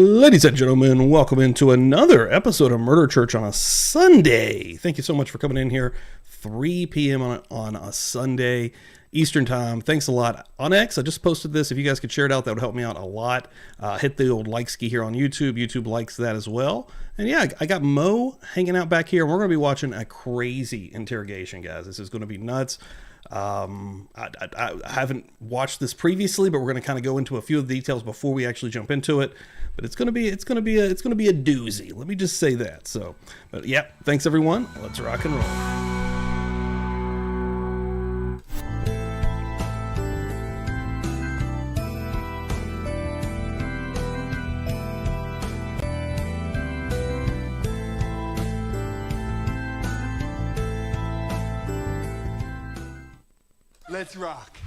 Ladies and gentlemen, welcome into another episode of Murder Church on a Sunday. Thank you so much for coming in here, 3 p.m. on a Sunday, Eastern Time. Thanks a lot. On X, I just posted this. If you guys could share it out, that would help me out a lot. Hit the old like ski here on YouTube. YouTube likes that as well. And yeah, I got Mo hanging out back here, and we're going to be watching a crazy interrogation, guys. This is going to be nuts. I haven't watched this previously, but we're going to kind of go into a few of the details before we actually jump into it. But it's going to be a doozy. Let me just say that. So, but yeah, thanks everyone. Let's rock and roll. Let's rock.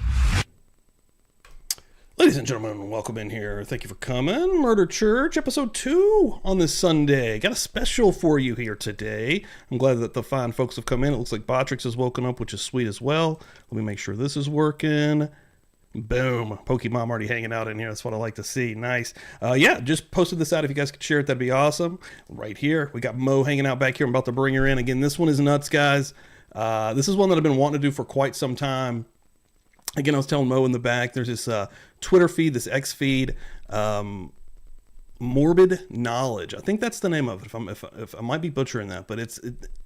Ladies and gentlemen, welcome in here. Thank you for coming. Murder Church, episode 2 on this Sunday. Got a special for you here today. I'm glad that the fine folks have come in. It looks like Botrix has woken up, which is sweet as well. Let me make sure this is working. Boom. Pokemon already hanging out in here. That's what I like to see. Nice. Yeah, just posted this out. If you guys could share it, that'd be awesome. Right here, we got Mo hanging out back here. I'm about to bring her in. Again, this one is nuts, guys. This is one that I've been wanting to do for quite some time. Again, I was telling Mo in the back, there's this Twitter feed, this X feed, Morbid Knowledge. I think that's the name of it. If I might be butchering that, but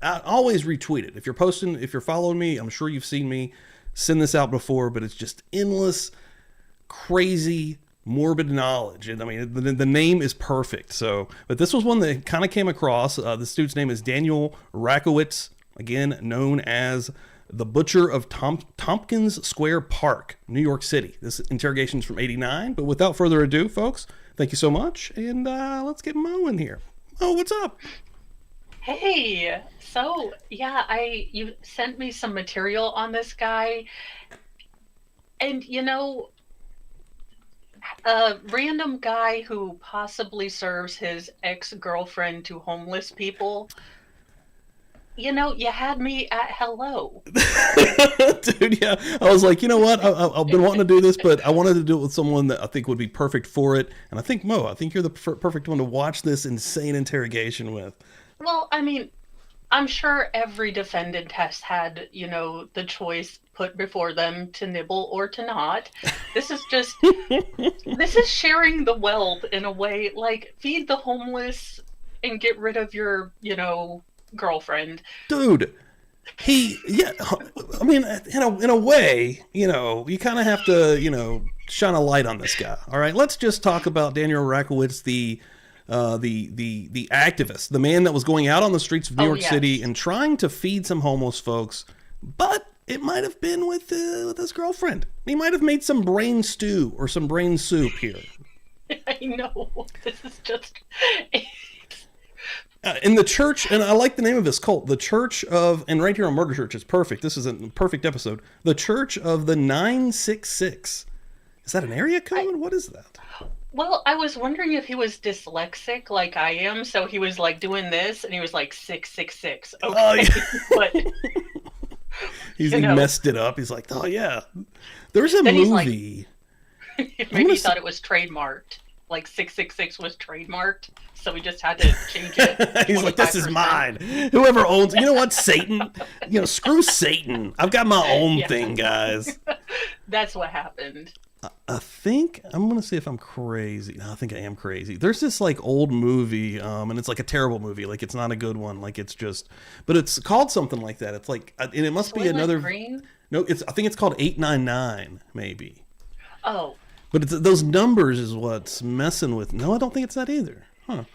I always retweet it. If you're posting, if you're following me, I'm sure you've seen me send this out before, but it's just endless, crazy, morbid knowledge. And I mean, the name is perfect. So, but this was one that kind of came across. This dude's name is Daniel Rakowitz, again, known as the Butcher of Tompkins Square Park, New York City. This interrogation is from '89, but without further ado, folks, thank you so much, and let's get Mo in here. Mo, what's up? Hey, so yeah, you sent me some material on this guy, and a random guy who possibly serves his ex-girlfriend to homeless people. You had me at hello. Dude, yeah. I was like, you know what? I've been wanting to do this, but I wanted to do it with someone that I think would be perfect for it. And I think, Mo, you're the perfect one to watch this insane interrogation with. Well, I mean, I'm sure every defendant has had, the choice put before them to nibble or to not. This is sharing the wealth in a way, like feed the homeless and get rid of your, girlfriend. Dude, I mean, in a way, you kind of have to, shine a light on this guy. All right, let's just talk about Daniel Rakowitz, the activist, the man that was going out on the streets of New York City and trying to feed some homeless folks, but it might have been with his girlfriend. He might have made some brain stew or some brain soup here. I know. This is just... in the church, and I like the name of this cult, the Church of, and right here on Murder Church, it's perfect. This is a perfect episode. The Church of the 966. Is that an area code? What is that? Well, I was wondering if he was dyslexic like I am, so he was like doing this, and he was like 666. Okay, but he messed it up. He's like, oh yeah, there's a movie. Maybe he thought it was trademarked. Like 666 was trademarked, so we just had to change it. He's like, this is mine. Whoever owns it. You know what, Satan? Screw Satan. I've got my own thing, guys. That's what happened. I think, I'm going to see if I'm crazy. No, I think I am crazy. There's this like old movie, and it's like a terrible movie. Like it's not a good one. Like it's just, but it's called something like that. It's like, and it must be another. Green? No, I think it's called 899, maybe. Oh. But those numbers is what's messing with. No, I don't think it's that either. Huh.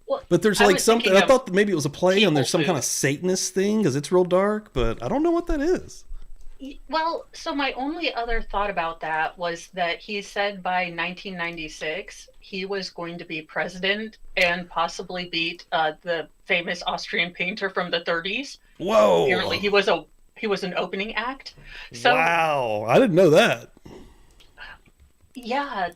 Well, but there's like something. I thought maybe it was a play on there's some kind of Satanist thing because it's real dark, but I don't know what that is. Well, so my only other thought about that was that he said by 1996 he was going to be president and possibly beat the famous Austrian painter from the 30s. Whoa! Apparently, he was an opening act. So, wow, I didn't know that. Yeah,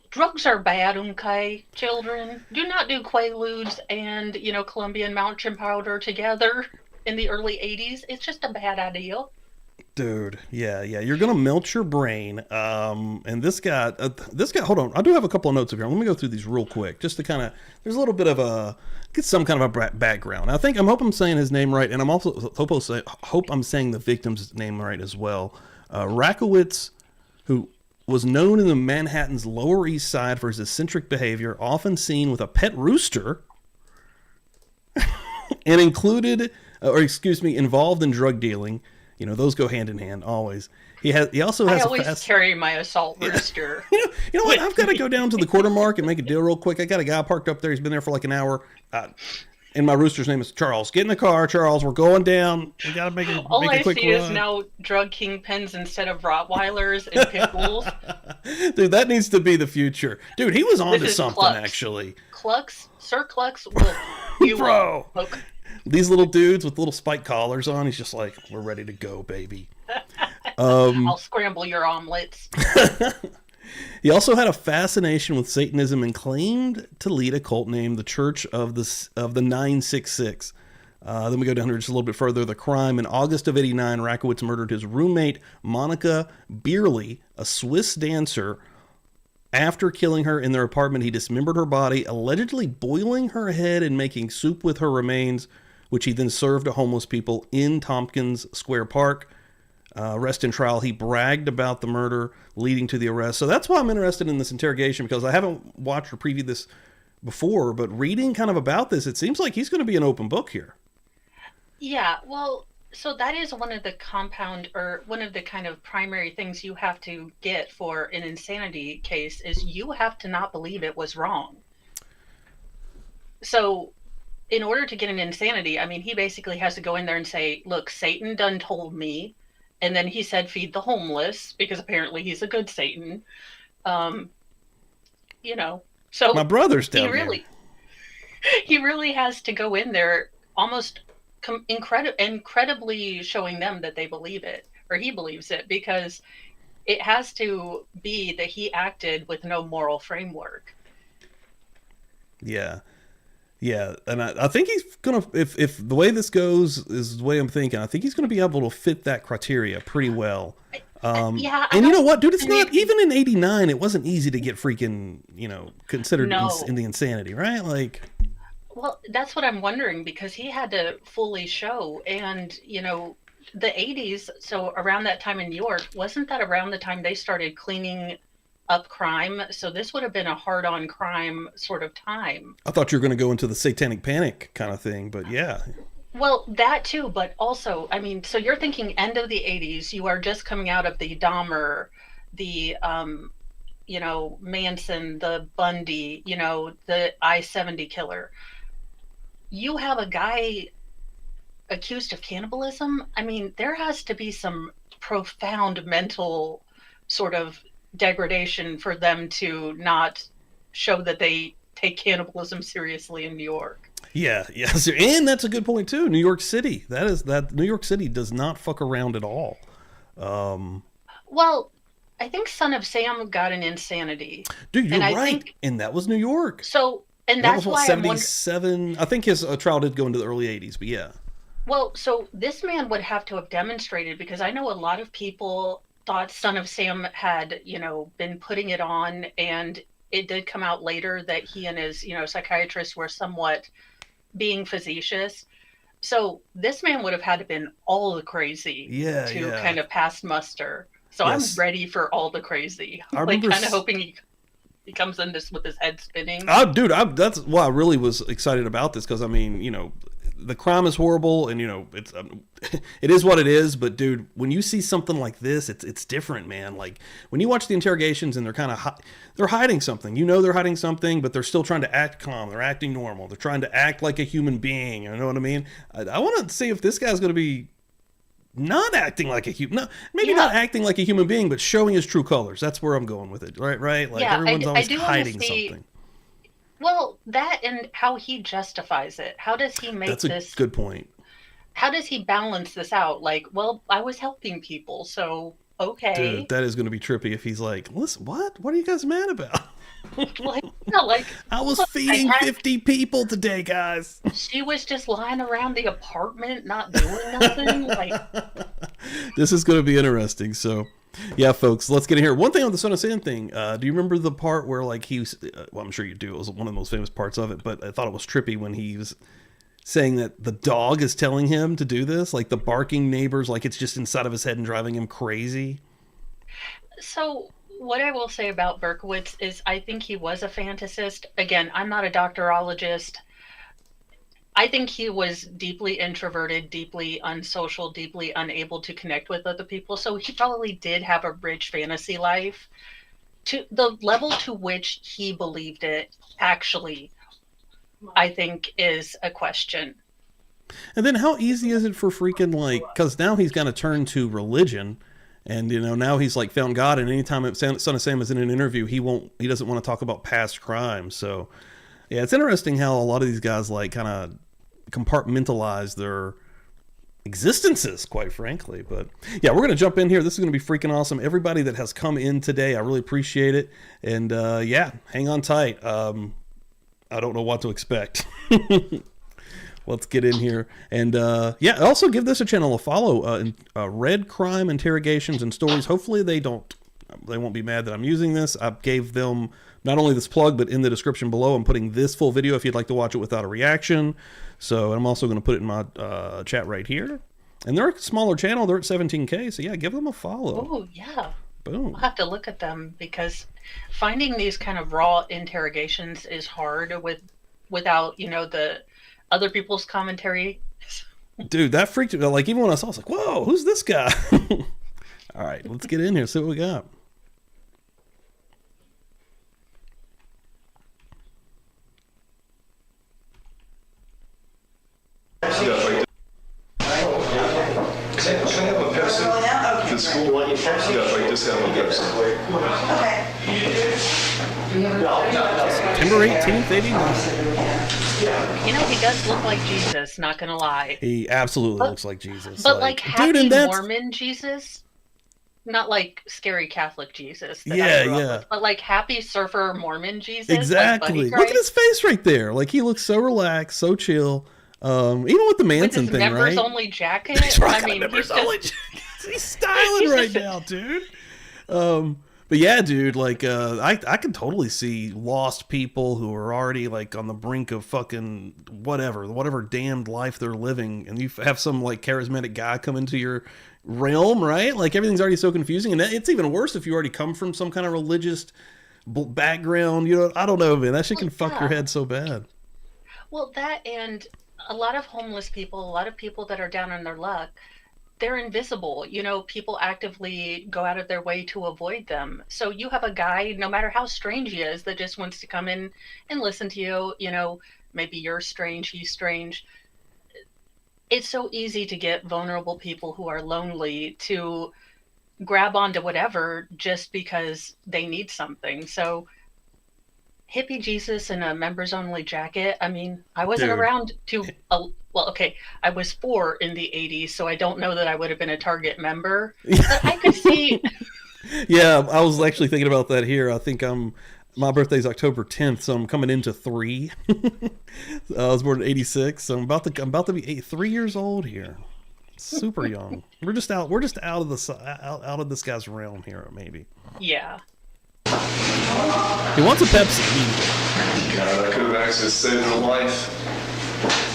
drugs are bad, okay, children? Do not do Quaaludes and, Colombian mountain powder together in the early 80s. It's just a bad idea. Dude, yeah, you're gonna melt your brain. And this guy. Hold on, I do have a couple of notes up here. Let me go through these real quick, just to kind of. There's a little bit of a get some kind of a background. I hope I'm saying his name right, and I'm also hope I'm saying the victim's name right as well. Rakowitz, who was known in the Manhattan's Lower East Side for his eccentric behavior, often seen with a pet rooster, and involved in drug dealing. You know, those go hand in hand always. He also has. I always carry my assault rooster. You know what? I've got to go down to the quarter mark and make a deal real quick. I got a guy parked up there. He's been there for like an hour. And my rooster's name is Charles. Get in the car, Charles. We're going down. We got to make a All make a quick I see run. is now drug kingpins instead of Rottweilers and pit bulls. Dude, that needs to be the future. Dude, he was onto something Clux. actually. Sir Clux will. Bro. These little dudes with little spike collars on, he's just like, we're ready to go, baby. I'll scramble your omelets. He also had a fascination with Satanism and claimed to lead a cult named the Church of the 966. Then we go down here just a little bit further. The crime in August of '89, Rakowitz murdered his roommate Monika Beerle, a Swiss dancer. After killing her in their apartment, he dismembered her body, allegedly boiling her head and making soup with her remains, which he then served to homeless people in Tompkins Square Park. Arrest and trial, he bragged about the murder leading to the arrest. So that's why I'm interested in this interrogation, because I haven't watched or previewed this before, but reading kind of about this, it seems like he's going to be an open book here. Yeah, well, so that is one of the one of the kind of primary things you have to get for an insanity case is you have to not believe it was wrong. So in order to get an insanity, I mean, he basically has to go in there and say, look, Satan done told me. And then he said, feed the homeless, because apparently he's a good Satan. You know, so my brother's down here. He really has to go in there almost incredibly showing them that they believe it, or he believes it, because it has to be that he acted with no moral framework. Yeah. Yeah, and I think he's gonna, if the way this goes is the way I'm thinking, I think he's gonna be able to fit that criteria pretty well. And you know what, dude, it's not even in '89. It wasn't easy to get freaking, considered in the insanity, right? Like, well, that's what I'm wondering, because he had to fully show, and the '80s. So around that time in New York, wasn't that around the time they started cleaning up crime? So this would have been a hard-on crime sort of time. I thought you were going to go into the satanic panic kind of thing, but yeah. Well, that too, but also, I mean, so you're thinking end of the 80s, you are just coming out of the Dahmer, the, Manson, the Bundy, the I-70 killer. You have a guy accused of cannibalism. I mean, there has to be some profound mental sort of degradation for them to not show that they take cannibalism seriously in New York. Yeah, and that's a good point too. New York City, New York City does not fuck around at all. Well, I think Son of Sam got an insanity. Dude, you're right, and that was New York. So, and that's why 77. I think his trial did go into the early 80s, but yeah. Well, so this man would have to have demonstrated, because I know a lot of people thought Son of Sam had, been putting it on, and it did come out later that he and his, psychiatrist were somewhat being facetious. So this man would have had to been all the crazy to kind of pass muster. So yes. I'm ready for all the crazy. Like kind of hoping he comes in this with his head spinning. Dude, that's why I really was excited about this, because I mean, the crime is horrible, and it's it is what it is. But dude, when you see something like this, it's different, man. Like when you watch the interrogations and they're kind of they're hiding something. They're hiding something, but they're still trying to act calm. They're acting normal. They're trying to act like a human being. You know what I mean? I want to see if this guy's going to be not acting like a human. No, maybe not acting like a human being, but showing his true colors. That's where I'm going with it. Right? Like everyone's always hiding something. Well, that and how he justifies it. How does he make this? That's a good point. How does he balance this out? Like, well, I was helping people, so okay. Dude, that is going to be trippy if he's like, listen, what? What are you guys mad about? Like, no, like I was feeding 50 people today, guys. She was just lying around the apartment, not doing nothing. Like, this is going to be interesting. So, yeah, folks, let's get in here. One thing on the Son of Sam thing. Do you remember the part where, like, he was? Well, I'm sure you do. It was one of the most famous parts of it. But I thought it was trippy when he was saying that the dog is telling him to do this, like the barking neighbors, like it's just inside of his head and driving him crazy. so what I will say about Berkowitz is I think he was a fantasist. Again, I'm not a doctorologist. I think he was deeply introverted, deeply unsocial, deeply unable to connect with other people. So he probably did have a rich fantasy life. To the level to which he believed it, actually, I think is a question. And then how easy is it for freaking, like, because now he's going to turn to religion, and now he's like found God, and anytime Son of Sam is in an interview, he doesn't want to talk about past crimes. So yeah, it's interesting how a lot of these guys like kind of compartmentalize their existences, quite frankly. But yeah, we're going to jump in here. This is going to be freaking awesome. Everybody that has come in today, I really appreciate it. And yeah, hang on tight. I don't know what to expect. Let's get in here. And yeah, also give this a channel a follow. Red Crime Interrogations and Stories. Hopefully they won't be mad that I'm using this. I gave them not only this plug, but in the description below, I'm putting this full video if you'd like to watch it without a reaction. So I'm also going to put it in my chat right here. And they're a smaller channel. They're at 17K. So yeah, give them a follow. Oh, yeah. Boom. I'll have to look at them because finding these kind of raw interrogations is hard without, the other people's commentary. Dude, that freaked me. Like, even when I saw it, I was like, whoa, who's this guy? All right, let's get in here, see what we got. The school one you first? Yeah, like this have a Pepsi. Okay. September 18th, 89. He does look like Jesus, not gonna lie. He absolutely looks like Jesus. But like happy dude, Mormon Jesus, not like scary Catholic Jesus. That I grew up with, but like happy surfer Mormon Jesus. Exactly. Like look at his face right there. Like he looks so relaxed, so chill. Even with the Manson with his thing, members right? only jacket. He's right, I mean, members only jacket. He's styling right now, dude. But yeah, dude, like I can totally see lost people who are already like on the brink of fucking whatever damned life they're living, and you have some like charismatic guy come into your realm, right? Like everything's already so confusing, and it's even worse if you already come from some kind of religious background. I don't know, man. That shit can fuck your head so bad. Well, that and a lot of homeless people, a lot of people that are down on their luck, they're invisible. People actively go out of their way to avoid them. So you have a guy, no matter how strange he is, that just wants to come in and listen to you. Maybe you're strange, he's strange. It's so easy to get vulnerable people who are lonely to grab onto whatever just because they need something. So hippie Jesus in a members only jacket. I mean, I wasn't around to, well, okay, I was 4 in the 80s, so I don't know that I would have been a Target member, but I could see. Yeah, I was actually thinking about that here. I think my birthday's October 10th, so I'm coming into 3. I was born in 86, so I'm about to be 3 years old here. Super young. We're just out of this guy's realm here, maybe. Yeah. He wants a Pepsi. God, I could have actually saved her life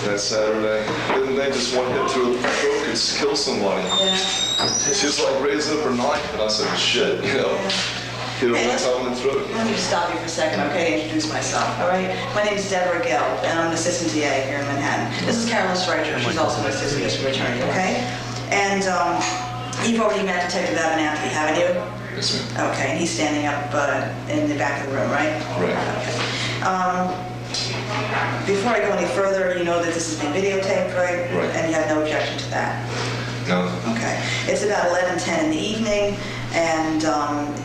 that Saturday. Didn't they just one hit to her throat could kill somebody? Yeah. She was like raising up her knife, and I said, shit, hit her one time in the throat. Let me just stop you for a second, okay, to introduce myself, all right? My name is Deborah Gill, and I'm an assistant DA here in Manhattan. This is Carolyn Streicher. She's also an assistant district attorney, okay? And you've already met Detective Abernathy, haven't you? Yes, ma'am. Okay, and he's standing up in the back of the room, right? Right. Okay. Before I go any further, you know that this is being videotaped, right? Right. And you have no objection to that? No. Okay. It's about 11:10 in the evening, and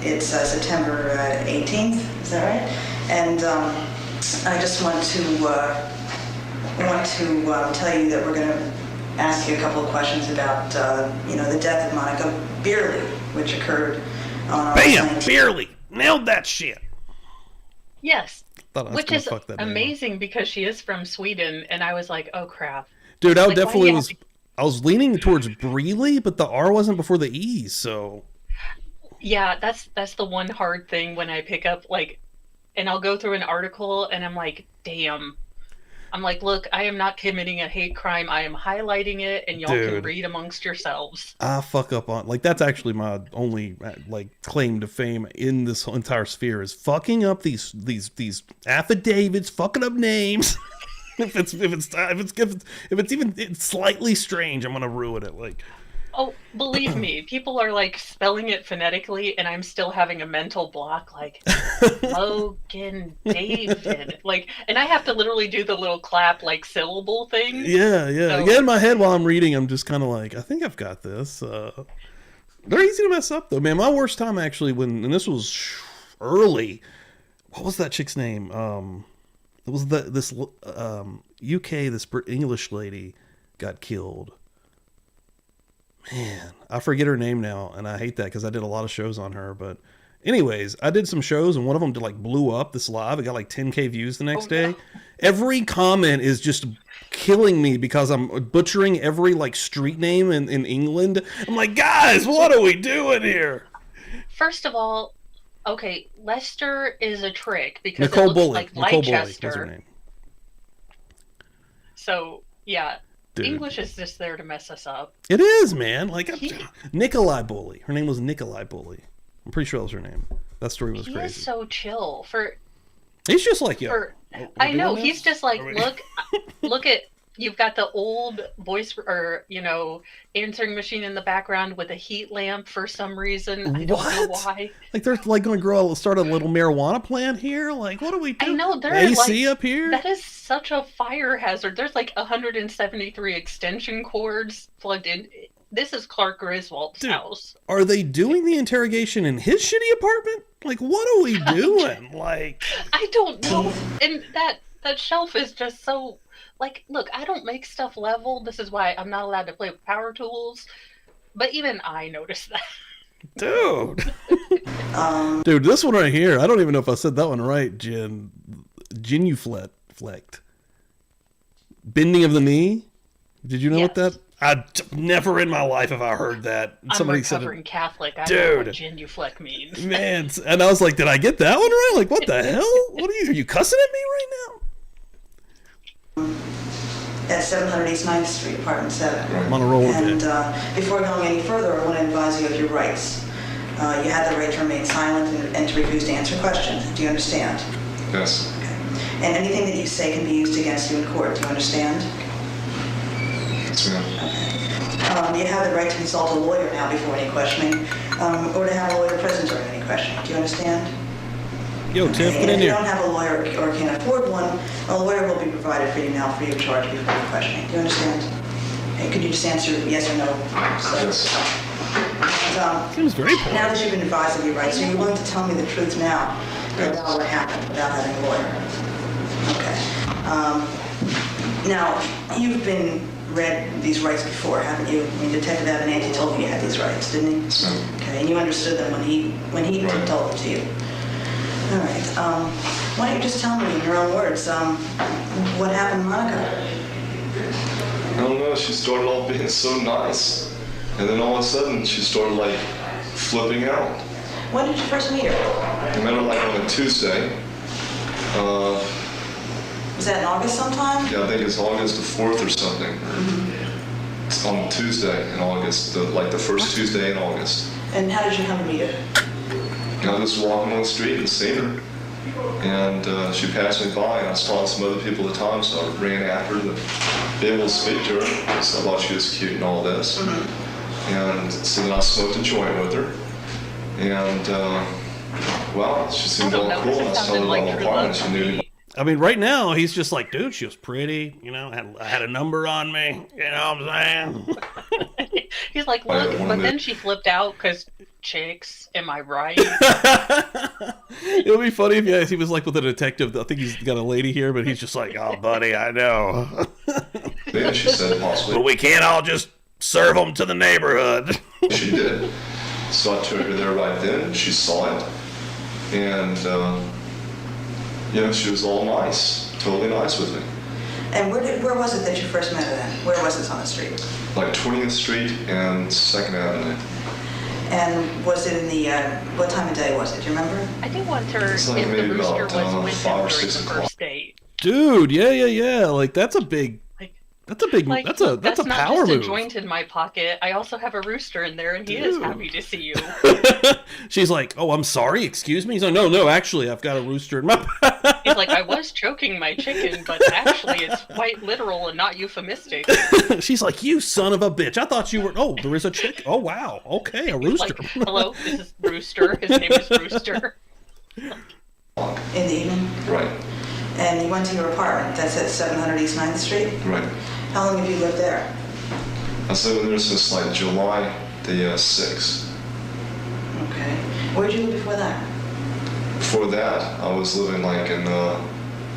it's September 18th. Is that right? And I just want to tell you that we're going to ask you a couple of questions about the death of Monika Beerle, which occurred on Bam! Beerle! Nailed that shit! Yes. Thought I was Which gonna is fuck that name up. amazing because she is from Sweden, and I was like, oh crap. Dude, I Like, why do definitely you was. have to- I was leaning towards Breely, but the R wasn't before the E, so Yeah, that's the one hard thing when I pick up like, and I'll go through an article and I'm like, damn. I'm like, look, I am not committing a hate crime. I am highlighting it, and y'all can Dude. read amongst yourselves. I fuck up on like that's actually my only like claim to fame in this entire sphere is fucking up these affidavits, fucking up names. if it's even slightly strange, I'm gonna ruin it. Like, Oh, believe me, people are like spelling it phonetically, and I'm still having a mental block. Like Logan David, like, and I have to literally do the little clap like syllable thing. yeah. So- In my head while I'm reading, I'm just kind of like, I think I've got this. They're easy to mess up though, man. My worst time actually and this was early. What was that chick's name? It was this UK English lady got killed. Man, I forget her name now, and I hate that because I did a lot of shows on her. But anyways, I did some shows, and one of them blew up this live. It got like 10K views the next day. no. Every comment is just killing me because I'm butchering every like street name in England. I'm like, guys, what are we doing here? First of all, okay, Leicester is a trick because Nicole it looks Bully. like Nicole Bully Leicester. was her name. So yeah, Dude. English is just there to mess us up. It is, man. Like He- Nikolai Bully. Her name was Nikolai Bully. I'm pretty sure that was her name. That story was He crazy. is so chill He's just like, yo. for. we're I know doing he's this? just like, Are we- look at. You've got the old voice or answering machine in the background with a heat lamp for some reason. I don't know What? why. Like they're like going to start a little marijuana plant here. Like, what do we do? I know they're AC like up here. that is such a fire hazard. There's like 173 extension cords plugged in. This is Clark Griswold's Dude. house. Are they doing the interrogation in his shitty apartment? Like, what are we doing? Like, I don't know. And that shelf is just so like, look, I don't make stuff level. This is why I'm not allowed to play with power tools. But even I noticed that. dude. Dude, this one right here, I don't even know if I said that one right, genuflect. Bending of the knee? Did you know what Yes. that? Never in my life have I heard that. I'm Somebody said recovering it. Catholic. I don't know what Dude. genuflect means. Man, and I was like, did I get that one right? Like, what the hell? What are you cussing at me right now? At 700 East 9th Street, apartment 7. I'm on a roll with And it. before going any further, I want to advise you of your rights. You have the right to remain silent and to refuse to answer questions. Do you understand? Yes. Okay. And anything that you say can be used against you in court. Do you understand? Yes, ma'am. You have the right to consult a lawyer now before any questioning, or to have a lawyer present during any questioning. Do you understand? Yo, Tiff, And get in if you here. don't have a lawyer or can't afford one, a lawyer will be provided for you now free of charge before any questioning. Do you understand? And could you just answer yes or no? Yes. And, Seems very now polite. that you've been advised of your rights, are you willing to tell me the truth now about what happened without having a lawyer? Okay. Now, you've been read these rights before, haven't you? I mean, Detective Avenatti told you you had these rights, didn't he? Yes, ma'am. Okay, and you understood them when he Right. told them to you. All right. Why don't you just tell me in your own words what happened, Monica? I don't know, she started off being so nice. And then all of a sudden, she started like flipping out. When did you first meet her? I met her like on a Tuesday. Was that in August sometime? Yeah, I think it's August the 4th or something. It's on a Tuesday in August, like the first Tuesday in August. And how did you come to meet her? I was walking on the street and seen her. And she passed me by, and I was talking to some other people at the time, so I ran after her to be able to speak to her, because I thought she was cute and all this. And so then I smoked a joint with her. And, well, she seemed I all don't know, cool, and I this was telling her sounded about like the true apartment, love she to knew. me. I mean, right now, he's just like, dude, she was pretty. I had a number on me. You know what I'm saying? He's like, I look, wanted but it. then she flipped out because chicks, am I right? It would be funny if he was like with a detective. I think he's got a lady here, but he's just like, oh, buddy, I know. Then she said possibly. But we can't all just serve them to the neighborhood. She did. So I took her there right then. She saw it. And she was all nice, totally nice with me. And where was it that you first met her then? Where was this on the street? Like 20th Street and 2nd Avenue. And was it in the, what time of day was it? Do you remember? I do wonder if like the maybe rooster about, was with 5 him or during 6 the o'clock. first date. Dude, yeah. Like that's a big that's a That's not power just a move. joint in my pocket. I also have a rooster in there, and he is happy to see you. She's like, "Oh, I'm sorry. Excuse me." He's like, "No. Actually, I've got a rooster in my." He's like, I was choking my chicken, but actually, it's quite literal and not euphemistic. She's like, "You son of a bitch! I thought you were." Oh, there is a chick. Oh, wow. Okay, a rooster. Like, hello, this is Rooster. His name is Rooster. In the evening? Right. And you went to your apartment. That's at 700 East 9th Street? Right. How long have you lived there? I've lived there since like July the 6th. Okay. Where'd you live before that? Before that, I was living like in, I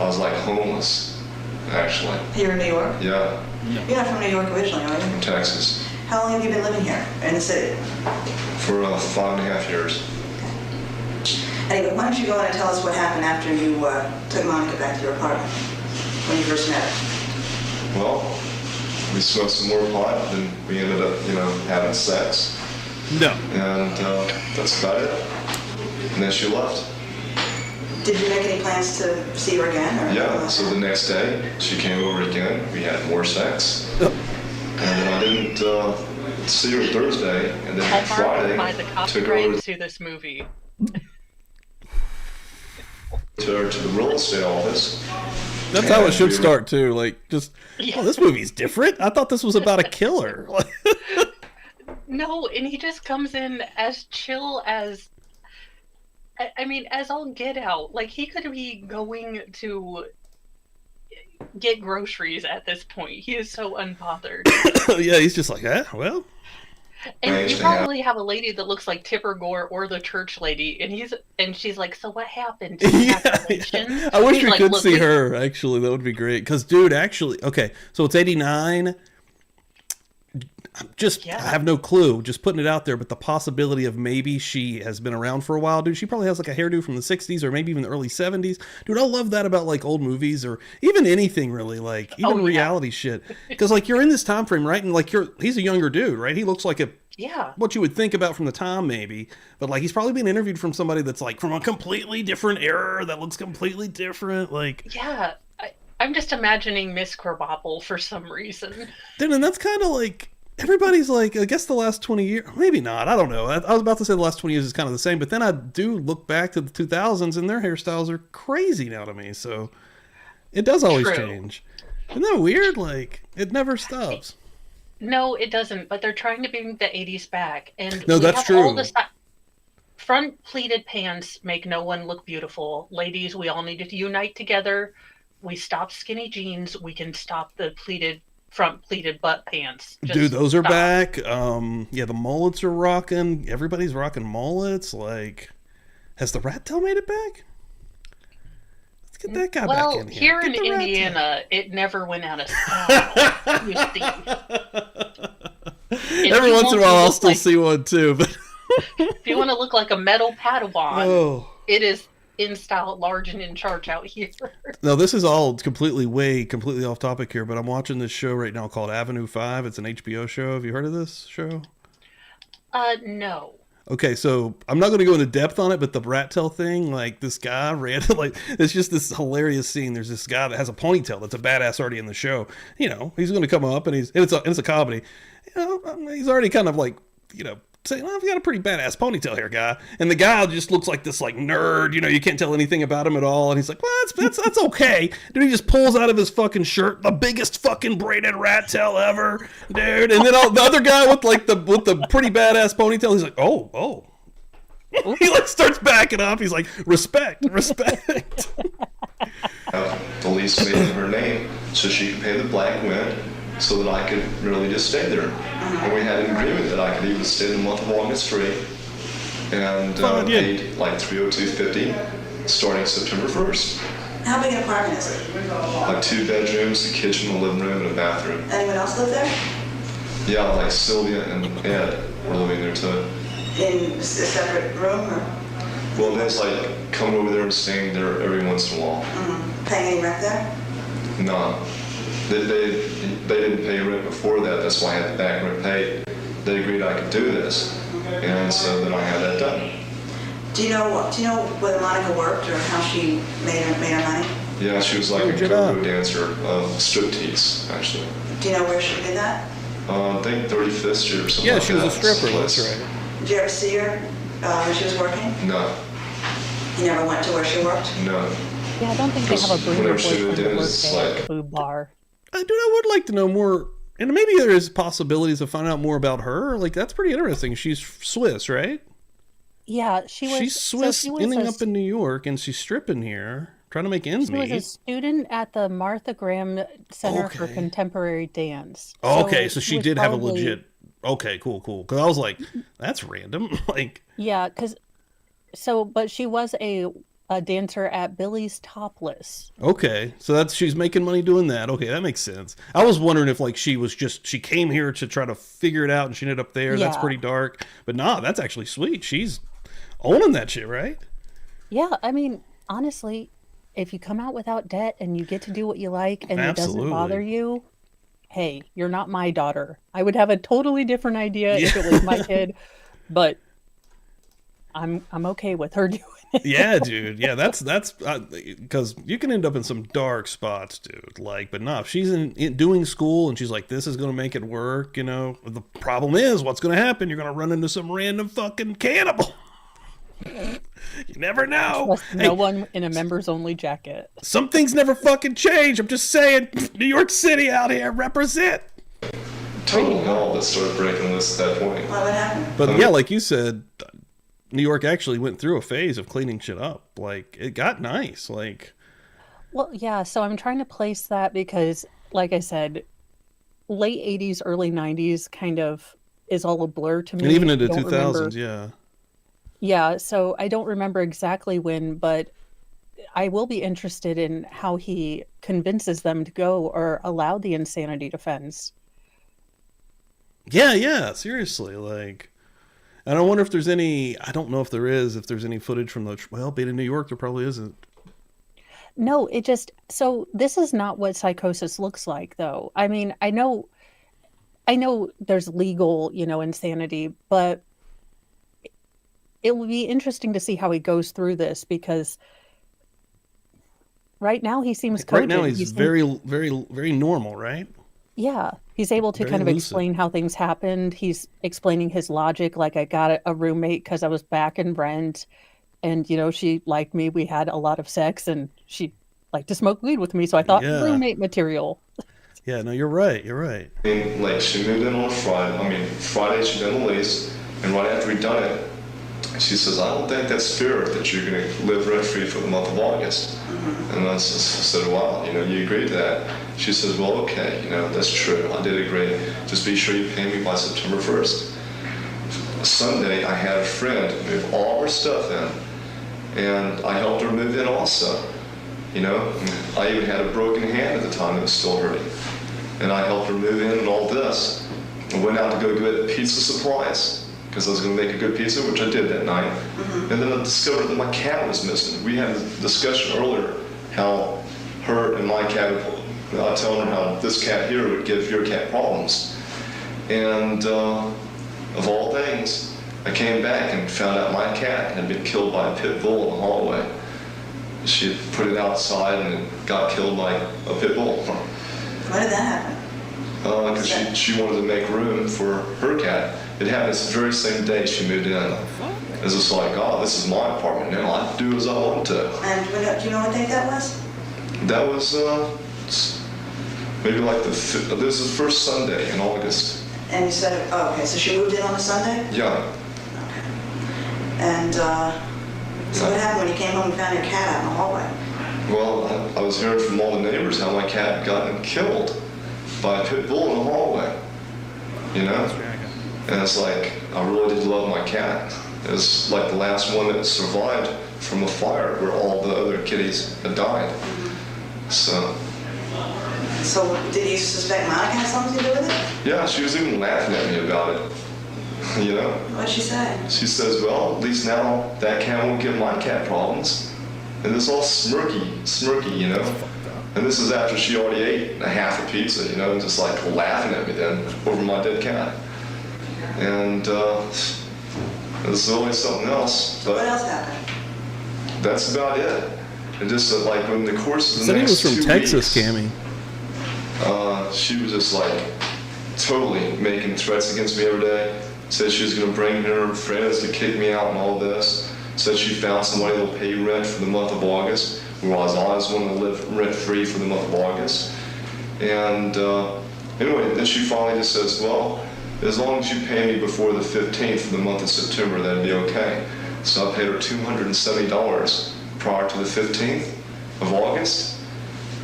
was like homeless, actually. Here in New York? Yeah, You're not from New York originally, are you? from Texas. How long have you been living here in the city? For 5.5 years. Anyway, why don't you go in and tell us what happened after you took Monika back to your apartment when you first met her? Well, we smoked some more pot, and we ended up, having sex. No. And that's about it. And then she left. Did you make any plans to see her again? Or Yeah, so the next day, she came over again. We had more sex. And then I didn't see her Thursday, and then Hallmark Friday, by the took her over copyright to this movie. to the real estate office. That's how it And should we were- start too. Like, just oh, this movie's different. I thought this was about a killer. No, and he just comes in as chill as, I mean, as all get out. Like, he could be going to get groceries at this point. He is so unbothered. Yeah, he's just like, well. And Nice you to have. probably have a lady that looks like Tipper Gore or the church lady, and she's like, "So what happened? Did you have relations?" I wish He's we like, could "Look, see her. Actually, that would be great. Because, dude, actually, okay, so it's 89. I have no clue. Just putting it out there, but the possibility of maybe she has been around for a while, dude. She probably has like a hairdo from the 60s or maybe even the early 70s. Dude, I love that about like old movies or even anything really, like even reality shit. Because like you're in this time frame, right? And like he's a younger dude, right? He looks like what you would think about from the time maybe, but like he's probably being interviewed from somebody that's like from a completely different era that looks completely different. Like, yeah, I'm just imagining Miss Krabappel for some reason. dude, and that's kind of like everybody's like, I guess the last 20 years, maybe not, I don't know. I was about to say the last 20 years is kind of the same, but then I do look back to the 2000s and their hairstyles are crazy now to me. So it does always change. Isn't that weird? Like it never stops. No, it doesn't. But they're trying to bring the 80s back, and no, that's true. All the front pleated pants make no one look beautiful. Ladies, we all need to unite together. We stop skinny jeans. We can stop the front pleated butt pants. Dude, those are back. Yeah, the mullets are rocking. Everybody's rocking mullets. Like, has the rat tail made it back? Let's get that guy back in here. Well, here in Indiana, it never went out of style. You see. Every once in a while, I'll still see one too. But if you want to look like a metal Padawan, it is in style, large and in charge out here. No, this is all completely off topic here, but I'm watching this show right now called Avenue 5. It's an HBO show. Have you heard of this show? No. Okay, so I'm not going to go into depth on it, but the rat tail thing, like this guy ran, like it's just this hilarious scene. There's this guy that has a ponytail that's a badass already in the show. You know, he's going to come up and it's a comedy. You know, he's already kind of like, you know, saying, "Well, I've got a pretty badass ponytail here, guy." And the guy just looks like this like nerd, you know, you can't tell anything about him at all. And he's like, "Well, that's okay." Dude, he just pulls out of his fucking shirt the biggest fucking braided rat tail ever, dude. And then the other guy with the pretty badass ponytail, he's like, oh. He like starts backing up. He's like, respect. The lease made in her name so she could pay the black rent so that I could really just stay there. And we had an agreement that I could even stay the month of August free and paid like $302.50 starting September 1st. How big an apartment is it? Like 2 bedrooms, a kitchen, a living room, and a bathroom. Anyone else live there? Yeah, like Sylvia and Ed were living there too. In a separate room? Or? Well, there's like coming over there and staying there every once in a while. paying any rent there? None. They didn't pay rent before that. That's why I had the back rent paid. They agreed I could do this, and so then I had that done. Do you know whether Monika worked or how she made her money? Yeah, she was like a go-go dancer of striptease, actually. Do you know where she did that? I think 35th Street or something. Yeah, like she was a that. stripper. That's right. Did you ever see her when she was working? No. You never went to where she worked? No. Yeah, I don't think they have a breeder Whenever she boyfriend moved in, that it's works at like- a food bar. I would like to know more, and maybe there is possibilities of finding out more about her. Like, that's pretty interesting. She's Swiss, right? Yeah, she's Swiss, ending up in New York, and she's stripping here, trying to make ends She was meet. a student at the Martha Graham Center for Okay. Contemporary Dance. Okay, so she was did have a probably- legit. Okay, cool. Because I was like, that's random. Like, Yeah, but she was a dancer at Billy's Topless. okay, so she's making money doing that. Okay, that makes sense. I was wondering if like she came here to try to figure it out, and she ended up there. That's Yeah. pretty dark. But nah, that's actually sweet. She's owning that shit, right? Yeah, I mean, honestly, if you come out without debt and you get to do what you like and it doesn't Absolutely. bother you, hey, you're not my daughter. I would have a totally different idea if it was my kid, but I'm okay with her doing it. Yeah, dude. Yeah, that's because you can end up in some dark spots, dude. Like, but no, if she's doing school and she's like, this is going to make it work, you know. The problem is, what's going to happen? You're going to run into some random fucking cannibal. You never know. Trust Hey, no one in a members only jacket. some things never fucking change. I'm just saying, New York City out here, represent. Total hell that started breaking loose at that point. What happened? But yeah, like you said, New York actually went through a phase of cleaning shit up. Like, it got nice. Like, Well, yeah, so I'm trying to place that because, like I said, late 80s, early 90s kind of is all a blur to me. and even into I don't 2000s, remember- yeah. Yeah, so I don't remember exactly when, but I will be interested in how he convinces them to go or allow the insanity defense. Yeah, seriously. Like, and I wonder if there's any, I don't know if there's any footage from being in New York, there probably isn't. No, so this is not what psychosis looks like, though. I mean, I know there's legal, insanity, but it will be interesting to see how he goes through this because right now he seems Right now cogent. he's very, very, very normal, right? Yeah, he's able to Very kind of lucid. explain how things happened. He's explaining his logic, like I got a roommate because I was back in rent, and she liked me. We had a lot of sex, and she liked to smoke weed with me. So I thought Yeah. roommate material. Yeah, no, you're right. I mean, like, she moved in on a Friday she done the lease, and right after we'd done it, she says, I don't think that's fair that you're going to live rent-free for the month of August. And I said, well, you agreed to that. She says, well, okay, that's true. I did agree. Just be sure you pay me by September 1st. Sunday, I had a friend move all her stuff in, and I helped her move in also. I even had a broken hand at the time that was still hurting. And I helped her move in and all this. I went out to go get pizza supplies because I was going to make a good pizza, which I did that night. And then I discovered that my cat was missing. We had a discussion earlier how her and my cat, I was telling her how this cat here would give your cat problems. And of all things, I came back and found out my cat had been killed by a pit bull in the hallway. She had put it outside and it got killed by a pit bull. When did that happen? Because she wanted to make room for her cat. It happened this very same day she moved in. It was just like, oh, this is my apartment now. I can do as I want to. And do you know what date that was? That was maybe like this is the first Sunday in August. And you said, oh, okay, so she moved in on a Sunday? Yeah. Okay. And so what happened when you came home and found your cat out in the hallway? Well, I was hearing from all the neighbors how my cat had gotten killed by a pit bull in the hallway. And it's like, I really did love my cat. It was like the last one that survived from a fire where all the other kitties had died. So did you suspect Monika had something to do with it? yeah, she was even laughing at me about it. What did she say? She says, well, at least now that cat won't give my cat problems. and it's all smirky, you know. And this is after she already ate a half a pizza, you know, and just like laughing at me then over my dead cat. And there's always something else. But What else happened? that's about it. And just like in the course of the Said he next was from 2 Texas, weeks, Cammy. she was just like totally making threats against me every day. Said she was going to bring her friends to kick me out and all this. Said she found somebody that'll pay rent for the month of August, whereas I always wanted to live rent-free for the month of August. And anyway, then she finally just says, well, as long as you pay me before the 15th for the month of September, that'd be okay. So I paid her $270 prior to the 15th of August.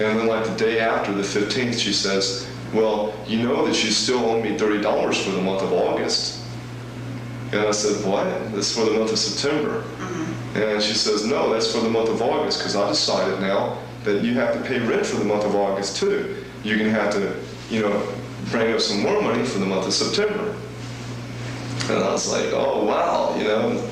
And then like the day after the 15th, she says, well, you know that you still owe me $30 for the month of August. And I said, what? That's for the month of September. And she says, no, that's for the month of August, because I decided now that you have to pay rent for the month of August too. You're going to have to, you know, bring up some more money for the month of September. And I was like, oh, wow, you know,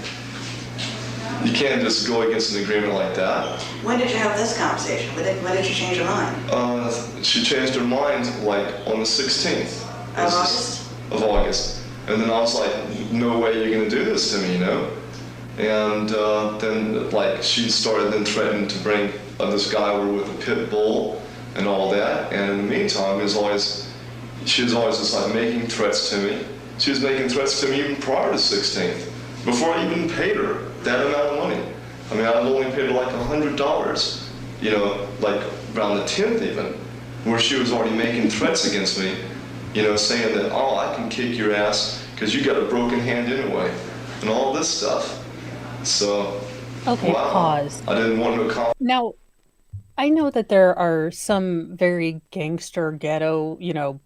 you can't just go against an agreement like that. When did you have this conversation? When did you change your mind? She changed her mind like on the 16th Of August? of August. And then I was like, no way you're going to do this to me, you know? And then like she started then threatening to bring this guy over with a pit bull and all that. And in the meantime, she was always just like making threats to me. She was making threats to me even prior to 16th, before I even paid her that amount of money. I mean, I'd only paid her like $100, you know, like around the 10th even, where she was already making threats against me, you know, saying that, oh, I can kick your ass because you got a broken hand anyway, and all this stuff. So, Okay, wow, pause. I didn't want to accomplish. Now, I know that there are some very gangster ghetto, you know,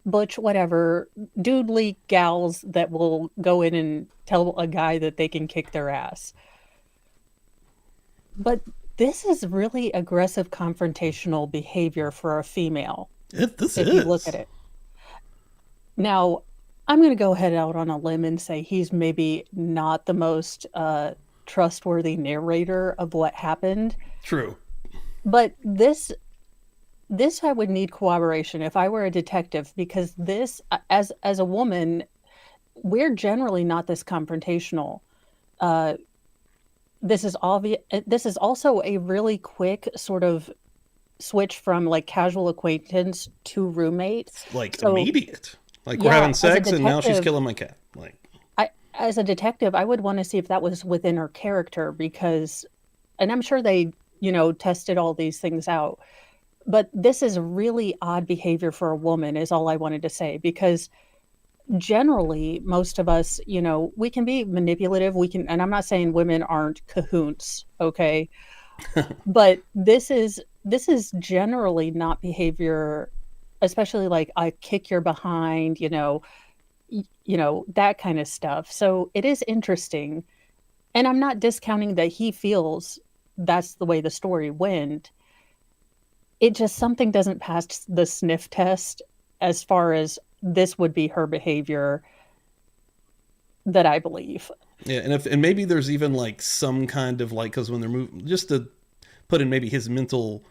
butch, whatever, doodly gals that will go in and tell a guy that they can kick their ass. But this is really aggressive confrontational behavior for a female, This if is. you look at it. Now, I'm going to go ahead out on a limb and say he's maybe not the most trustworthy narrator of what happened. True. But this I would need corroboration if I were a detective, because this, as a woman, we're generally not this confrontational. This is obvious. This is also a really quick sort of switch from like casual acquaintance to roommate. Like So, immediate. Like we're yeah, having as a sex and now she's detective, killing my cat. Like, as a detective, I would want to see if that was within her character, because, and I'm sure they, you know, tested all these things out. But this is really odd behavior for a woman, is all I wanted to say, because generally most of us, you know, we can be manipulative. We can, and I'm not saying women aren't cahoots, okay? But this is generally not behavior, especially like I kick your behind, you know, that kind of stuff. So it is interesting. And I'm not discounting that he feels that's the way the story went. It just, something doesn't pass the sniff test as far as this would be her behavior that I believe. yeah, and maybe there's even like some kind of like, because when they're moving, just to put in maybe his mental,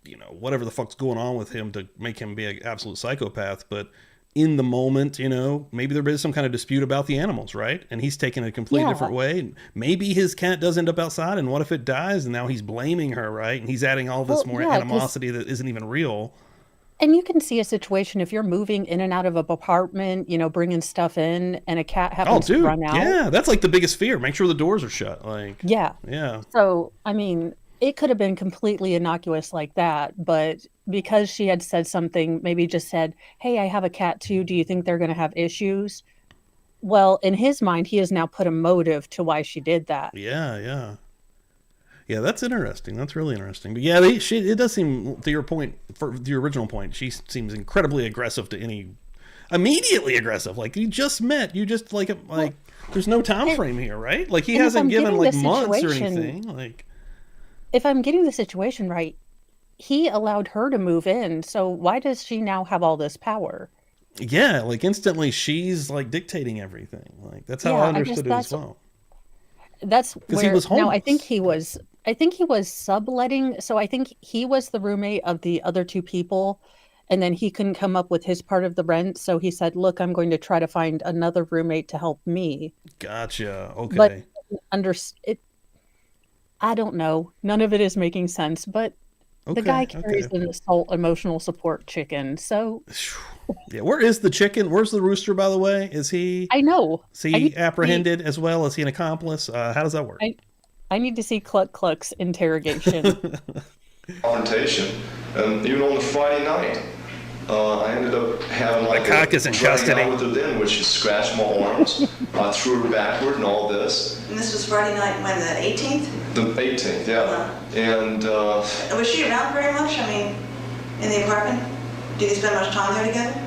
you know, whatever the fuck's going on with him to make him be an absolute psychopath, but in the moment, you know, maybe there is some kind of dispute about the animals, right? And he's taking it a completely Yeah. different way. And maybe his cat does end up outside, and what if it dies? And now he's blaming her, right? And he's adding all this Well, more yeah, 'cause, animosity that isn't even real. and you can see a situation if you're moving in and out of an apartment, you know, bringing stuff in, and a cat Oh, happens to dude, run out. yeah, that's like the biggest fear. Make sure the doors are shut. Like, Yeah. yeah, So, I mean, it could have been completely innocuous like that, but because she had said something, maybe just said, hey, I have a cat too. Do you think they're going to have issues? Well, in his mind, he has now put a motive to why she did that. yeah. That's interesting. That's really interesting. But yeah, it does seem, to your point, for the original point, she seems incredibly aggressive to any, immediately aggressive. Like you just met, you just like Well, there's no time and, frame here, right? Like he and if hasn't I'm given getting like the months or situation, anything. Like, if I'm getting the situation right, he allowed her to move in. So why does she now have all this power? yeah, like instantly she's like dictating everything. Like that's how I Yeah, I guess understood it as that's, well. That's 'Cause he where was now I think homeless. he was subletting. So I think he was the roommate of the other two people, and then he couldn't come up with his part of the rent. So he said, "Look, I'm going to try to find another roommate to help me." Gotcha. But Okay. under it, I don't know. None of it is making sense. But the Okay. guy Okay. carries an assault emotional support chicken. So Yeah. Where is the chicken? Where's the rooster, by the way? Is he I know. is I need he to see. apprehended as well? Is he an accomplice? How does that work? I need to see Cluck Cluck's interrogation. Confrontation. And even on the Friday night, I ended up having like The cock is in custody. out with her then, where she scratched my arms, I threw her backward and all this. And this was Friday night, when, the 18th? The 18th, yeah. And Was she around very much? I mean, in the apartment? Did you spend much time there together?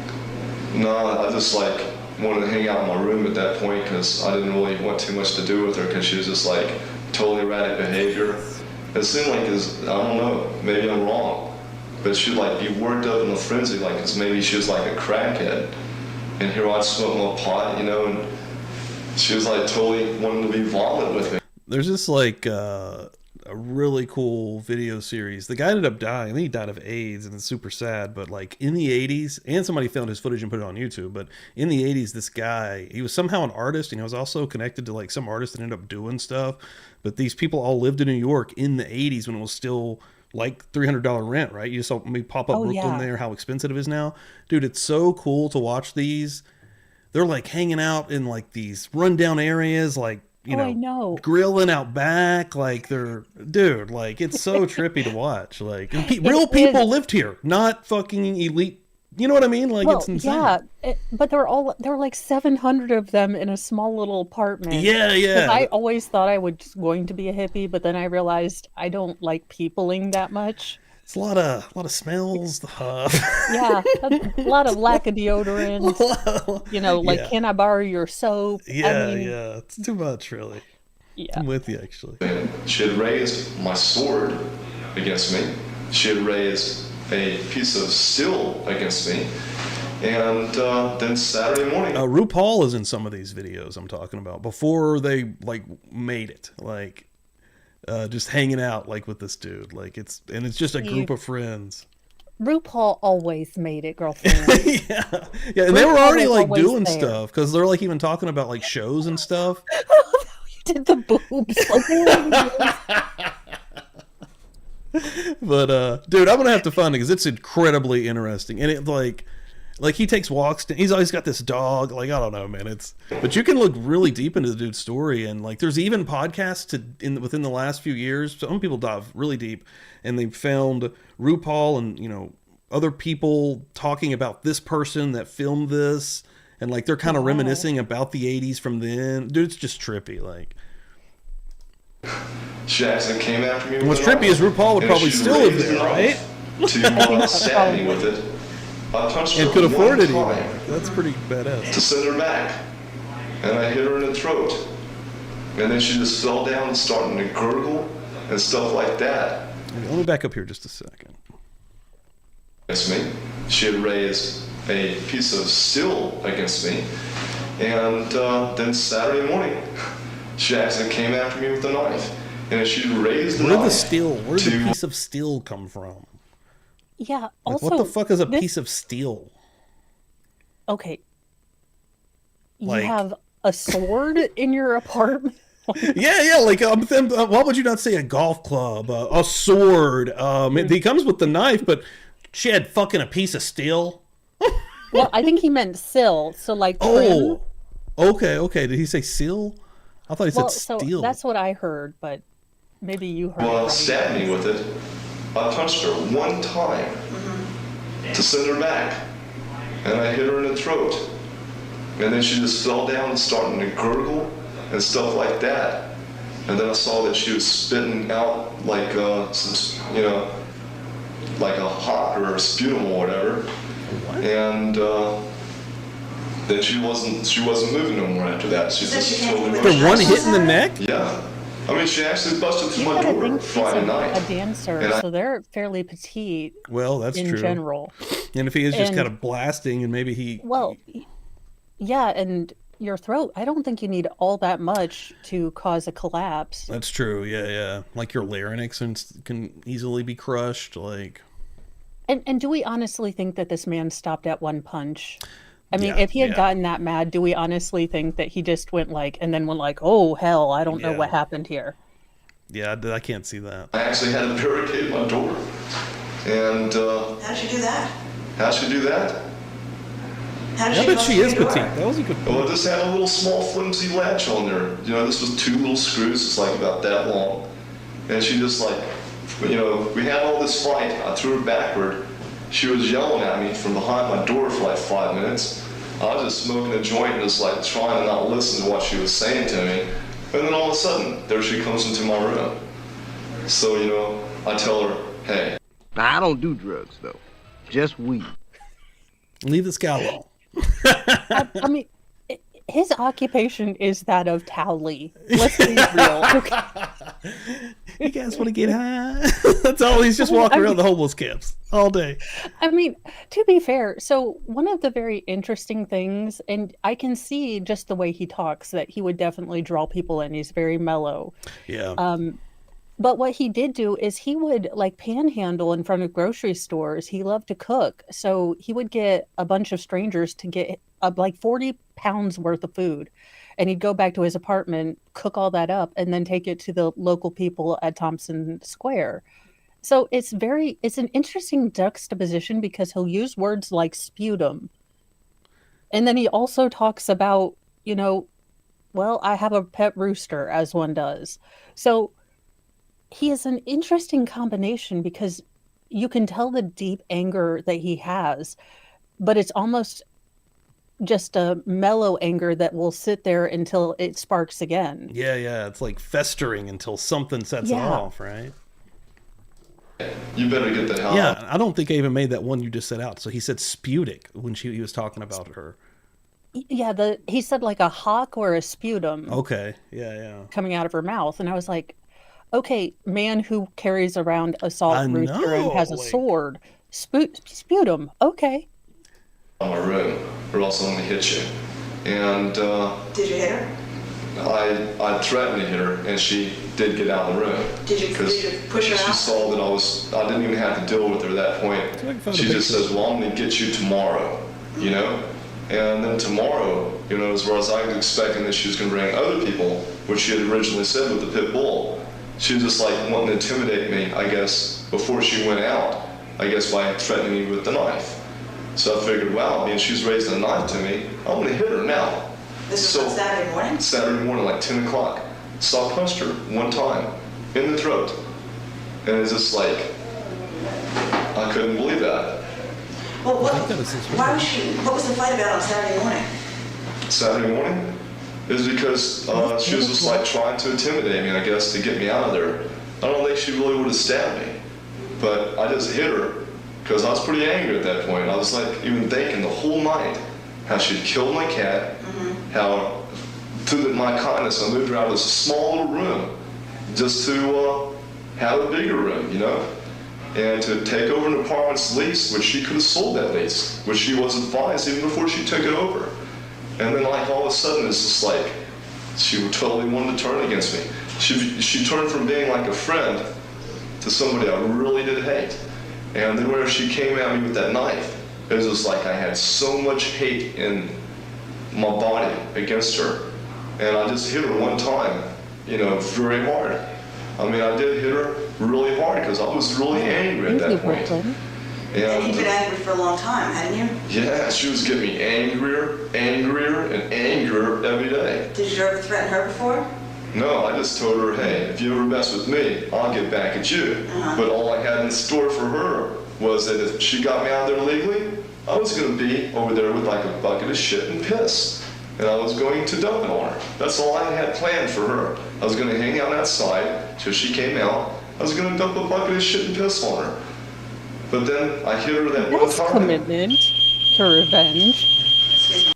no, I just like wanted to hang out in my room at that point because I didn't really want too much to do with her because she was just like totally erratic behavior. It seemed like I don't know, maybe I'm wrong, but she'd like be worked up in a frenzy, like 'cause maybe she was like a crackhead. And here I'd smoke my pot, and she was like totally wanting to be violent with me. There's this like a really cool video series. The guy ended up dying. I think he died of AIDS, and it's super sad. But like in the 80s, and somebody found his footage and put it on YouTube. But in the 80s, this guy, he was somehow an artist, and he was also connected to like some artist that ended up doing stuff. But these people all lived in New York in the 80s when it was still like $300 rent, right? You saw me pop up Oh, Brooklyn yeah. there, how expensive it is now. Dude, it's so cool to watch these. They're like hanging out in like these rundown areas, like, I know. grilling out back, like dude, like it's so trippy to watch. Like, and It real people is. lived here, not fucking elite. You know what I mean? Like, Well, it's insane. yeah, but there were like 700 of them in a small little apartment. Yeah, 'Cause yeah. I always thought I was going to be a hippie, but then I realized I don't like peopling that much. It's a lot of smells. Yeah, a lot of lack of deodorant. Like, yeah, can I borrow your soap? I yeah, mean, yeah. It's too much, really. yeah. I'm with you, actually. And she had raised my sword against me. She had raised a piece of steel against me. And then Saturday morning, RuPaul is in some of these videos I'm talking about before they like made it, like just hanging out like with this dude, like it's just a group of friends. RuPaul always made it, girlfriend. yeah, yeah, and they were RuPaul already was like always doing there. stuff because they're like even talking about like shows and stuff. You did the boobs. Like, they were But dude, I'm gonna have to find it because it's incredibly interesting, and it like he takes walks. He's always got this dog. Like, I don't know, man. But you can look really deep into the dude's story, and like there's even podcasts within the last few years. Some people dive really deep, and they found RuPaul and other people talking about this person that filmed this, and like they're kind of reminiscing about the '80s from then. Dude, it's just trippy. Like, she actually came after me. and what's with a trippy is knife. RuPaul would And probably she still live raised there, the right? knife to stab me with it. I punched her And could afford one it time even. That's pretty badass. to send her back. And I hit her in the throat. And then she just fell down, starting to gurgle and stuff like that. Let me back up here just a second. Against me. She had raised a piece of steel against me. And then Saturday morning, she actually came after me with a knife. And she raised the Where did knife. the piece of steel come from? Yeah. Like, Also, what the fuck is a this- piece of steel? Okay. Like- You have a sword in your apartment? Yeah. Like, why would you not say a golf club, a sword? He comes with the knife, but she had fucking a piece of steel. Well, I think he meant sill. So, like, trim. Oh, okay. Did he say seal? I thought he said Well, so steel. that's what I heard, but maybe you heard it Well, right. stabbed me with it. I punched her one time to send her back. And I hit her in the throat. And then she just fell down, starting to gurgle and stuff like that. And then I saw that she was spitting out like like a hot or a sputum or whatever. And then she wasn't moving no more after that. She So she just can't totally even- The went- one hit in the neck? Yeah. I mean, she actually busted through You my gotta door think she's Friday night. a dancer, And I- so they're fairly petite Well, that's in true. general. And if he is just And- kind of blasting, and maybe he, Well, yeah, and your throat. I don't think you need all that much to cause a collapse. That's true. Yeah. Like your larynx can easily be crushed. Like, And do we honestly think that this man stopped at one punch? I mean, yeah, if he had gotten that mad, do we honestly think that he just went like, and then went like, oh hell, I don't know what happened here? Yeah, I can't see that. I actually had to barricade my door. And How'd you do that? how'd she do that? How did I bet close she your is door? petite. That was a good Well, point. it just had a little small flimsy latch on there. You know, this was 2 little screws. It's like about that long. And she just like, you know, we had all this fight. I threw her backward. She was yelling at me from behind my door for like 5 minutes. I was just smoking a joint and just like trying to not listen to what she was saying to me. And then all of a sudden, there she comes into my room. So, you know, I tell her, hey. Now, I don't do drugs, though. Just weed. Leave this guy alone. I mean, his occupation is that of Towley. Let's be real. Okay. You guys want to get high? That's all. He's just walking around the homeless camps all day. I mean, to be fair, so one of the very interesting things, and I can see just the way he talks that he would definitely draw people in. He's very mellow. Yeah. But what he did do is he would like panhandle in front of grocery stores. He loved to cook. So he would get a bunch of strangers to get like 40 pounds worth of food. And he'd go back to his apartment, cook all that up, and then take it to the local people at Tompkins Square. So it's an interesting juxtaposition because he'll use words like sputum. And then he also talks about, you know, well, I have a pet rooster, as one does. So he is an interesting combination because you can tell the deep anger that he has, but it's almost just a mellow anger that will sit there until it sparks again. Yeah. It's like festering until something sets it Yeah. off, right? You better get the hell Yeah, out. I don't think I even made that one you just set out. So he said sputic when he was talking about her. Yeah, he said like a hawk or a sputum Okay. Yeah. coming out of her mouth. And I was like, okay, man who carries around a salt I rooster and has a know, like- sword. Sputum. Okay. In my room, or else I'm gonna hit you. And Did you hit her? I threatened to hit her, and she did get out of the room. Did you push her She out? saw that I didn't even have to deal with her at that point. I can find She a just picture. says, well, I'm gonna get you tomorrow, you know? And then tomorrow, you know, as far as I was expecting that she was gonna bring other people, which she had originally said with the pit bull, she was just like wanting to intimidate me, I guess, before she went out, I guess by threatening me with the knife. So I figured, wow, I mean, she's raising a knife to me, I'm gonna hit her now. This was on Saturday morning? Saturday morning, like 10 o'clock. So I punched her one time in the throat. And it's just like, I couldn't believe that. Well, I think that was his what was the fight about on Saturday morning? Saturday morning is because she was just like trying to intimidate me, I guess, to get me out of there. I don't think she really would have stabbed me. But I just hit her because I was pretty angry at that point. I was like even thinking the whole night how she'd killed my cat, how through my kindness I moved her out of this small little room just to have a bigger room, you know? And to take over an apartment's lease, which she could have sold that lease, which she was advised even before she took it over. And then like all of a sudden it's just like, she totally wanted to turn against me. She turned from being like a friend to somebody I really did hate. And then whenever she came at me with that knife, it was just like I had so much hate in my body against her. And I just hit her one time, you know, very hard. I mean, I did hit her really hard because I was really angry at that point. Brooklyn. And you've been And angry for a long time, hadn't you? yeah, she was getting me angrier, and angrier every day. Did you ever threaten her before? No, I just told her, hey, if you ever mess with me, I'll get back at you. But all I had in store for her was that if she got me out of there legally, I was going to be over there with like a bucket of shit and piss. And I was going to dump it on her. That's all I had planned for her. I was going to hang out outside till she came out. I was going to dump a bucket of shit and piss on her. But then I hit her that one That's time. commitment to revenge.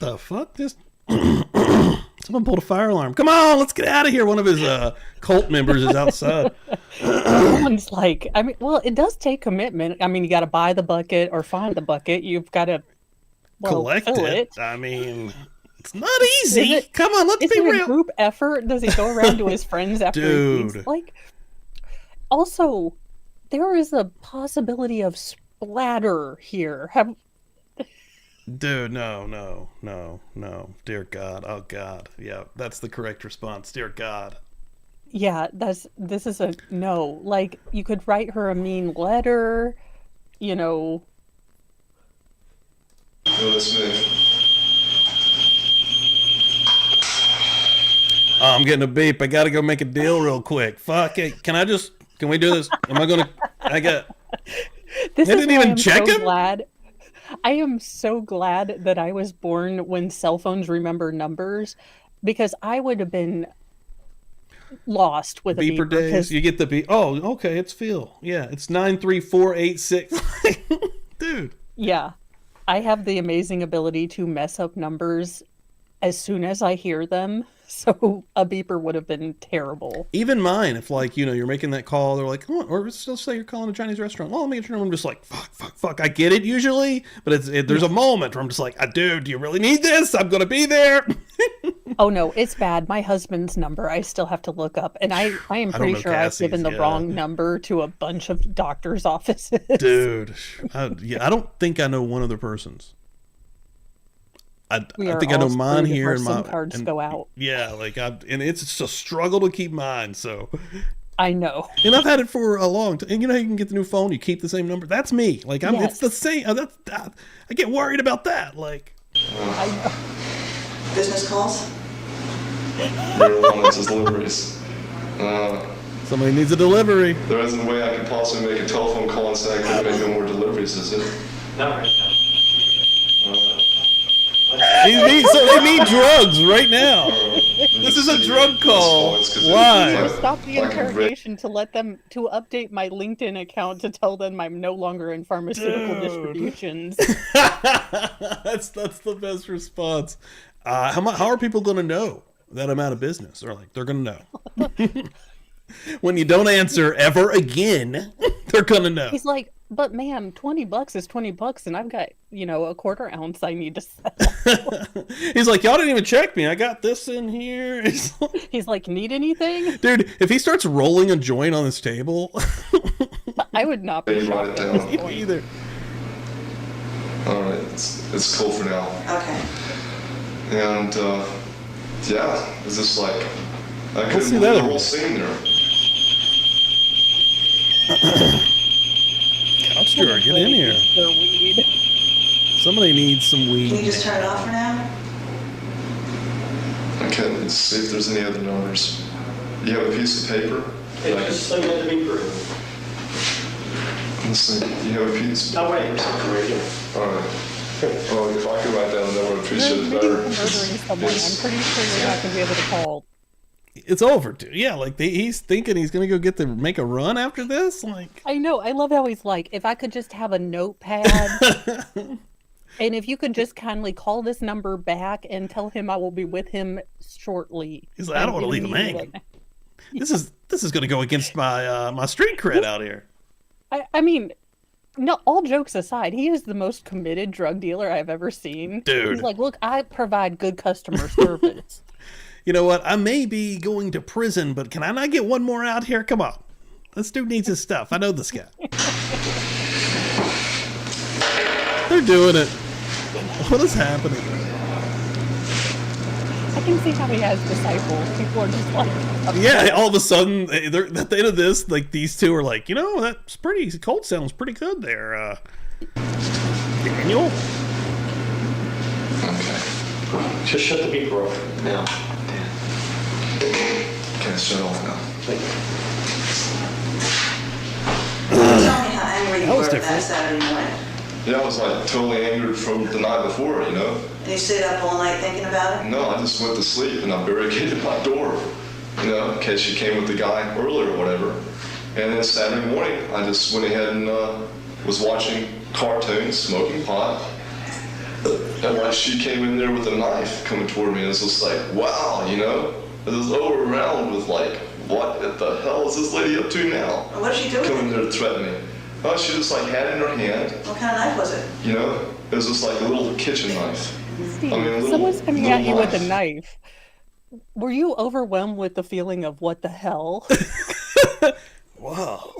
The fuck? This someone pulled a fire alarm. Come on, let's get out of here. One of his cult members is outside. Someone's like, I mean, well, it does take commitment. I mean, you got to buy the bucket or find the bucket. You've got to collect fill it. it. I mean, it's not easy. Come on, let's Is be it real. a group effort? Does he go around to his friends after he eats? Dude. Like, also, there is a possibility of splatter here. Dude, no. Dear God. Oh, God. Yeah, that's the correct response. Dear God. Yeah, this is a no. Like, you could write her a mean letter, you know. No, that's me. Oh, I'm getting a beep. I got to go make a deal real quick. Fuck it. Can we do this? I This They is didn't why even I'm check so him? glad. I am so glad that I was born when cell phones remember numbers, because I would have been lost with a beeper beeper. days. 'Cause You get the beep. Oh, okay. It's Phil. Yeah, it's 93486. Dude. yeah, I have the amazing ability to mess up numbers as soon as I hear them. So a beeper would have been terrible. Even mine, if like, you're making that call, they're like, oh, or let's say you're calling a Chinese restaurant. Oh, let me get your number. I'm just like, fuck. I get it usually, but there's a moment where I'm just like, dude, do you really need this? I'm going to be there. Oh no, it's bad. My husband's number I still have to look up, and I am don't pretty know sure I've Cassie's, given the yeah. wrong number to a bunch of doctors' offices. Dude. I don't think I know one other person's. I think I know mine here and some my cards go out. Yeah, and it's a struggle to keep mine. So, I know. and I've had it for a long time. And you can get the new phone, you keep the same number. That's me. Like Yes. it's the same. I get worried about that. Like, I know. Business calls? Marijuana deliveries. somebody needs a delivery. There isn't a way I could possibly make a telephone call and say I couldn't make no more deliveries, is it? Not right now. So they need drugs right now. This is a drug call. Why? Stop the interrogation to update my LinkedIn account to tell them I'm no longer in pharmaceutical distributions. That's the best response. How are people going to know that I'm out of business? They're going to know. When you don't answer ever again, they're going to know. He's like, but ma'am, $20 is $20, and I've got, a quarter ounce I need to sell. He's like, y'all didn't even check me. I got this in here. He's like, need anything? Dude, if he starts rolling a joint on this table, I would not be Hey, write it shocked at this down. point. either. All right, it's cool for now. Okay. And yeah, it's just like I see couldn't that believe the over whole there. scene there. Couch drawer, get in here. Their weed. Somebody needs some Can you weed. just turn it off for now? Okay, let's see if there's any other numbers. You have a piece of paper? Hey, just sling it to me for Let's see. You have a piece? Oh, wait, there's something right here. All right. Oh, if I could write down the number, I'd appreciate it You're better. murdering someone. I'm pretty sure you're not going to be able to call. It's over, dude. Yeah, he's thinking he's gonna go make a run after this. Like, I know. I love how he's like, if I could just have a notepad, and if you could just kindly call this number back and tell him I will be with him shortly. he's like, I don't want to leave him hanging. This is gonna go against my my street cred out here. I mean, no, all jokes aside, he is the most committed drug dealer I've ever seen. Dude. He's like, look, I provide good customer service. You know what? I may be going to prison, but can I not get one more out here? Come on. This dude needs his stuff. I know this guy. They're doing it. What is happening? I can see how he has disciples. People are just like, Yeah, all of a sudden, they're at the end of this, like, these two are like, that's pretty, Colt sounds pretty good there. Daniel? Okay. Just shut the beeper off now. Okay, shut it off now. Thank you. Tell me how angry you That was were different. that Saturday morning. Yeah, I was like totally angered from the night before, And you stayed up all night thinking about it? No, I just went to sleep and I barricaded my door, in case she came with the guy earlier or whatever. And then Saturday morning, I just went ahead and was watching cartoons, smoking pot. And like she came in there with a knife coming toward me, and it's just like, wow, I was overwhelmed with like, what the hell is this lady up to now? What did she do with Coming it? there to threaten me. Oh, she just like had it in her hand. What kind of knife was it? You know, it was just like a little kitchen knife. Steve, I mean, a little, someone's coming little at you with a knife. Were you overwhelmed with the feeling of what the hell? Whoa.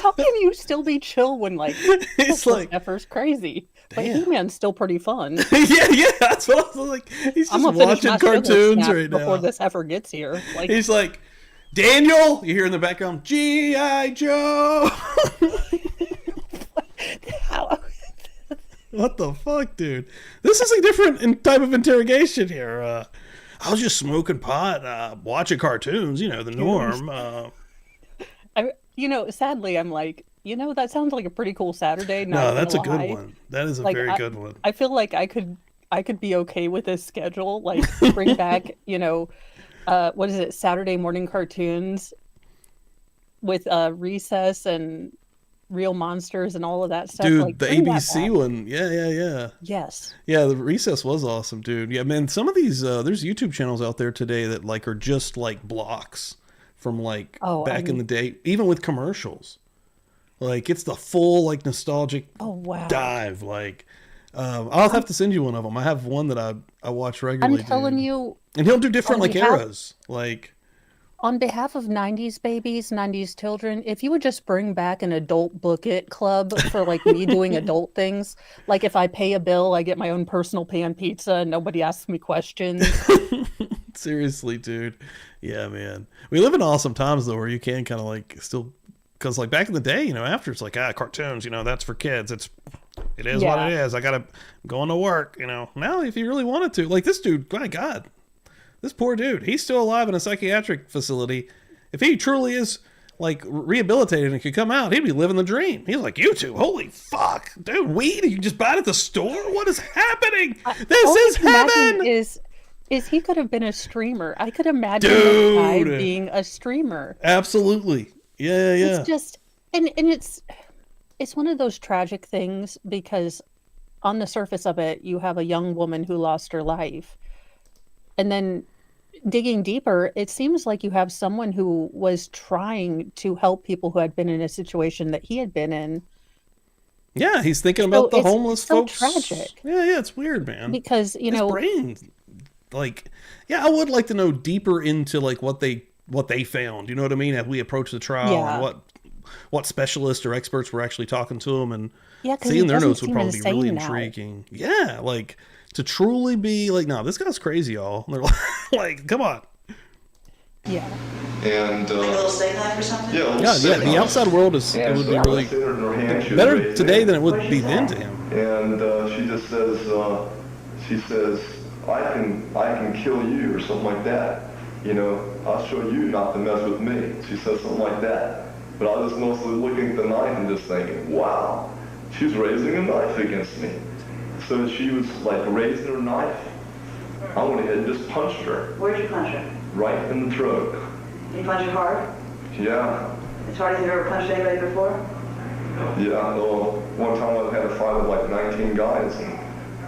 How can you still be chill when like It's like, Effer's crazy? But damn. He-Man's still pretty fun. yeah, that's what I was like. He's I'm just gonna finish watching my sugar cartoons snap right before now. this heifer gets here. Like, He's like, Daniel, you hear in the background, G.I. Joe. how? What the fuck, dude? This is a different type of interrogation here. I was just smoking pot, watching cartoons, you know, the norm. Sadly, I'm like, that sounds like a pretty cool Saturday. Not No, that's a gonna good lie. one. That is a Like, very good one. I feel like I could be okay with this schedule. Like, bring back, what is it, Saturday morning cartoons with Recess and Real Monsters and all of that stuff. Dude, like, the bring that ABC back. one. Yeah. Yes. Yeah, the Recess was awesome, dude. Yeah, man, some of these, there's YouTube channels out there today that like are just like blocks from like back in the day, even with commercials. Like it's the full like nostalgic dive. Like I'll have to send you one of them. I have one that I watch regularly. I'm telling you. And he'll do different like eras. Like on behalf of 90s babies, 90s children, if you would just bring back an adult book it club for like me doing adult things, like if I pay a bill, I get my own personal pan pizza and nobody asks me questions. Seriously, dude. Yeah, man. We live in awesome times though, where you can kind of like still, because like back in the day, after it's like cartoons, that's for kids. It is what it is. I gotta go into work. Now if you really wanted to, like this dude, my God. This poor dude, he's still alive in a psychiatric facility. If he truly is like rehabilitated and could come out, he'd be living the dream. He's like, you two, holy fuck, dude, weed? You just buy it at the store? What is happening? This is heaven. Is he could have been a streamer? I could imagine this guy being a streamer. Absolutely, yeah. It's just, and it's one of those tragic things because on the surface of it, you have a young woman who lost her life, and then digging deeper, it seems like you have someone who was trying to help people who had been in a situation that he had been in. Yeah, he's thinking about the homeless folks. So tragic. Yeah, it's weird, man. Because, his brain, like, I would like to know deeper into like what they found. You know what I mean? As we approach the trial and what specialists or experts were actually talking to them, and seeing their notes would probably be really intriguing. Yeah, like. To truly be like, no, this guy's crazy, y'all. They're like, come on. Yeah. And like a little steak knife or something? Yeah, the outside world is it would be really better today than it would be then to him. And she just says, I can kill you or something like that. I'll show you not to mess with me. She says something like that. But I was mostly looking at the knife and just thinking, wow, she's raising a knife against me. So she was like raising her knife. I went ahead and just punched her. Where'd you punch her? Right in the throat. You punch her hard? Yeah. As hard as you've ever punched anybody before? Yeah, well, one time I had a fight with like 19 guys, and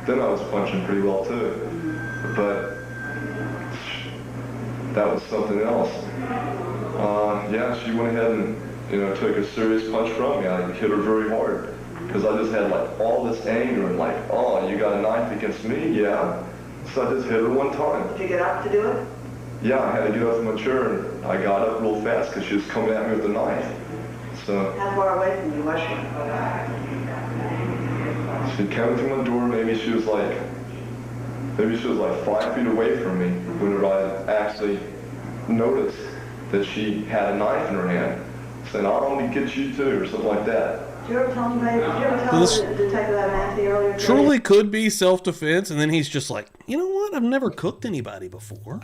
then I was punching pretty well too. But that was something else. She went ahead and, took a serious punch from me. I hit her very hard. Because I just had like all this anger and like, oh, you got a knife against me? Yeah. So I just hit her one time. Did you get up to do it? Yeah, I had to get up from my chair and I got up real fast because she was coming at me with a knife. So. How far away from you was she? She came through my door, maybe she was like 5 feet away from me whenever I actually noticed that she had a knife in her hand. Saying, I'll only get you too, or something like that. Did you ever tell the detective that Nancy earlier today? Truly could be self-defense, and then he's just like, you know what? I've never cooked anybody before.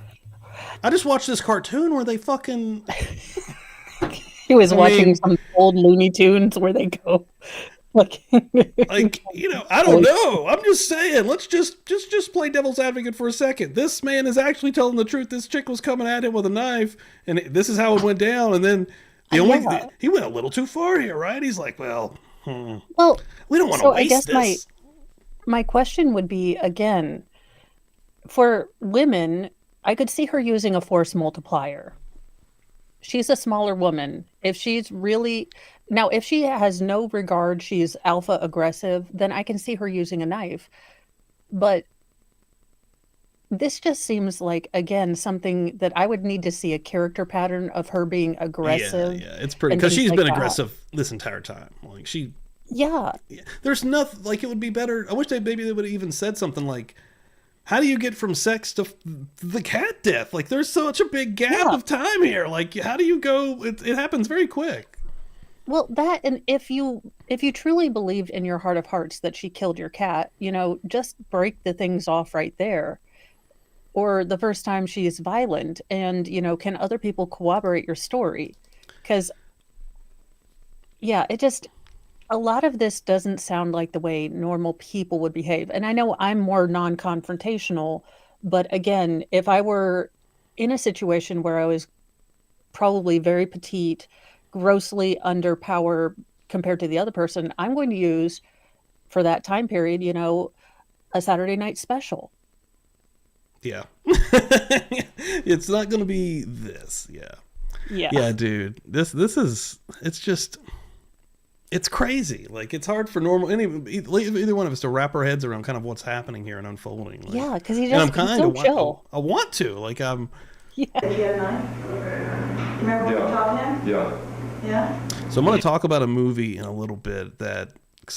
I just watched this cartoon where they fucking... He was watching some old Looney Tunes where they go... like, I don't know. I'm just saying, let's just play devil's advocate for a second. This man is actually telling the truth. This chick was coming at him with a knife, and this is how it went down, and then... he went a little too far here, right? He's like, we don't want to waste this. I guess my question would be, again, for women, I could see her using a force multiplier. she's a smaller woman. If she's really now, if she has no regard, she's alpha aggressive, then I can see her using a knife. But this just seems like, again, something that I would need to see a character pattern of her being aggressive. Yeah, it's pretty, and because things she's like been that. aggressive this entire time. Like Yeah. there's nothing, like, it would be better. I wish maybe they would have even said something like, how do you get from sex to the cat death? Like, there's such a big gap of time here. Like, how do you go? It happens very quick. Well, that, and if you truly believed in your heart of hearts that she killed your cat, just break the things off right there. Or the first time she is violent, and can other people corroborate your story? Because a lot of this doesn't sound like the way normal people would behave. And I know I'm more non-confrontational, but again, if I were in a situation where I was probably very petite, grossly under power compared to the other person, I'm going to use, for that time period, a Saturday Night Special. Yeah. It's not going to be this. Yeah, dude. This is, it's crazy. Like, it's hard for either one of us to wrap our heads around kind of what's happening here and unfolding. Like, yeah, because he's so chill. I want to. Like, I'm. Yeah. Did you have a knife? Remember when we talked to him? Yeah. Yeah? So I'm going to talk about a movie in a little bit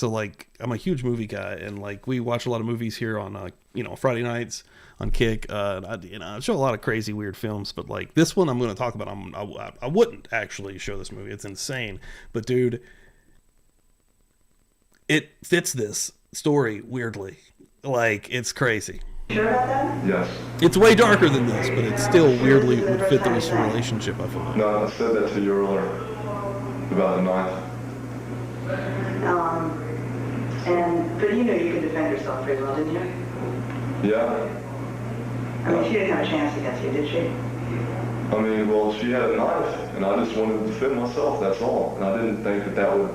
like, I'm a huge movie guy, and like, we watch a lot of movies here on, Friday nights on Kick. I show a lot of crazy, weird films, but like this one I'm going to talk about, I wouldn't actually show this movie. It's insane. But dude, it fits this story weirdly. Like, it's crazy. Sure about that? Yes. It's way darker than this, but it still weirdly would fit this relationship, I feel like. No, I said that to you earlier about the knife. But you could defend yourself pretty well, didn't you? Yeah. I mean, she didn't have a chance against you, did she? I mean, well, she had a knife, and I just wanted to defend myself, that's all. And I didn't think that would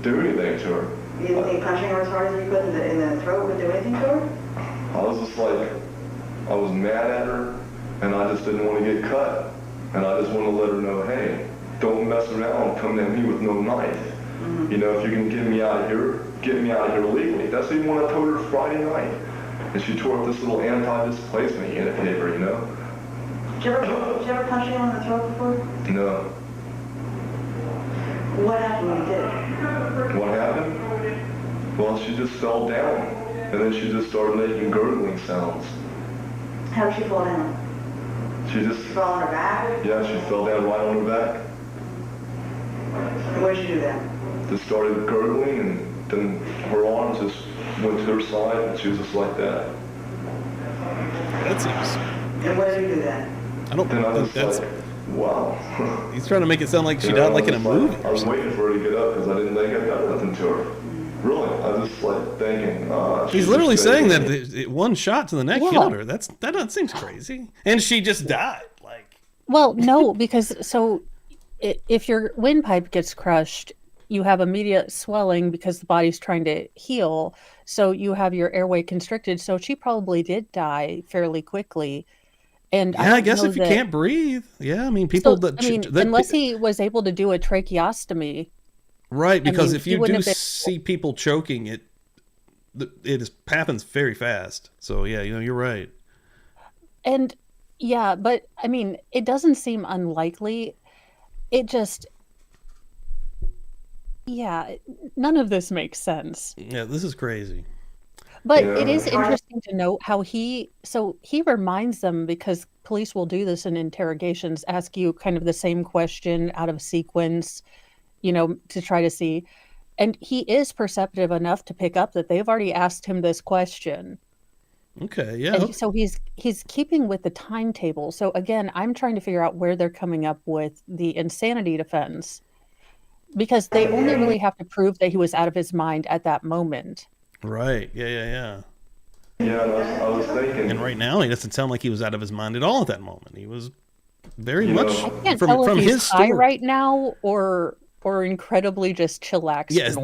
do anything to her. You didn't think punching her as hard as you could in the throat would do anything to her? I was just like, I was mad at her, and I just didn't want to get cut. And I just wanted to let her know, hey, don't mess around coming at me with no knife. Mm-hmm. If you can get me out of here, get me out of here legally. That's even what I told her Friday night. And she tore up this little anti-displacement unit paper, Did you ever punch anyone in the throat before? No. What happened when you did? What happened? Well, she just fell down, and then she just started making gurgling sounds. How did she fall down? She just... Fell on her back? Yeah, she fell down right on her back. And what did you do then? Just started gurgling, and then her arms just went to her side, and she was just like that. That seems... And what did you do then? I don't Then I think was that's... like, wow. He's trying to make it sound like she died like in a movie. I was waiting for her to get up because I didn't think I got nothing to her. Really, I was just like thinking. He's literally saying that one shot to the neck killed her. That seems crazy. And she just died. Like. Well, no, because if your windpipe gets crushed, you have immediate swelling because the body's trying to heal. So you have your airway constricted. So she probably did die fairly quickly. And yeah, I guess if you can't breathe. Yeah, I mean, people unless he was able to do a tracheostomy. Right, because if you do see people choking, it happens very fast. So yeah, you're right. And yeah, but I mean, it doesn't seem unlikely. It just, none of this makes sense. Yeah, this is crazy. But it is interesting to note how he reminds them, because police will do this in interrogations, ask you kind of the same question out of sequence, to try to see. And he is perceptive enough to pick up that they've already asked him this question. Okay, yeah. And so he's keeping with the timetable. So again, I'm trying to figure out where they're coming up with the insanity defense, because they only really have to prove that he was out of his mind at that moment. Right. Yeah. Yeah, I was thinking. And right now, he doesn't sound like he was out of his mind at all at that moment. He was very much I can't tell if he's high right now or incredibly just chillaxed. Yeah, is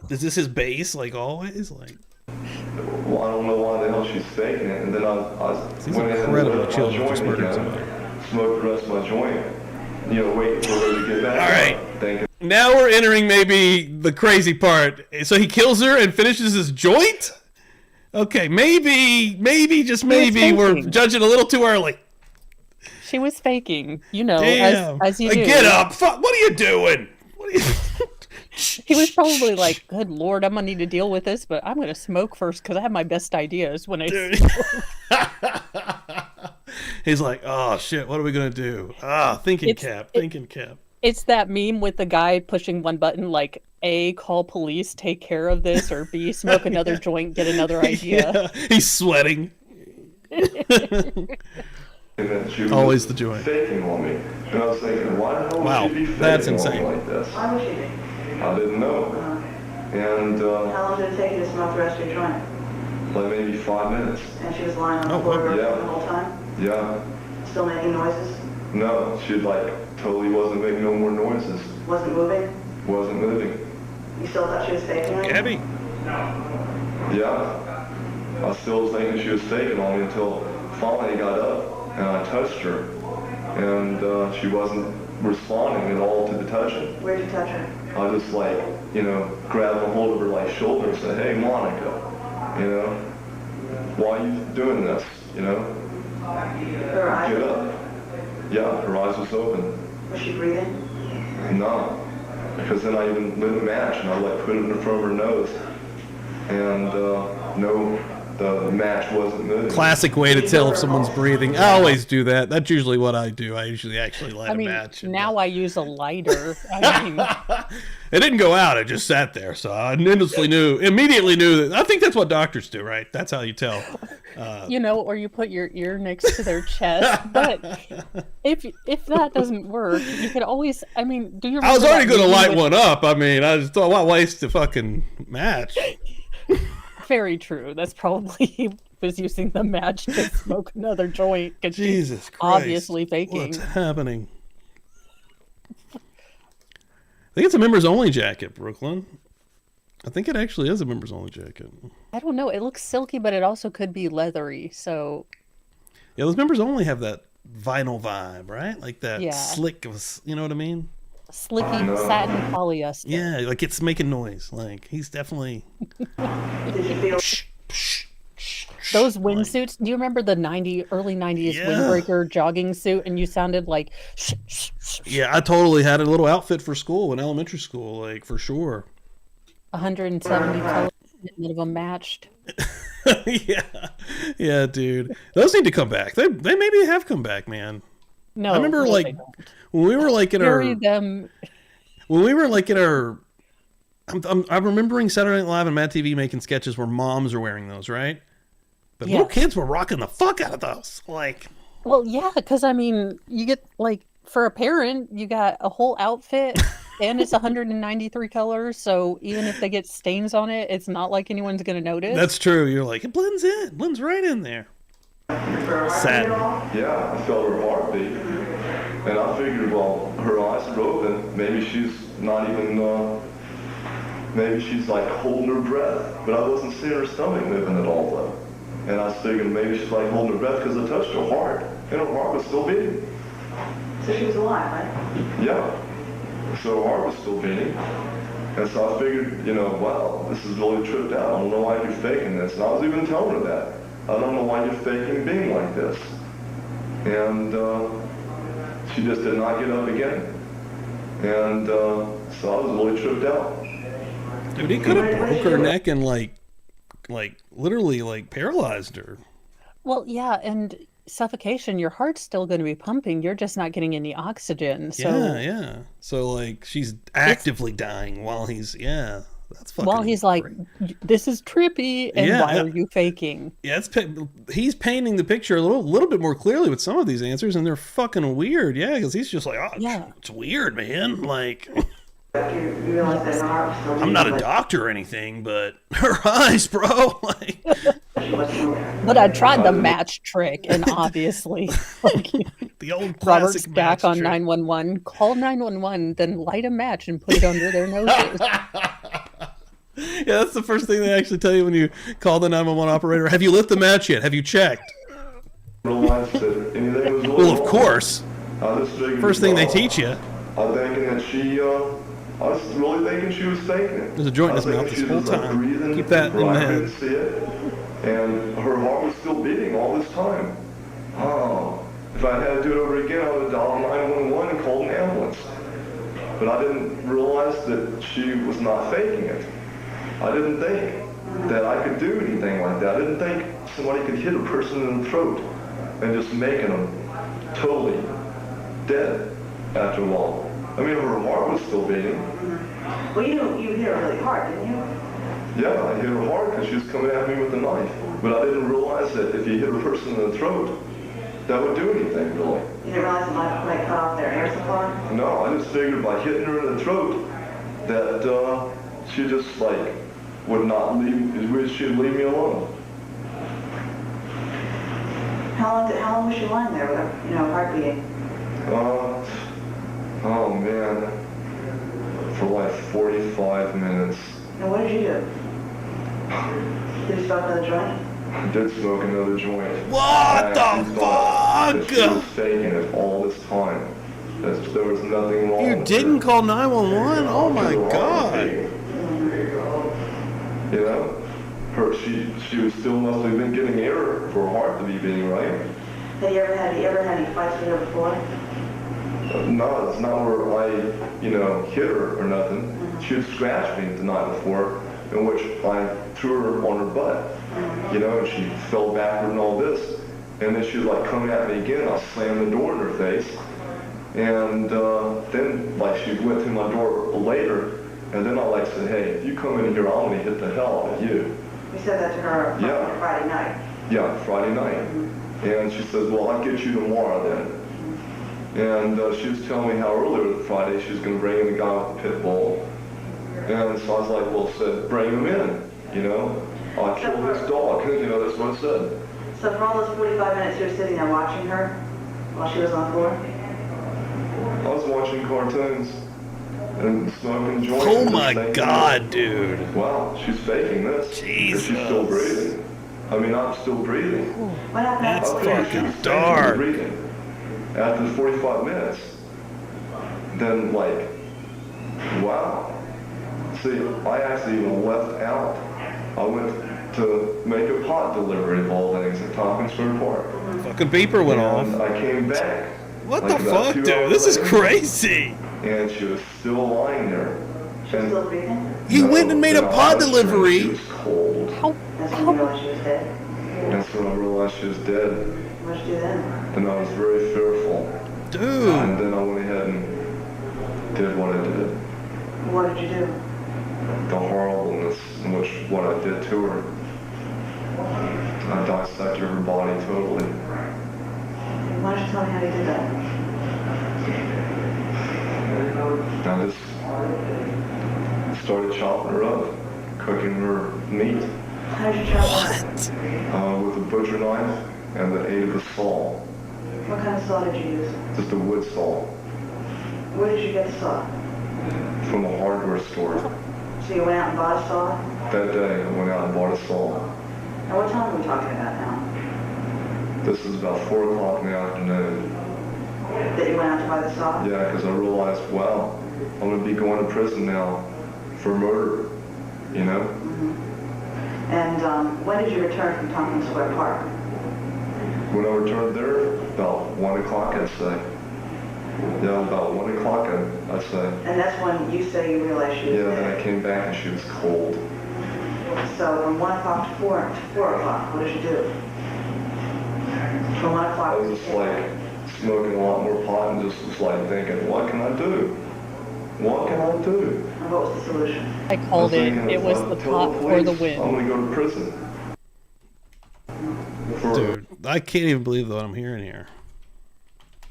this his base like always? Like, well, I don't know why the hell she's faking it. And then I he's went in incredibly and chill, joint just murdered somebody. smoked the rest of my joint. waiting for her to get back. All right. Thinking, Now we're entering maybe the crazy part. So he kills her and finishes his joint? Okay, maybe, just maybe we're judging a little too early. She was faking, Damn. as you do. Get up. Fuck, what are you doing? What are you... He was probably like, good Lord, I'm going to need to deal with this, but I'm going to smoke first because I have my best ideas when I... He's like, oh, shit, what are we going to do? Thinking cap. It's that meme with the guy pushing one button like, A, call police, take care of this, or B, smoke another joint, get another idea. Yeah, he's sweating. Always the joint. faking on me. And I was thinking, why the hell would Wow, she be that's faking insane. on me like this? Why was she? I didn't know. And How long did it take you to smoke the rest of your joint? like maybe 5 minutes. And she was lying on the Oh, floor yeah. the whole time? Yeah. Still making noises? No, she totally wasn't making no more noises. Wasn't moving? Wasn't moving. You still thought she was faking it? Gabby. Yeah. I still was thinking she was faking on me until finally I got up and I touched her. And she wasn't responding at all to the touching. Where'd you touch her? I just grabbed a hold of her shoulder and said, hey, Monica, why are you doing this, Her eyes? Get up. Yeah, her eyes was open. Was she breathing? No, because then I even lit a match and I put it in front of her nose. And no, the match wasn't moving. Classic way to tell if someone's breathing. I always do that. That's usually what I do. I usually actually light a match. Now I use a lighter. I mean, it didn't go out. It just sat there. So I immediately knew that. I think that's what doctors do, right? That's how you tell. Or you put your ear next to their chest. But if that doesn't work, you could always, do you remember I was already going to light with... one up. I just thought, why waste the fucking match? Very true. That's probably he was using the match to smoke another joint because she's Jesus Christ. obviously faking. What's happening? I think it's a members only jacket, Brooklyn. I think it actually is a members only jacket. I don't know. It looks silky, but it also could be leathery. So yeah, those members only have that vinyl vibe, right? Like that Yeah. slick, you know what I mean? slicky satin polyester. Yeah, like it's making noise. Like he's definitely. Did you feel... Those windsuits. Do you remember the early 90s Yeah. windbreaker jogging suit? And you sounded like... Yeah, I totally had a little outfit for school in elementary school, like for sure. 170 colors. None of them matched. yeah, dude. Those need to come back. They maybe have come back, man. No, I remember they don't. when we were in Bury our them. when we were in our. I'm remembering Saturday Night Live and Mad TV making sketches where moms are wearing those, right? But little Yes. kids were rocking the fuck out of those. Like, Well, yeah, because you get for a parent, you got a whole outfit, and it's 193 colors. So even if they get stains on it, it's not like anyone's gonna notice. that's true. You're like, it blends right in there. Sad. Yeah, I felt her heartbeat. And I figured, well, her eyes are open. Maybe she's not even, maybe she's holding her breath. But I wasn't seeing her stomach moving at all, though. And I was thinking maybe she's holding her breath because I touched her heart. And her heart was still beating. So she was alive, right? Yeah. So her heart was still beating. And so I figured, wow, this is really tripped out. I don't know why you're faking this. And I was even telling her that. I don't know why you're faking being like this. And she just did not get up again. And so I was really tripped out. Dude, he could have broke her neck and literally paralyzed her. Well, yeah, and suffocation, your heart's still going to be pumping. You're just not getting any oxygen. So Yeah. So she's actively dying while he's that's fucking. while he's like, great. this is trippy, and Yeah. why are you faking? Yeah, he's painting the picture a little bit more clearly with some of these answers, and they're fucking weird. Yeah, because he's just like, oh, Yeah. it's weird, man. Like, You realized that her heart was still I'm not a beating, doctor or anything, but her eyes, bro. Like, but she wasn't moving. But I tried the match trick, and obviously, the old Robert's classic back match on trick. 911. Call 911, then light a match and put it under their noses. Yeah, that's the first thing they actually tell you when you call the 911 operator. Have you lit the match yet? Have you checked? Realized that anything was really Well, of wrong. course. I just figured, First thing they teach you. I'm thinking that I was really thinking she was faking it. There's a joint in his I was mouth thinking this whole she was, like, time. breathing Keep that in where the I head. couldn't see it, and her heart was still beating all this time. Oh, if I had to do it over again, I would have dialed 911 and called an ambulance. But I didn't realize that she was not faking it. I didn't think that I could do anything like that. I didn't think somebody could hit a person in the throat and just making them totally dead after a while. I mean, her heart was still beating. Well, you hit her really hard, didn't you? Yeah, I hit her hard because she was coming at me with a knife. But I didn't realize that if you hit a person in the throat, that would do anything, really. You didn't realize it might cut off their air supply? No, I just figured by hitting her in the throat that she just, like, would not leave, she'd leave me alone. How long was she lying there with her, heart beating? Oh man, for like 45 minutes. And what did you do? Did you smoke another joint? I did smoke another joint. What I the actually thought that she was fuck? faking it all this time. That there was nothing wrong You with didn't her. call 911? Oh my Her heart was god. beating. You know? She was still must have been getting air for her heart to be beating, right? Have you ever had any fights with her before? No, it's not where I, hit her or nothing. She had scratched me the night before, in which I threw her on her butt, and she fell backward and all this. And then she was like coming at me again. I slammed the door in her face. And then like she went through my door later, and then I said, hey, if you come in here, I'm gonna hit the hell out of you. You said that to her Yeah. Friday night. Yeah, Friday night. And she says, well, I'll get you tomorrow then. And she was telling me how earlier Friday she was going to bring in the guy with the pit bull. And so I was like, well, said, bring him in, I'll kill this dog. That's what it said. So for all those 45 minutes you were sitting there watching her while she was on the floor? I was watching cartoons and smoking joints. Oh and my just thinking, god, dude. wow, she's faking this. 'Cause she's still breathing. I mean, I'm still breathing. What happened That's after I fucking think she was thinking dark. of breathing. After the 45 minutes, then wow. See, I actually even left out. I went to make a pot delivery of all things at Tompkins Square Park. Fucking beeper went And off. I came back. What like, the about fuck, 2 dude? hours This is later, crazy. And she was still lying there. She was still breathing? He went and made a No, pod I was delivery. She was cold. That's when you realized she was dead. That's when I realized she was dead. What did you do then? And I was very fearful. And Dude. then I went ahead and did what I did. What did you do? The horribleness in which what I did to her. I dissected her body totally. Why don't you tell me how you did that? I just started chopping her up, cooking her meat How did you chop it? with a butcher knife and the aid of a saw. What kind of saw did you use? Just a wood saw Where did you get the saw? from a hardware store. So you went out and bought a saw? That day I went out and bought a saw. Now what time are we talking about now? This is about 4 o'clock in the afternoon. That you went out to buy the saw? Yeah, because I realized, wow, I'm going to be going to prison now for murder, And when did you return from Tompkins Square Park? When I returned there, about 1 o'clock, I'd say. Yeah, about 1 o'clock, I'd say. And that's when you say you realized she was Yeah, then I dead. came back and she was cold. So from 1 o'clock to 4 o'clock, what did you do? From 1 I o'clock was to just smoking a lot more pot and just was thinking, what can I do? What can I do? And what was the solution? I called I it. thinking, It was if I the tell pot for the police, I'm win. going to go to prison. Dude, I can't even believe what I'm hearing here.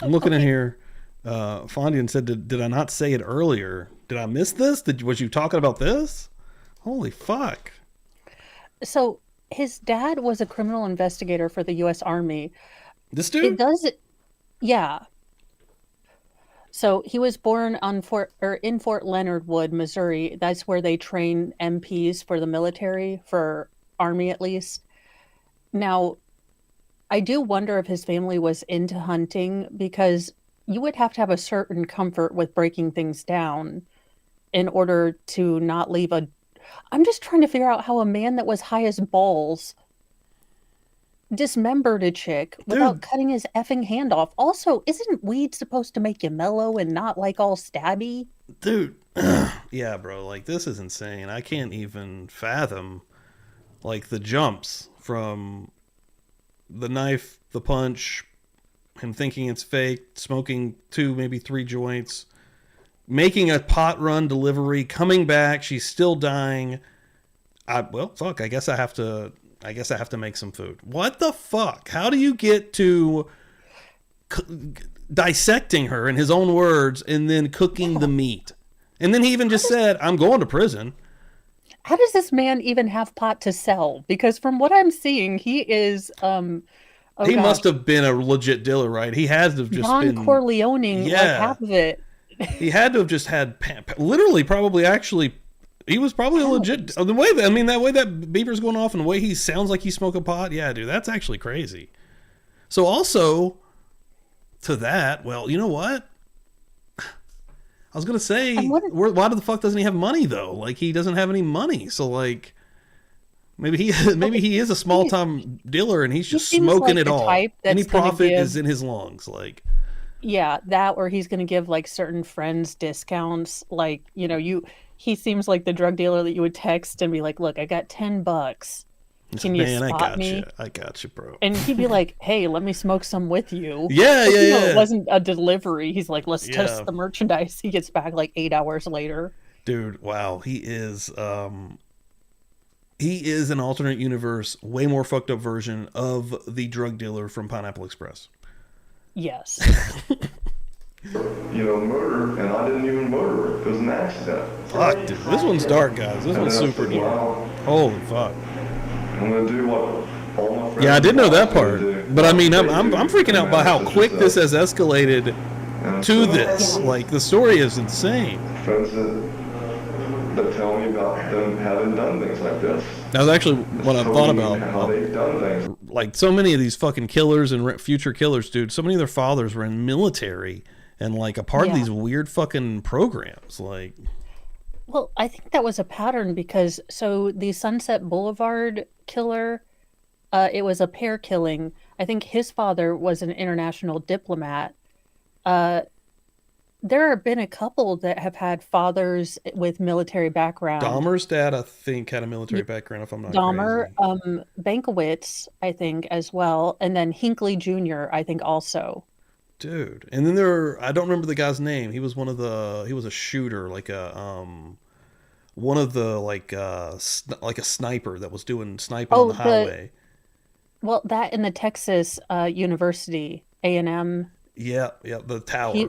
I'm looking at here. Fondian said, did I not say it earlier? Did I miss this? Was you talking about this? Holy fuck. So his dad was a criminal investigator for the U.S. Army. This It dude? does it. Yeah. So he was born in Fort Leonard Wood, Missouri. That's where they train MPs for the military, for Army at least. Now, I do wonder if his family was into hunting because you would have to have a certain comfort with breaking things down in order to not leave a. I'm just trying to figure out how a man that was high as balls dismembered a chick without Dude. cutting his effing hand off. Also, isn't weed supposed to make you mellow and not like all stabby? Dude. Yeah, bro. Like, this is insane. I can't even fathom, like, the jumps from the knife, the punch, him thinking it's fake, smoking 2, maybe 3 joints, making a pot run delivery, coming back, she's still dying. Well, fuck, I guess I have to make some food. What the fuck? How do you get to dissecting her, in his own words, and then cooking the meat? And then he even just said, I'm going to prison. How does this man even have pot to sell? Because from what I'm seeing, he is He must have been a legit dealer, right? He has to have just Don been Corleoning, like half of it. He had to have just had literally, probably, actually, he was probably a legit. The way that, I mean, that way that beeper's going off and the way he sounds like he's smoking pot, yeah, dude, that's actually crazy. So also to that, well, you know what? I was gonna say, why the fuck doesn't he have money though? Like, he doesn't have any money, so like, maybe he is a small time dealer and he's just smoking it all. Any profit is in his lungs, like. Yeah, that, or he's gonna give like certain friends discounts. Like, you know, he seems like the drug dealer that you would text and be like, "Look, I got $10. Can you spot me? I got you, bro." And he'd be like, "Hey, let me smoke some with you." Yeah. It wasn't a delivery. He's like, "Let's test the merchandise." He gets back like 8 hours later. Dude, wow, he is an alternate universe, way more fucked up version of the drug dealer from Pineapple Express. Yes. Murder, and I didn't even murder her. It was an accident. Fuck, dude. This one's dark, guys. This one's super dark. Holy fuck. I'm gonna do what all my friends. Yeah, I did know that part, but I mean, I'm freaking out by how quick this has escalated to this. Like, the story is insane. Friends that tell me about them having done things like this. That was actually what I thought about. How they've done things. Like, so many of these fucking killers and future killers, dude, so many of their fathers were in military and like a part of these weird fucking programs. Like, well, I think that was a pattern because the Sunset Boulevard killer, it was a pair killing. I think his father was an international diplomat. There have been a couple that have had fathers with military background. Dahmer's dad, I think, had a military background, if I'm not Dahmer, crazy. Bankowitz, I think, as well. And then Hinckley Jr., I think, also. Dude. And then I don't remember the guy's name. He was he was a shooter, like a, one of the, like a sniper that was doing sniping on the highway. Well, that in the Texas University, A&M. Yeah, the tower.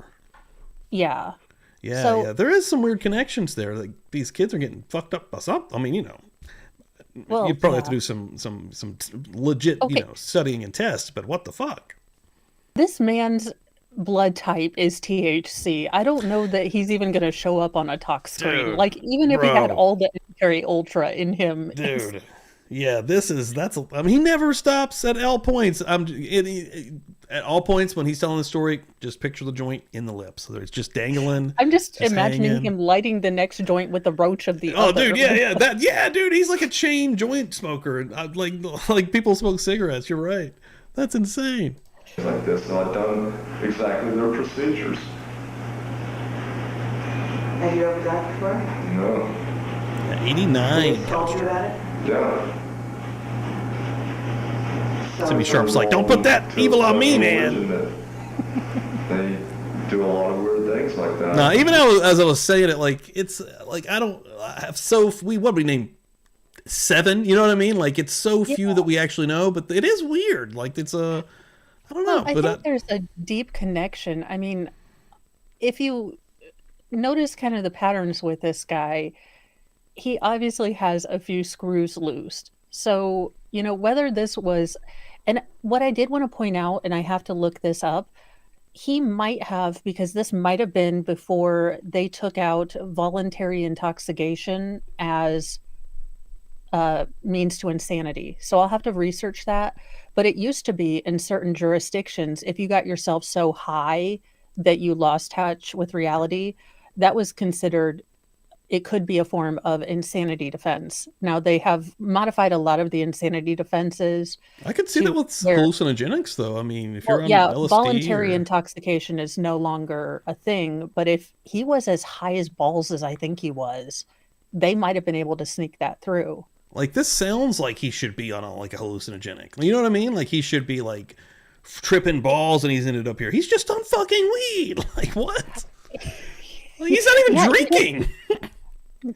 Yeah. Yeah. There is some weird connections there. Like, these kids are getting fucked up by something. I mean, you'd probably have to do some legit, studying and tests, but what the fuck? This man's blood type is THC. I don't know that he's even going to show up on a talk screen. Dude, like, even if he had all the Cherry Ultra in him. Dude. Yeah, he never stops at all points. At all points when he's telling the story, just picture the joint in the lips. So it's just dangling. I'm just imagining him lighting the next joint with the roach of the other. Oh, dude, yeah. Dude, he's like a chain joint smoker. And like people smoke cigarettes. You're right. That's insane. Like this, so I've done exactly their procedures. Have you ever done it before? No. Yeah, 89. Told you about it? Yeah. Timmy Sharp's like, don't put that evil on me, man. They do a lot of weird things like that. No, even as I was saying it, like, it's like, I have what we name 7, you know what I mean? Like, it's so few that we actually know, but it is weird. Like, it's I don't know. I think there's a deep connection. I mean, if you notice kind of the patterns with this guy, he obviously has a few screws loose. So, whether this was, and what I did want to point out, and I have to look this up, he might have, because this might have been before they took out voluntary intoxication as means to insanity. So I'll have to research that. But it used to be in certain jurisdictions, if you got yourself so high that you lost touch with reality, that was considered, it could be a form of insanity defense. Now they have modified a lot of the insanity defenses I could see that to with where, hallucinogenics, though. I mean, if well, you're on yeah, LSD voluntary or intoxication is no longer a thing, but if he was as high as balls as I think he was, they might have been able to sneak that through. like this sounds like he should be on like a hallucinogenic. You know what I mean? Like he should be like tripping balls, and he's ended up here. He's just on fucking weed. Like what? Like, he's not even Yeah, drinking.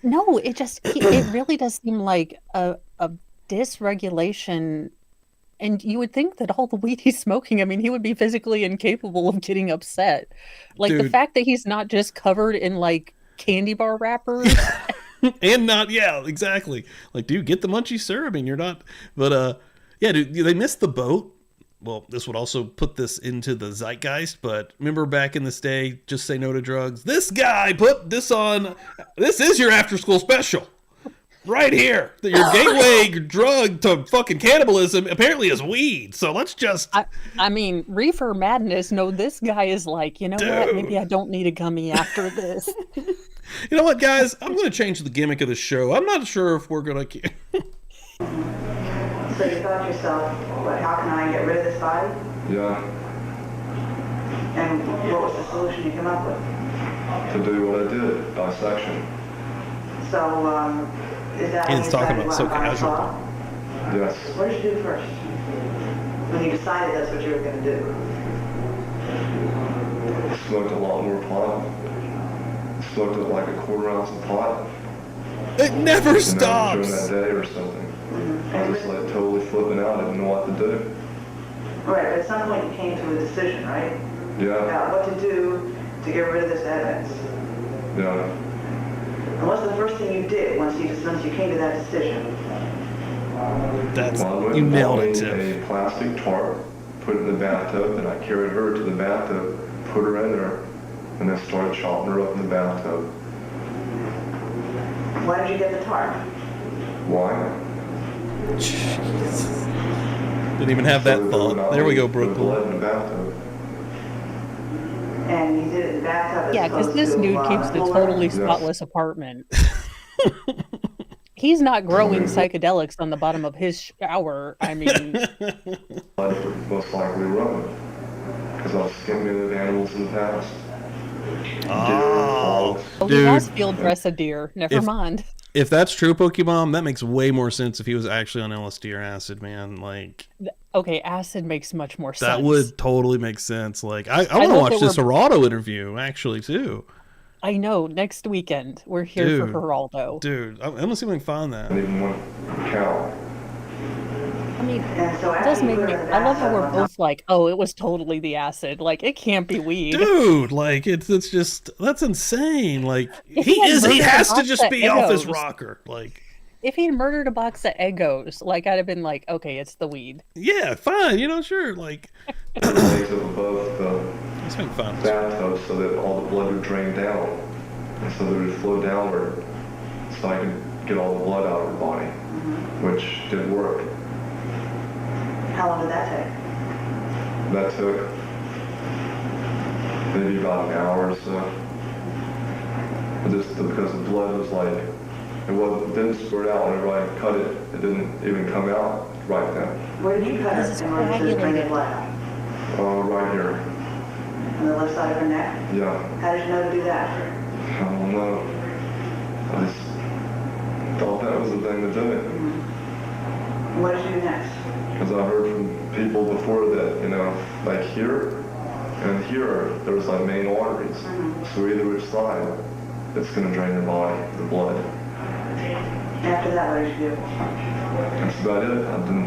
no, it really does seem like a dysregulation. And you would think that all the weed he's smoking, I mean, he would be physically incapable of getting upset. Like the Dude. fact that he's not just covered in like candy bar wrappers. And not, yeah, exactly. Like, dude, get the munchy syrup and you're not. But yeah, dude, they missed the boat. Well, this would also put this into the zeitgeist, but remember back in this day, just say no to drugs. This guy put this on. This is your after school special. Right here. Your gateway drug to fucking cannibalism apparently is weed. So let's just. I mean, reefer madness. No, this guy is like, you know what? Maybe I don't need a gummy after this. You know what, guys? I'm going to change the gimmick of the show. I'm not sure if we're going to. So you thought to yourself, what, how can I get rid of this body? Yeah, And what was the solution you came up with? to do what I did, dissection. So, is that He's when you talking decided about so what I casual. saw? Yes, What did you do first? When you decided that's what you were going to do? smoked a lot more pot. Smoked it like a quarter ounce of pot. It never During stops. that day or something. I was just like totally flipping out. I didn't know what to do. Right, but at some point you came to a decision, right? Yeah, About what to do to get rid of this evidence. yeah. And what's the first thing you did once you came to that decision? That's Well, I went you and nailed bought it, me Tim. a plastic tarp, put it in the bathtub, and I carried her to the bathtub, put her in there, and then started chopping her up in the bathtub. Why did you get the tarp? Why? Didn't even have that So thought. not There we go, the Brooklyn. blood in the bathtub. And you did it in the bathtub as Yeah, because opposed this to, dude keeps the floor? totally Yes. spotless apartment. He's not growing psychedelics on the bottom of his shower. I mean, Blood would most likely run, because I've skinned many animals in the past. Deer, hogs. oh, he Dude. has field dress a deer. Never If- mind. If that's true, Pokemon, that makes way more sense if he was actually on LSD or acid, man. Like, Okay, acid makes much more sense. that would totally make sense. Like, I want to love watch that this we're- Geraldo interview, actually, too. I know. Next weekend, we're here Dude. for Geraldo. Dude, I'm going to see if I can find that. And even one cow. I mean, And so it after does you make put me. her in the I love how we're bathtub, both like, oh, it was totally the acid. Like, it can't be weed. Dude, like, it's just, that's insane. Like, If he he had murdered has to Bob just be off his Egos. rocker. Like, If he had murdered a box of Eggos, like, I'd have been like, okay, it's the weed. yeah, fine, sure. Like, Raised up above the let's make fun of this. bathtub so that all the blood would drain down, and so that it would flow downward, so I could get all the blood out of her body, which did work. how long did that take? That took maybe about an hour or so. Just because the blood was like, it didn't squirt out whenever I cut it. It didn't even come out right then. Where did you cut her This is in order to drain the coagulated. blood out? Right here. On the left side of her neck? Yeah. How did you know to do that? I don't know. I just thought that was the thing to do it. And what did you do next? Because I heard from people before that, like here and here, there's like main arteries. So either which side, it's going to drain your body, the blood. After that, what did you do? That's about it. I didn't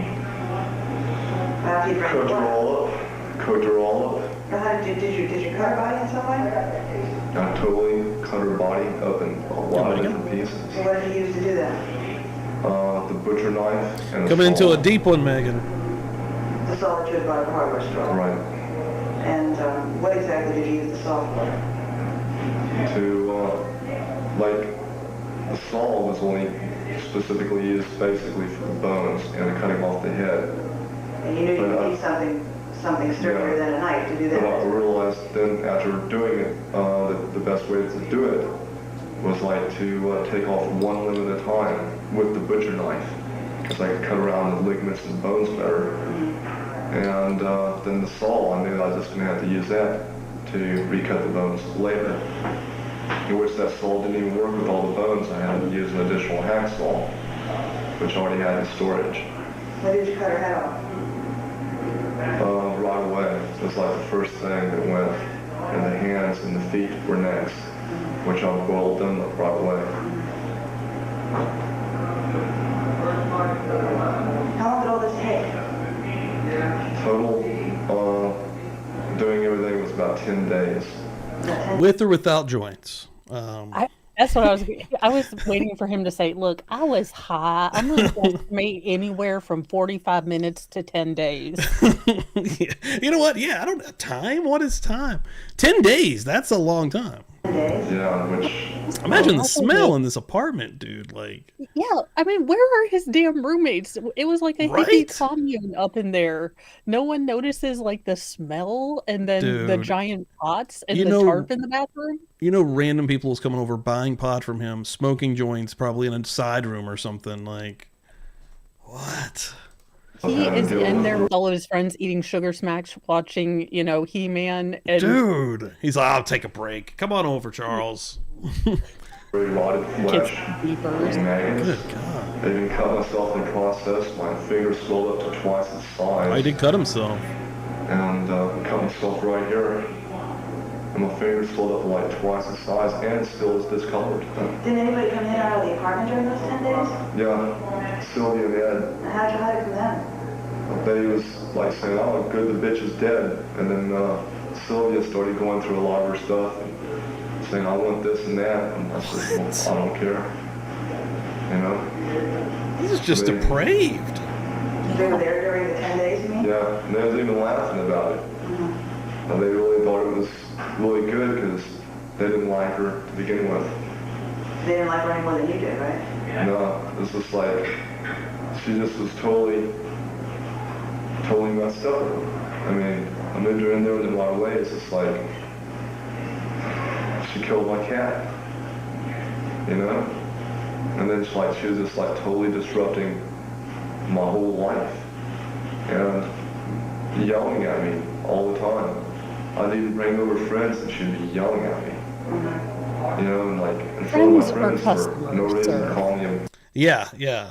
After you drained the cooked her blood? all up. Cooked her all up. Now, how did you cut her body in some way? I totally cut her body up in a lot of different pieces. So what did you use to do that? The butcher knife and Coming into a saw. deep one, Megan. The saw that you had bought at the hardware store? Right. And what exactly did you use the saw for? To, like, the saw was only specifically used basically for the bones and cutting off the head. And you knew you But, need something something sturdier than a knife to do But I that. realized then after doing it, that the best way to do it was like to take off one limb at a time with the butcher knife, because I could cut around the ligaments and bones better. And then the saw, I knew I was just going to have to use that to recut the bones later. In which that saw didn't even work with all the bones. I had to use an additional hacksaw, which I already had in storage. When did you cut her head off? Right away. It was like the first thing that went, and the hands and the feet were next, which I boiled them right away. How long did all this take? Total, doing everything was about 10 days. With or without joints. That's what I was waiting for him to say, look, I was high. I'm going to estimate anywhere from 45 minutes to 10 days. You know what? Yeah, I don't know. Time? What is time? 10 days. That's a long time. Yeah, which... Imagine the smell in this apartment, dude. Like, Yeah, I mean, where are his damn roommates? It was like a hippie commune up in there. No one notices like the smell and then the Dude. giant pots and You the know- tarp in the bathroom. you know, random people is coming over buying pot from him, smoking joints, probably in a side room or something. Like, what? He is in there with all of his friends eating sugar smacks, watching, He-Man. And Dude. He's like, I'll take a break. Come on over, Charles. Very rotted kids flesh. beepers. Maggots. Good God. I even cut myself in the process. My fingers swelled up to twice its size. Oh, he did cut himself. And cut myself right here. And my fingers swelled up to like twice its size, and it still is discolored. Didn't anybody come in and out of the apartment during those 10 days? Yeah, Sylvia and Ed, How'd you hide it from them? they was like saying, oh, good, the bitch is dead. And then Sylvia started going through a lot of her stuff and saying, I want this and that. And I said, well, I don't care. You know? This is just depraved. They were there during the 10 days, you mean? Yeah, and they was even laughing about it. And they really thought it was really good because they didn't like her to begin with. They didn't like her any more than you did, right? No, this was like, she just was totally messed up. I mean, I moved her in there in a lot of ways. It's like, she killed my cat, you know? And then she was just like totally disrupting my whole life and yelling at me all the time. I'd even bring over friends and she'd be yelling at me. You know, and like in front of my friends for no reason, calling me Yeah. Yeah,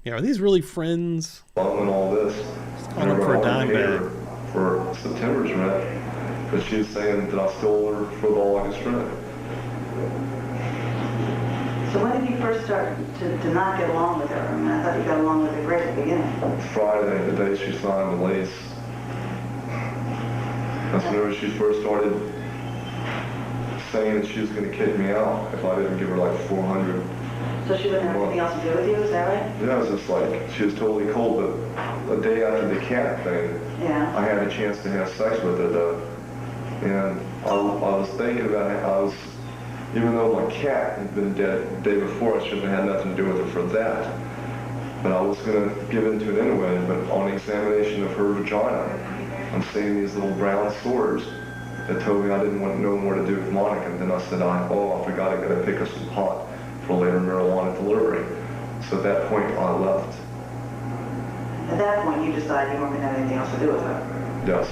are these really friends? bum and all this. Calling her for a dime bag. For September's rent, but she's saying that I stole her for the August rent. So when did you first start to not get along with her? I mean, I thought you got along with her great at the beginning. Friday, the day she signed the lease. That's whenever she first started saying that she was going to kick me out if I didn't give her like $400. So she wouldn't have anything else to do with you, is that right? Yeah, it was just like, she was totally cold, but the day after the cat thing, Yeah. I had a chance to have sex with her though. And I was thinking about it, even though my cat had been dead the day before, I shouldn't have had nothing to do with her for that. But I was going to give in to it anyway, but on examination of her vagina, I'm seeing these little brown sores that told me I didn't want no more to do with Monika. And then I said, I forgot I got to pick up some pot for later marijuana delivery. So at that point, I left. At that point, you decided you weren't going to have anything else to do with her. Yes.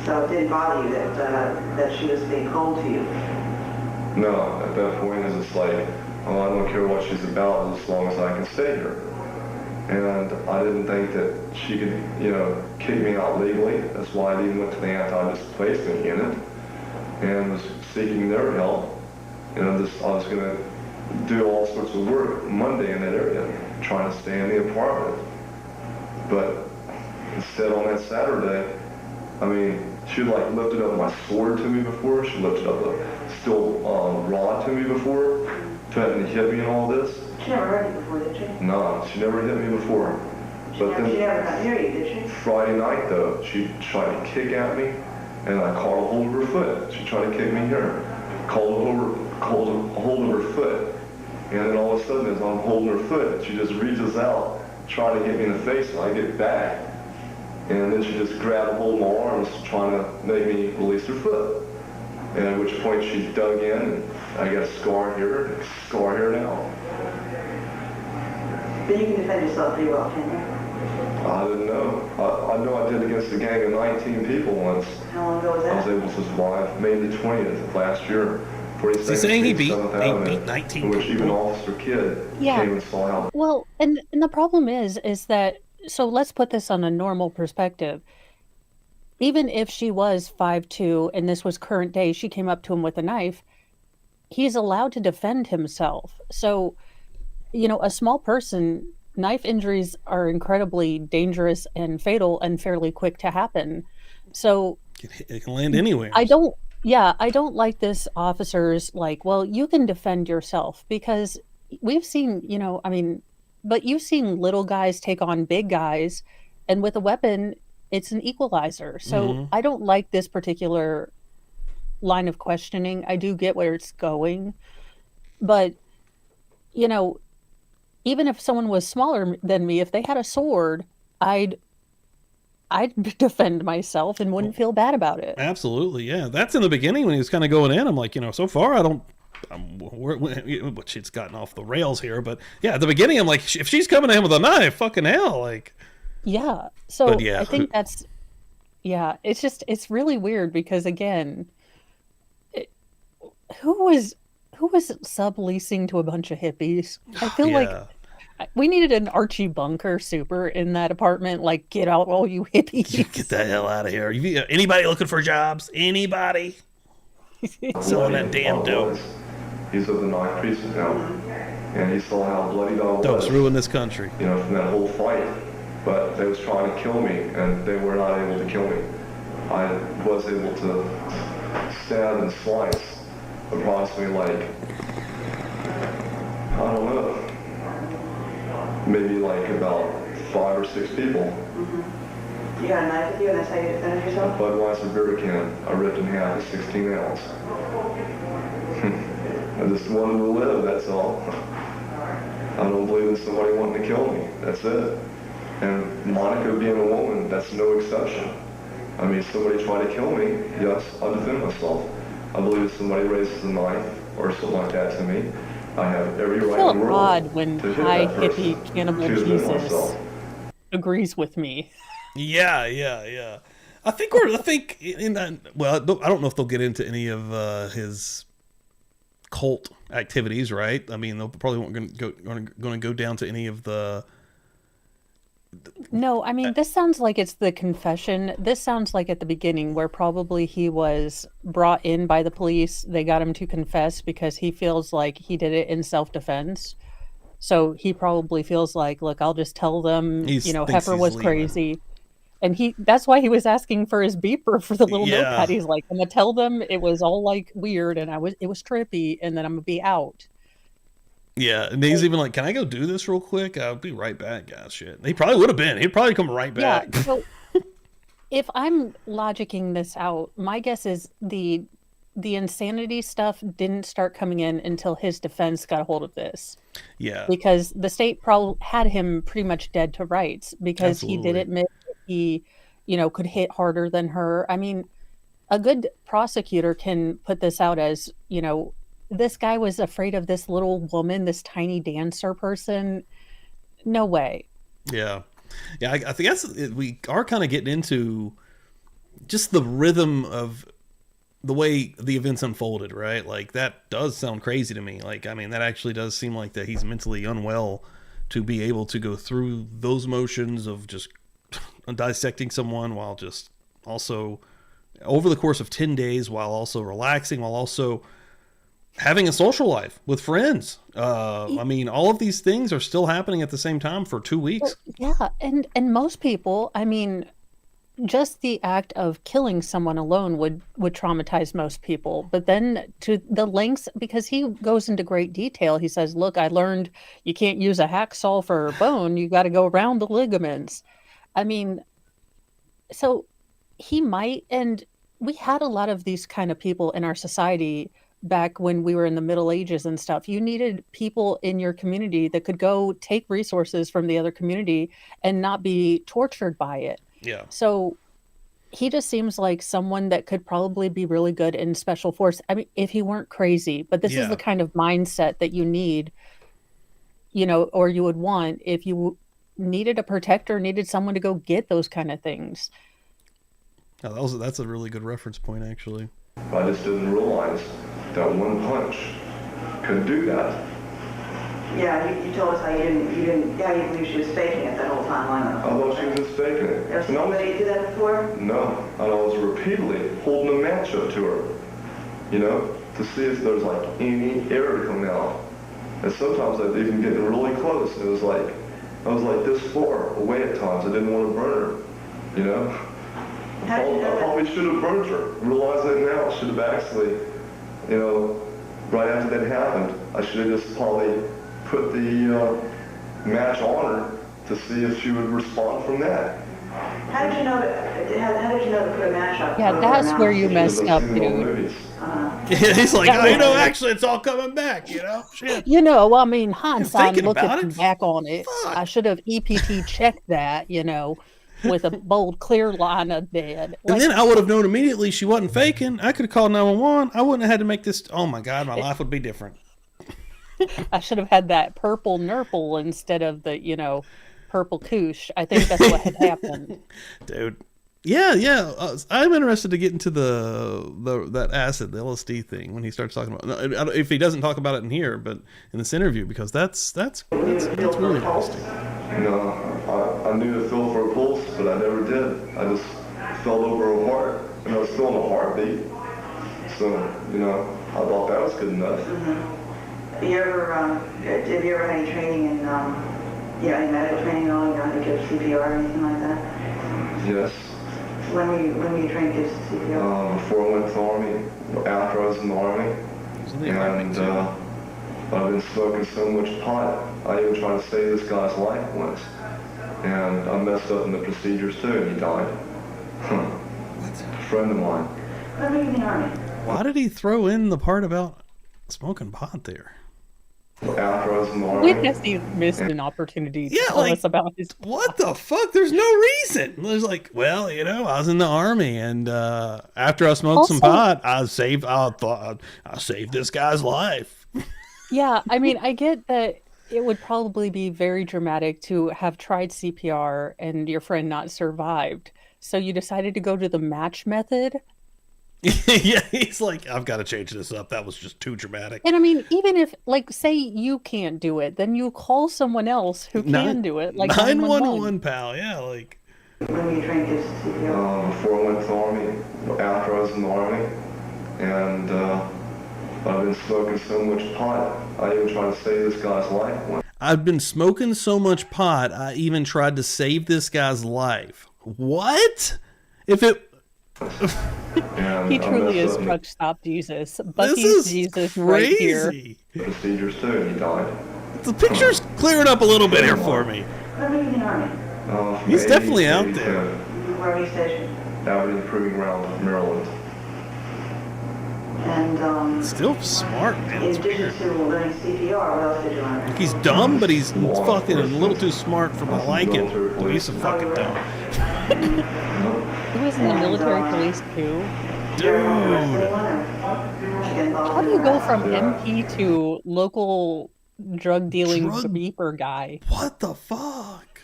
So it didn't bother you that she was being cold to you. No, at that point, it's just like, I don't care what she's about as long as I can stay here. And I didn't think that she could, kick me out legally. That's why I even went to the anti-displacement unit and was seeking their help. I was going to do all sorts of work Monday in that area, trying to stay in the apartment. But instead on that Saturday, I mean, she like lifted up my sword to me before. She lifted up a steel rod to me before, threatening to hit me and all this. She never hurt you before, did she? No, she never hit me before. She never got near you, did she? Friday night though, she tried to kick at me, and I caught a hold of her foot. She tried to kick me here. Caught a hold of her foot, and then all of a sudden, as I'm holding her foot, she just reaches out, trying to get me in the face, and I get back, And then she just grabbed a hold of my arms, trying to make me release her foot. And at which point she dug in, and I got a scar here, and a scar here now. But you can defend yourself pretty well, can't you? I didn't know. I know I did against a gang of 19 people once. How long ago was I was that? able to survive May the 20th of last year. Is he saying he beat 47th Avenue, 19 in which even people? Officer Kidd Yeah. came and saw how. Well, and the problem is that, so let's put this on a normal perspective. Even if she was 5'2" and this was current day, she came up to him with a knife, he's allowed to defend himself. So, a small person, knife injuries are incredibly dangerous and fatal and fairly quick to happen. So It can land anywhere. I don't like this officer's like, well, you can defend yourself, because we've seen, but you've seen little guys take on big guys, and with a weapon, it's an equalizer. So I don't like this particular line of questioning. I do get where it's going, but even if someone was smaller than me, if they had a sword, I'd defend myself and wouldn't feel bad about it. Absolutely, yeah. That's in the beginning when he was kind of going in. I'm like, so far I don't. Which it's gotten off the rails here, but yeah, at the beginning I'm like, if she's coming at him with a knife, fucking hell, like. Yeah. So But yeah. I think that's, it's really weird because, again, who was subleasing to a bunch of hippies? I feel like we needed an Archie Bunker super in that apartment. Like, get out, all you hippies. Get the hell out of here. Anybody looking for jobs? Anybody? Selling that damn dope. He's with the knife precinct now, and he saw how bloody I was. Dope's ruined this country. From that whole fight. But they was trying to kill me, and they were not able to kill me. I was able to stab and slice approximately like, I don't know, maybe like about 5 or 6 people. You got a knife with you, and that's how you defended yourself? Budweiser beer can, I ripped in half a 16 ounce. I just wanted to live, that's all. I don't believe in somebody wanting to kill me, that's it. And Monika being a woman, that's no exception. I mean, if somebody tried to kill me, yes, I'll defend myself. I believe if somebody raises a knife or something like that to me, I have every right in the feel world odd when to hit high that person, hippie cannibal to defend Jesus myself. agrees with me. Yeah. I think in that. Well, I don't know if they'll get into any of his cult activities, right? I mean, they'll probably won't going to go down to any of the. No, I mean, this sounds like it's the confession. This sounds like at the beginning where probably he was brought in by the police. They got him to confess because he feels like he did it in self-defense. So he probably feels like, look, I'll just tell them, Thinks Heifer he's was leaving. crazy. And that's why he was asking for his beeper for the little Yeah. notepad. He's like, I'm gonna tell them it was all like weird and it was trippy, and then I'm gonna be out. Yeah, and he's even like, "Can I go do this real quick? I'll be right back, guys." Shit, he probably would have been. He'd probably come right back. Yeah. So if I'm logicking this out, my guess is the insanity stuff didn't start coming in until his defense got a hold of this. Yeah, Because the state probably had him pretty much dead to rights because he Absolutely. did admit that he, could hit harder than her. I mean, a good prosecutor can put this out as, this guy was afraid of this little woman, this tiny dancer person. No way. yeah. I think we are kind of getting into just the rhythm of the way the events unfolded, right? Like, that does sound crazy to me. Like, I mean, that actually does seem like that he's mentally unwell to be able to go through those motions of just dissecting someone while just also over the course of 10 days, while also relaxing, while also having a social life with friends. I mean, all of these things are still happening at the same time for 2 weeks. Yeah, and most people, I mean, just the act of killing someone alone would traumatize most people. But then to the lengths, because he goes into great detail, he says, look, I learned you can't use a hacksaw for a bone. You got to go around the ligaments. I mean, so he might, and we had a lot of these kind of people in our society back when we were in the Middle Ages and stuff. You needed people in your community that could go take resources from the other community and not be tortured by it. Yeah. So he just seems like someone that could probably be really good in special force. I mean, if he weren't crazy, but this is Yeah. the kind of mindset that you need, or you would want if you needed a protector, needed someone to go get those kind of things. Oh, that's a really good reference point, actually. I just didn't realize that one punch could do that. Yeah, you told us how you believe she was faking it that whole time. I thought she was just faking it. Ever seen And I was- anybody do that before? No, and I was repeatedly holding a match up to her, to see if there's like any air coming out. And sometimes I'd even get really close. And it was like, I was like this far away at times. I didn't want to burn her, How did you know I that? probably should have burnt her. Realize that now. I should have actually, right after that happened, I should have just probably put the match on her to see if she would respond from that. How did you know to put a match up? Yeah, that's where you Because messed I've up, seen it on dude. movies. He's like, actually, it's all coming back, Shit. I mean, hindsight, thinking about looking it? back on it, Fuck. I should have EPT checked that, with a bold, clear line of dead. And then I would have known immediately she wasn't faking. I could have called 911. I wouldn't have had to make this. Oh my God, my life would be different. I should have had that purple nurple instead of the, purple koosh. I think that's what had happened. Dude. Yeah. I'm interested to get into that acid, the LSD thing, when he starts talking about. If he doesn't talk about it in here, but in this interview, because that's really interesting. I knew to feel for a pulse, but I never did. I just felt over a heart, and I was feeling a heartbeat. So, I thought that was good enough. Have you ever had any training in, any medical training at all? How to give CPR or anything like that? Yes. When were you trained to give CPR? Before I went to the Army, after I was in the Army, and I've been smoking so much pot, I even tried to save this guy's life once. And I messed up in the procedures too, and he died. A friend of mine. When were you in the Army? Why did he throw in the part about smoking pot there? After I was in the Army. We just missed an opportunity to Yeah, tell us about his. What the fuck? There's no reason. There's like, well, I was in the Army, and after I smoked some pot, I saved this guy's life. Yeah, I mean, I get that it would probably be very dramatic to have tried CPR and your friend not survived. So you decided to go to the match method. Yeah, he's like, I've got to change this up. That was just too dramatic. And I mean, even if, say you can't do it, then you call someone else who can do it. Like 911, pal. Yeah, like. When were you trained to give CPR? Before I went to the Army, after I was in the Army, and I've been smoking so much pot, I even tried to save this guy's life once. I've been smoking so much pot, I even tried to save this guy's life. What? If it... He truly is truck stop Jesus. This Bucky's is Jesus crazy. right here. Procedures too, and he died. The picture's clearing up a little bit here for me. When were you in the Army? He's definitely out there. Where were you stationed? Abbott and Proving Ground, Maryland. And Still smart, man. in It's addition weird. to learning CPR, what else did you learn? He's dumb, but he's fucking a little too smart for my liking. Dude, he's so fucking dumb. He was in the military police too. Dude. How do you go from MP to local drug dealing beeper guy? What the fuck?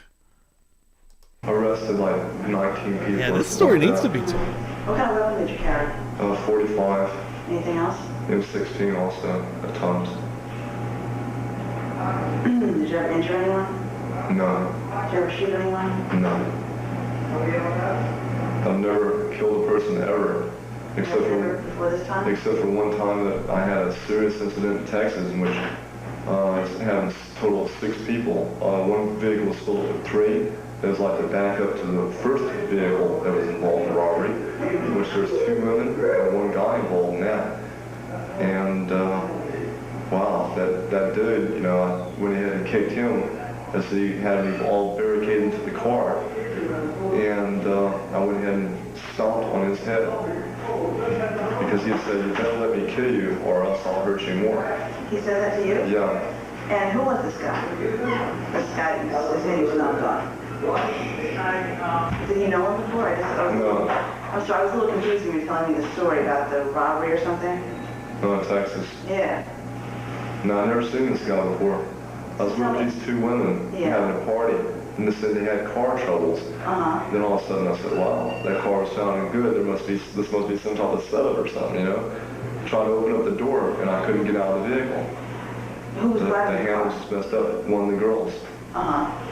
Arrested like 19 people. Yeah, this story needs to be told. What kind of weapon did you carry? 45. Anything else? It was 16 also at times. Did you ever injure anyone? No. Did you ever shoot anyone? No. I've never killed a person ever, except Never for before this time? one time that I had a serious incident in Texas in which I had a total of 6 people. One vehicle was filled with 3. It was like the backup to the first vehicle that was involved in robbery, in which there's 2 women and 1 guy involved in that. And wow, that dude, I went ahead and kicked him as he had me all barricaded into the car. And I went ahead and stomped on his head because he said, "You better let me kill you or else I'll hurt you more." He said that to you? Yeah. And who was this guy? This guy, his name was not gone. Did he know him before? No. I'm sorry, I was a little confused when you were telling me the story about the robbery or something. No, in Texas. Yeah. No, I've never seen this guy before. I was with these two women having a party, and they said they had car troubles. Then all of a sudden I said, wow, that car was sounding good. This must be some type of setup or something, you know? Tried to open up the door, and I couldn't get out of the vehicle. Who was The driving the handle car? was just messed up. One of the girls.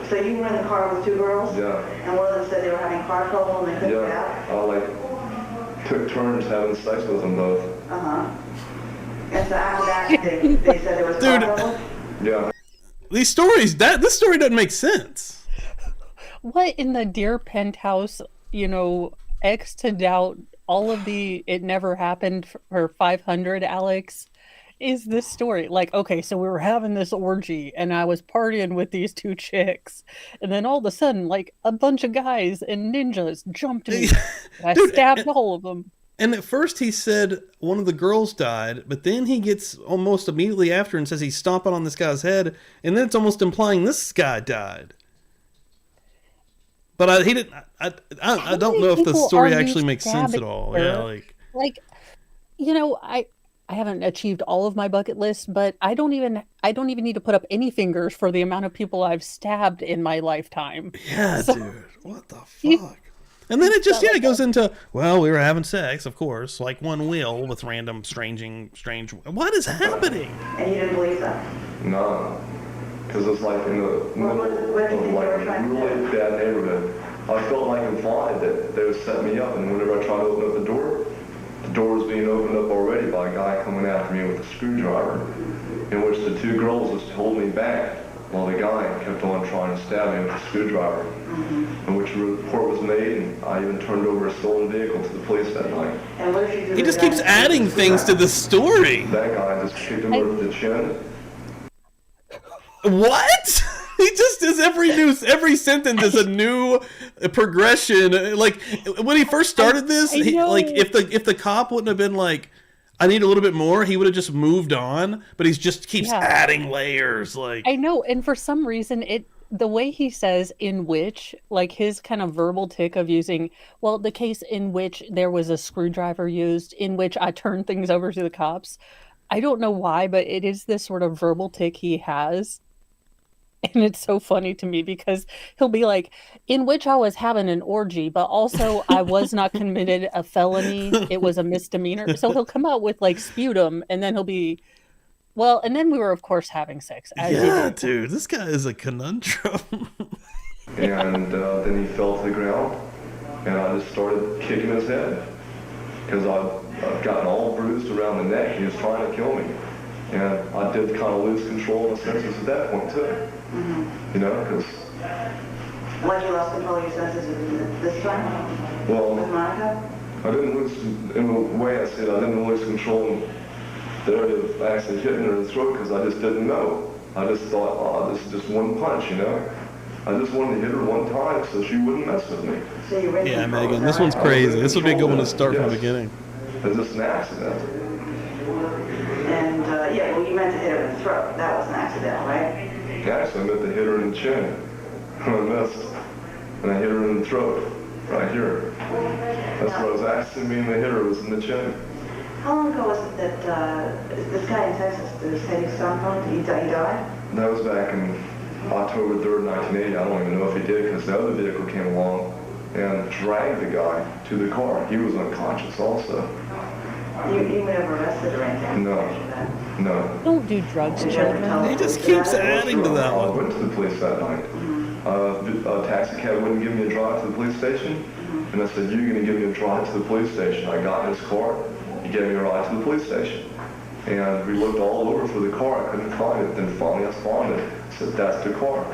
So you were in the car with two girls? Yeah. And one of them said they were having car trouble and they couldn't get out? I took turns having sex with them both. And so after that, they said there was car trouble? Yeah. These stories, this story doesn't make sense. What in the Dear Penthouse, X to doubt all of the it never happened for 500, Alex, is this story? Like, okay, so we were having this orgy and I was partying with these two chicks, and then all of a sudden, like, a bunch of guys and ninjas jumped me. I stabbed all of them. And at first he said one of the girls died, but then he gets almost immediately after and says he's stomping on this guy's head, and then it's almost implying this guy died. But I don't know if the story actually makes sense at all. Yeah, I haven't achieved all of my bucket list, but I don't even need to put up any fingers for the amount of people I've stabbed in my lifetime. Yeah, dude. What the fuck? And then it goes into, well, we were having sex, of course, like one will, with random strange. What is happening? And you didn't believe that? No. Because it's like in the middle of like a really bad neighborhood. I felt like implied that they would set me up, and whenever I tried to open up the door was being opened up already by a guy coming after me with a screwdriver, in which the two girls just held me back while the guy kept on trying to stab me with a screwdriver, in which a report was made, and I even turned over a stolen vehicle to the police that night. And what did you do? He just keeps adding things to the story. That guy just kicked him over the chin. What? He just does every sentence is a new progression. Like when he first started this, if the cop wouldn't have been like, I need a little bit more, he would have just moved on. But he just keeps adding layers. Like I know, and for some reason the way he says in which, like his kind of verbal tick of using, well, the case in which there was a screwdriver used, in which I turned things over to the cops. I don't know why, but it is this sort of verbal tick he has. And it's so funny to me because he'll be like, in which I was having an orgy, but also I was not committed a felony. It was a misdemeanor. So he'll come out with like sputum, and then he'll be, well, and then we were, of course, having sex. Dude, this guy is a conundrum. And then he fell to the ground, and I just started kicking his head because I've gotten all bruised around the neck. He was trying to kill me. And I did kind of lose control of my senses at that point, too. Because... When you lost control of your senses this time? Well, with Monika? I didn't lose, in the way I said, I didn't lose control in the area of actually hitting her in the throat because I just didn't know. I just thought, oh, this is just one punch, I just wanted to hit her one time so she wouldn't mess with me. So you were in control, Megan, this one's crazy. This would be a good one to start from the beginning. It's just an accident. And, well, you meant to hit her in the throat. That was an accident, right? Actually, I meant to hit her in the chin. I missed. And I hit her in the throat, right here. That's what I was asking me, and the hitter was in the chin. How long ago was it that this guy in Texas, the Sadie Stonephone, he died? That was back in October 3rd, 1980. I don't even know if he did, because the other vehicle came along and dragged the guy to the car. He was unconscious also. You were never arrested or anything? No. Don't do drugs, children. He just keeps adding to that I one. went to the police that night. A taxi cab wouldn't give me a drive to the police station. And I said, you're going to give me a drive to the police station. I got in his car. He gave me a ride to the police station. And we looked all over for the car. I couldn't find it. Then finally I found it. I said, that's the car.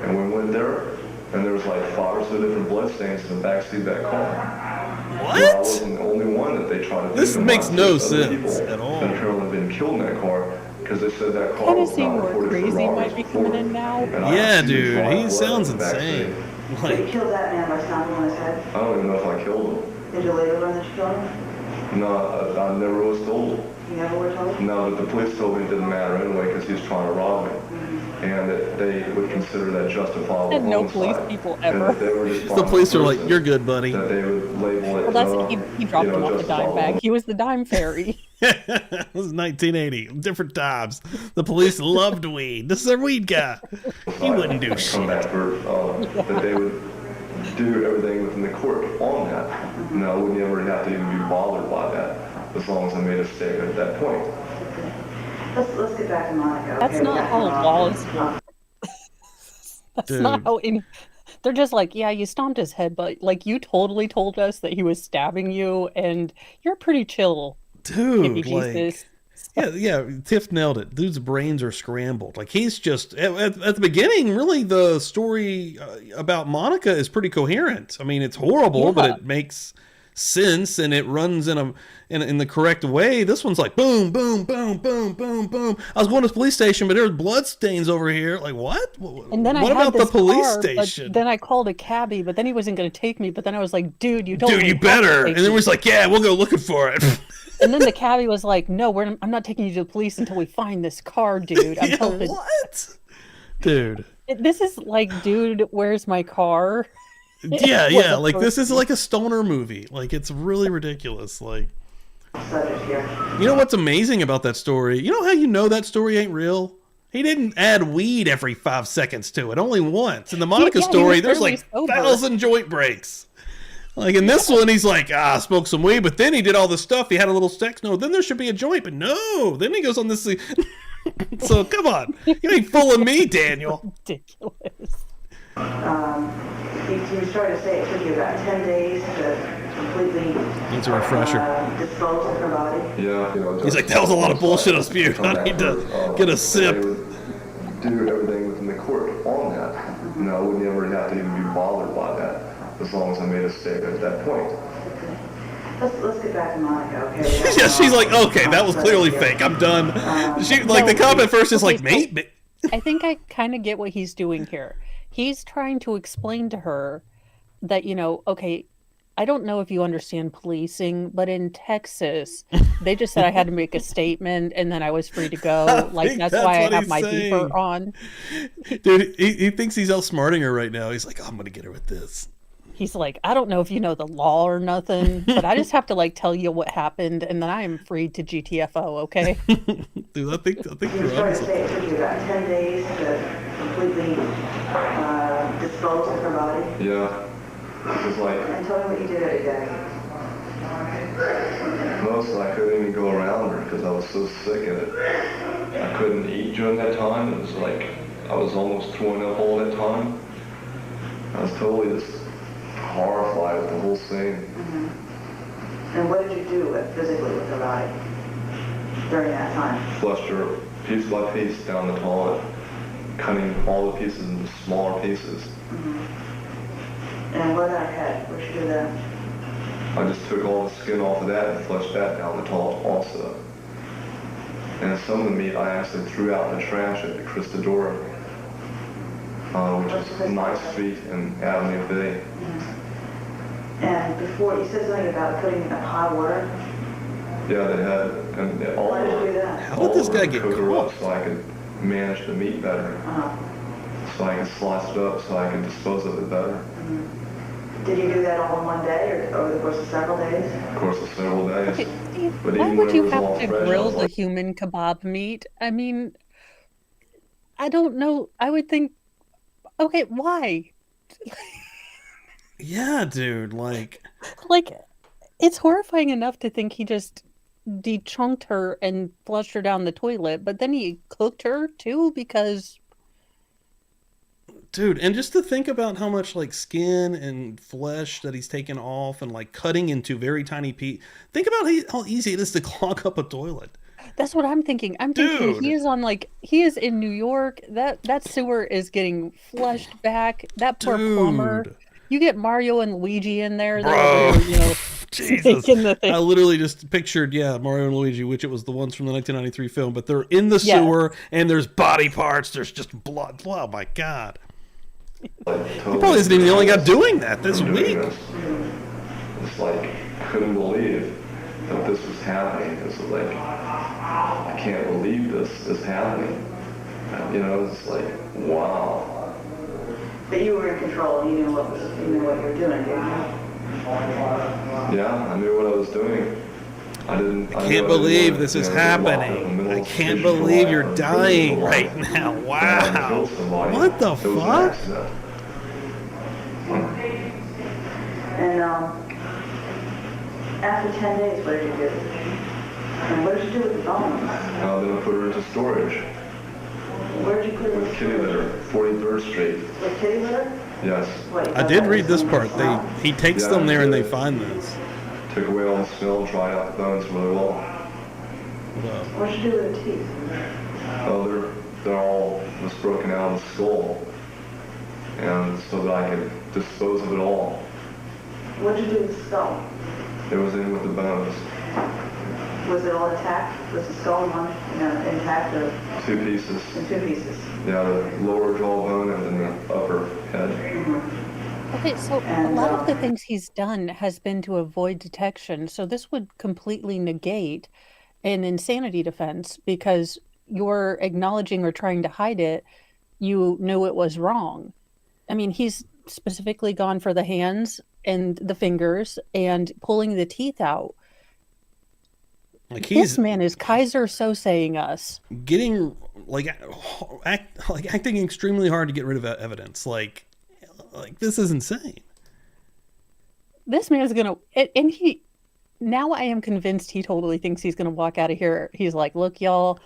And we went there, and there was like 5 or so different blood stains in the backseat of that car. What? Well, I wasn't the only one that they tried to This makes no sense at all. That apparently been killed in that car because they said that car was Tennessee not more reported for crazy robbery might be coming in now. Yeah, dude, he sounds insane. So you killed that man by stomping on his head? I don't even know if I killed him. Did you later learn that you killed him? No, I never was told. You never were told? No, but the police told me it didn't matter anyway because he was trying to rob me. And that they would consider that justifiable And no homicide. police people And ever. if they were just The police are like, "You're good, buddy." that they would label it, Well, that's he dropped him off the dime bag. justifiable. He was the dime fairy. It was 1980. Different times. The police loved weed. This is their weed guy. He wouldn't do Come shit. back for, that they would do everything within the court on that. And I would never have to even be bothered by that, as long as I made a statement at that point. Let's get back to Monica. That's okay? not how laws work. That's not Dude. how any. They're just like, yeah, you stomped his head, but like you totally told us that he was stabbing you, and you're pretty chill, Dude, baby like, Jesus. yeah, Tiff nailed it. Dude's brains are scrambled. Like, he's just, at the beginning, really, the story about Monica is pretty coherent. I mean, it's horrible, but Yeah. it makes sense, and it runs in the correct way. This one's like, boom, boom, boom, boom, boom, boom. I was going to the police station, but there's blood stains over here. Like, what? And then what I had about the this police car, station? But then I called a cabbie, but then he wasn't going to take me. But then I was like, dude, you don't. Dude, you better. And then we we're like, yeah, we'll go looking for it. And then the cabbie was like, no, I'm not taking you to the police until we find this car, dude. I'm Yeah, helping. what? Dude. This is like, dude, where's my car? Yeah, was yeah. a Like, this is person. like a stoner movie. Like, it's really ridiculous. Like, Subject here. you know what's amazing about that story? You know how you know that story ain't real? He didn't add weed every 5 seconds to it, only once. In the Monica Yeah, he story, was there's fairly like sober. 1,000 joint breaks. Like, in this one, he's like, I smoked some weed, but then he did all this stuff. He had a little sex. No, then there should be a joint, but no. Then he goes on this. So, come on. You ain't fooling me, Daniel. Ridiculous. He was trying to say it took you about 10 days to completely Needs a refresher. dispose of her body. Yeah, you know, He's like, that was a lot of bullshit I spewed. I need to get a sip. They would do everything within the court on that. And I would never have to even be bothered by that, as long as I made a statement at that point. Let's get back to Monica, okay? Yeah, she's like, okay, that was clearly fake. I'm done. She like the cop at first is like, Okay, so- mate. I think I kind of get what he's doing here. He's trying to explain to her that, okay, I don't know if you understand policing, but in Texas, they just said I had to make a statement and then I was free to go. Like, think that's that's why what I have he's my saying. beeper on. Dude, he thinks he's outsmarting her right now. He's like, I'm gonna get her with this. He's like, I don't know if you know the law or nothing, but I just have to like tell you what happened and then I am free to GTFO, okay? Dude, I think He was you're trying on to say it took you about 10 days to completely dispose of her body. Yeah. It was like, And tell me what you did every day. most I couldn't even go around her because I was so sick of it. I couldn't eat during that time. It was like I was almost throwing up all that time. I was totally just horrified with the whole scene. And what did you do physically with her body during that time? Flushed her piece by piece down the toilet, cutting all the pieces into smaller pieces. And what about her head? Where'd you do that? I just took all the skin off of that and flushed that down the toilet also. And some of the meat I actually threw out in the trash at the Cristadora, which is a nice street in Avenue B. And before, you said something about putting in a hot water. Yeah, they had, and all Why did you do of that? How did this guy get cook her up caught? so I could manage the meat better, so I could slice it up so I could dispose of it better. Did you do that all in one day or over the course of several days? Of course, for several days. Okay, Steve, But why even would when it you was have all to fresh, I grill was the like, human kebab meat? I mean, I don't know. I would think, okay, why? Yeah, dude. Like, Like, it's horrifying enough to think he just dechunked her and flushed her down the toilet, but then he cooked her too because dude, and just to think about how much like skin and flesh that he's taken off and like cutting into very tiny pieces. Think about how easy it is to clog up a toilet. that's what I'm thinking. I'm thinking Dude. he is in New York. That sewer is getting flushed back. That poor plumber. Dude. You get Mario and Luigi in there, they're Bro. over there, Jesus. taking the thing. I literally just pictured, Mario and Luigi, which it was the ones from the 1993 film, but they're in the Yeah. sewer and there's body parts, there's just blood. Oh my God. like, He probably isn't even the only guy doing that this doing week. this. It's like, couldn't believe that this was happening. It's like, I can't believe this is happening. You know, it's like, wow. But you were in control, you knew what you were doing, didn't you? Yeah, I knew what I was doing. I Can't believe this is happening. I can't believe you're dying right now. Wow. What the fuck? And after 10 days, what did you do? And what did you do with the bones? Then I put her into storage. Where did you put her? With kitty litter, 43rd Street. With kitty litter? Yes. Wait, I did read this part. He takes them there and they find this. Took away all the smell, dried out the bones really well. What did you do with the teeth? Oh, they're all just broken out of the skull. And so that I could dispose of it all. What did you do with the skull? It was in with the bones. Was it all intact? Was the skull intact or? 2 pieces. In 2 pieces. Yeah, the lower jawbone and then the upper head. Okay, so a lot of the things he's done has been to avoid detection. So this would completely negate an insanity defense because you're acknowledging or trying to hide it. You knew it was wrong. I mean, he's specifically gone for the hands and the fingers and pulling the teeth out. Like This man is Kaiser Sosaying us. getting acting extremely hard to get rid of evidence. Like this is insane. This man's gonna, and he, now I am convinced he totally thinks he's gonna walk out of here. He's like, look, y'all,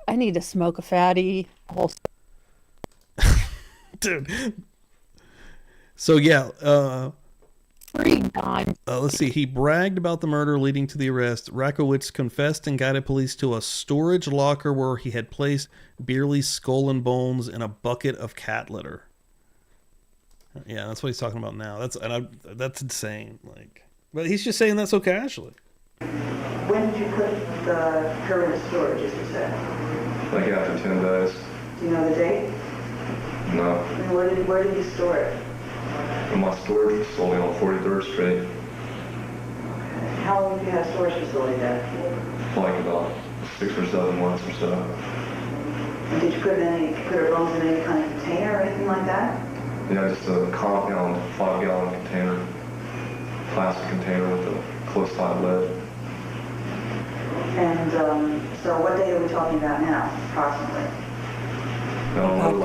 I need to smoke a fatty. Dude. So yeah, Don. let's see. He bragged about the murder leading to the arrest. Rakowitz confessed and guided police to a storage locker where he had placed Beerle's skull and bones in a bucket of cat litter. Yeah, that's what he's talking about now. That's insane. Like, but he's just saying that so casually. When did you put her in storage, as you said? Like after 10 days. Do you know the date? No. And where did you store it? In my storage facility on 43rd Street. How long have you had a storage facility there? Like about 6 or 7 months or so. And did you put her bones in any kind of container or anything like that? Yeah, just a compound 5-gallon container. Plastic container with a close-tied lid. And so what date are we talking about now, approximately?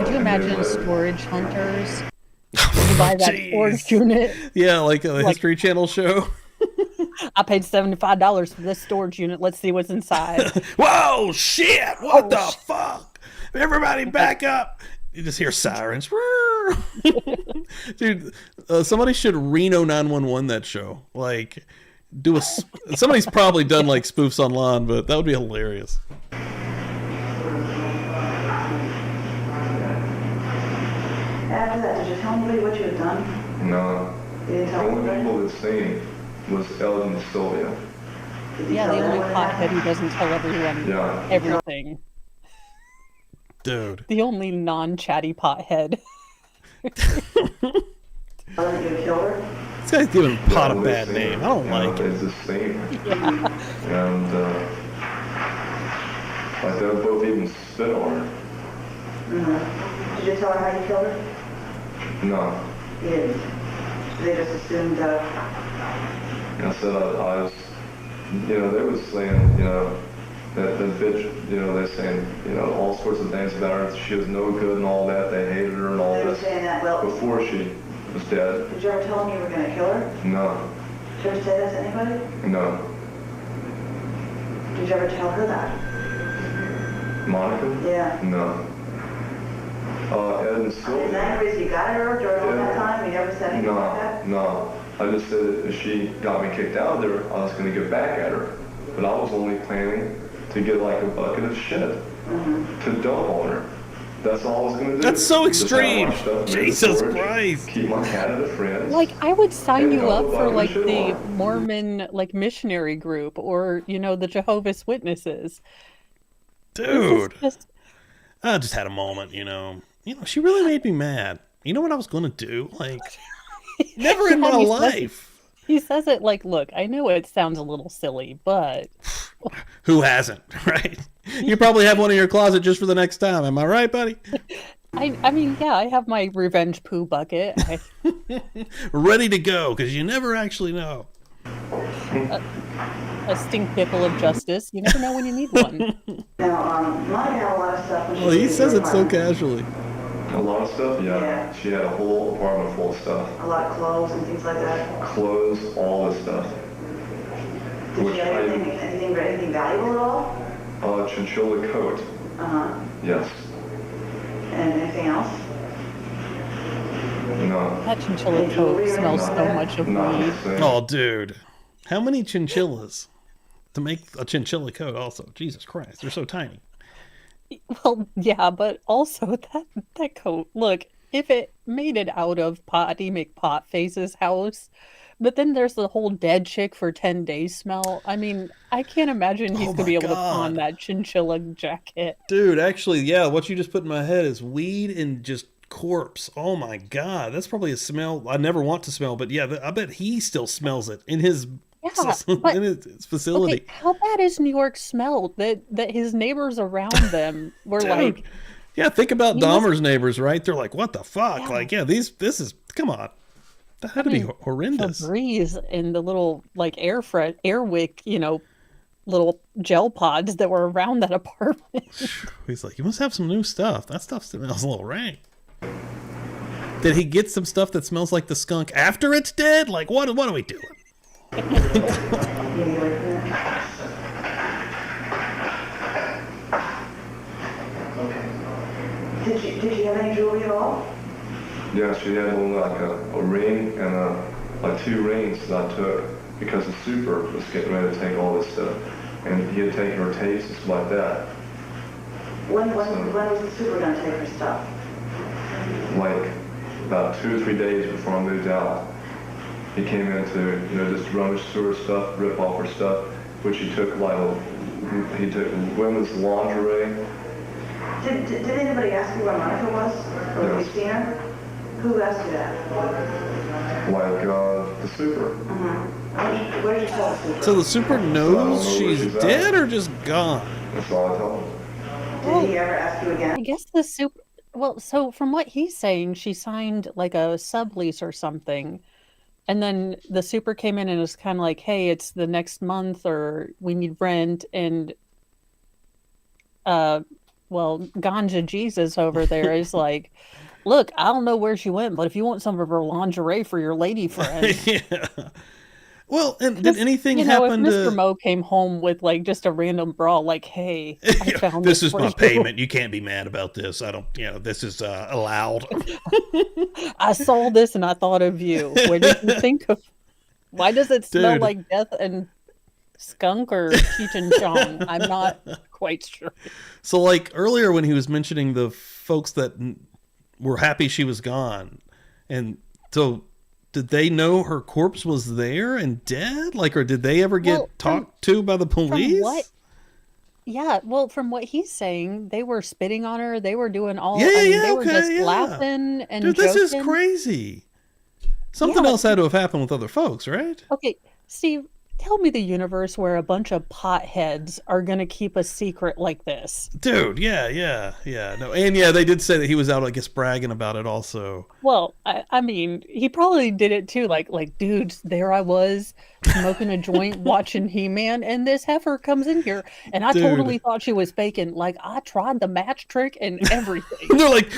Could you imagine storage hunters? You buy that storage unit. Yeah, like a History Channel show. I paid $75 for this storage unit. Let's see what's inside. Whoa, shit! What the fuck? Everybody back up! You just hear sirens. Dude, somebody should Reno 911 that show. Like, somebody's probably done like spoofs online, but that would be hilarious. After that, did you tell anybody what you had done? No. You didn't The tell only anybody? people that seen was Ellen and Sylvia. Did you Yeah, tell the them only what pothead happened? who doesn't tell everyone Yeah. everything. Dude. The only non-chatty pothead. Tell them you killed her? This guy's giving Pot a Yeah, bad they name. seen I don't her, like it. It's the same. And like they both even spit on her. Mm-hmm. Did you tell her how you killed her? No. You didn't. They just assumed I said I was, they was saying, that the bitch, they're saying, all sorts of things about her. She was no good and all that. They hated her and all they were this saying that, well, before she was dead. did you ever tell them you were going to kill her? No, Did you ever say that to anybody? no. Did you ever tell her that? Monica? Yeah. No. Ed and Is that Sylvia? the reason you got her during all that time? You never said anything like that? No. I just said that if she got me kicked out of there, I was going to get back at her. But I was only planning to get like a bucket of shit to dump on her. That's all I was going to do. That's so Just have my extreme. stuff in the Jesus storage, Christ. Keep my cat at a friend's. Like, I would sign And you dump up a for bucket of like shit the on her. Mormon like missionary group or the Jehovah's Witnesses. Dude. This is just- I just had a moment, she really made me mad. You know what I was going to do? Like, never in my Yeah, he says- life. He says it like, look, I know it sounds a little silly, but Who hasn't, right? You probably have one in your closet just for the next time. Am I right, buddy? I mean, yeah, I have my revenge poo bucket. Ready to go, because you never actually know. A stink pickle of justice. You never know when you need one. Now, Monica had a lot of stuff. Well, he says it so casually. A lot of stuff, yeah. Yeah. She had a whole apartment full of stuff. A lot of clothes and things like that. Clothes, all this stuff. Did she have anything valuable at all? A chinchilla coat. Uh-huh. Yes. And anything else? No. That chinchilla coat smells so much of Not weed. the same. Oh, dude. How many chinchillas to make a chinchilla coat also? Jesus Christ, they're so tiny. Well, yeah, but also that coat. Look, if it made it out of Potty McPotface's house, but then there's the whole dead chick for 10 days smell. I mean, I can't imagine he's gonna be able to pawn that chinchilla jacket. Dude, actually, yeah, what you just put in my head is weed and just corpse. Oh my God, that's probably a smell I never want to smell, but yeah, I bet he still smells it in his but- in his facility. Okay, how bad is New York smell that his neighbors around them were Dude. like, Yeah, think about You must- Dahmer's neighbors, right? They're like, what the fuck? Yeah. Like, yeah, this is, come on. That had to be horrendous. Febreze in the little like air wick, little gel pods that were around that apartment. He's like, you must have some new stuff. That stuff smells a little rank. Did he get some stuff that smells like the skunk after it's dead? Like, what are we doing? Did she have any jewelry at all? Yeah, she had only like a ring and like 2 rings that I took because the super was getting ready to take all this stuff. And he had taken her tapes and stuff like that. When was the super gonna take her stuff? Like about 2 or 3 days before I moved out. He came in to, just rummage through her stuff, rip off her stuff, which he took he took women's lingerie. Did anybody ask you where Monica was? Or have you seen her? Who asked you that? Like the super. What did you tell the super? So the super knows she's she's at. dead or just gone? That's all I told him. Did he ever ask you again? I guess the super. Well, so from what he's saying, she signed like a sublease or something, and then the super came in and was kind of like, "Hey, it's the next month, or we need rent." And, well, Ganja Jesus over there is like, "Look, I don't know where she went, but if you want some of her lingerie for your lady friend." Yeah. Well, and did anything If happen Mr. to... Mo came home with like just a random bra, like, "Hey, I found this is for my you." payment. You can't be mad about this. I don't, this is allowed. I saw this and I thought of you. Where did you think of? Why does it smell Dude. like death and skunk or Cheech and Chong? I'm not quite sure. So, like, earlier when he was mentioning the folks that were happy she was gone, and so did they know her corpse was there and dead? Like, or did they ever get Well, talked to by the police? From what? Yeah, well, from what he's saying, they were spitting on her. They were doing all. Yeah, they yeah, were okay, just yeah. laughing and Dude, joking. this is crazy. Something Yeah. else had to have happened with other folks, right? Okay, Steve, tell me the universe where a bunch of potheads are gonna keep a secret like this. Dude, yeah. No, and yeah, they did say that he was out, I guess, bragging about it also. Well, I mean, he probably did it too. Like, dudes, there I was smoking a joint, watching He-Man, and this heifer comes in here, and I Dude. totally thought she was faking. Like, I tried the match trick and everything. They're like,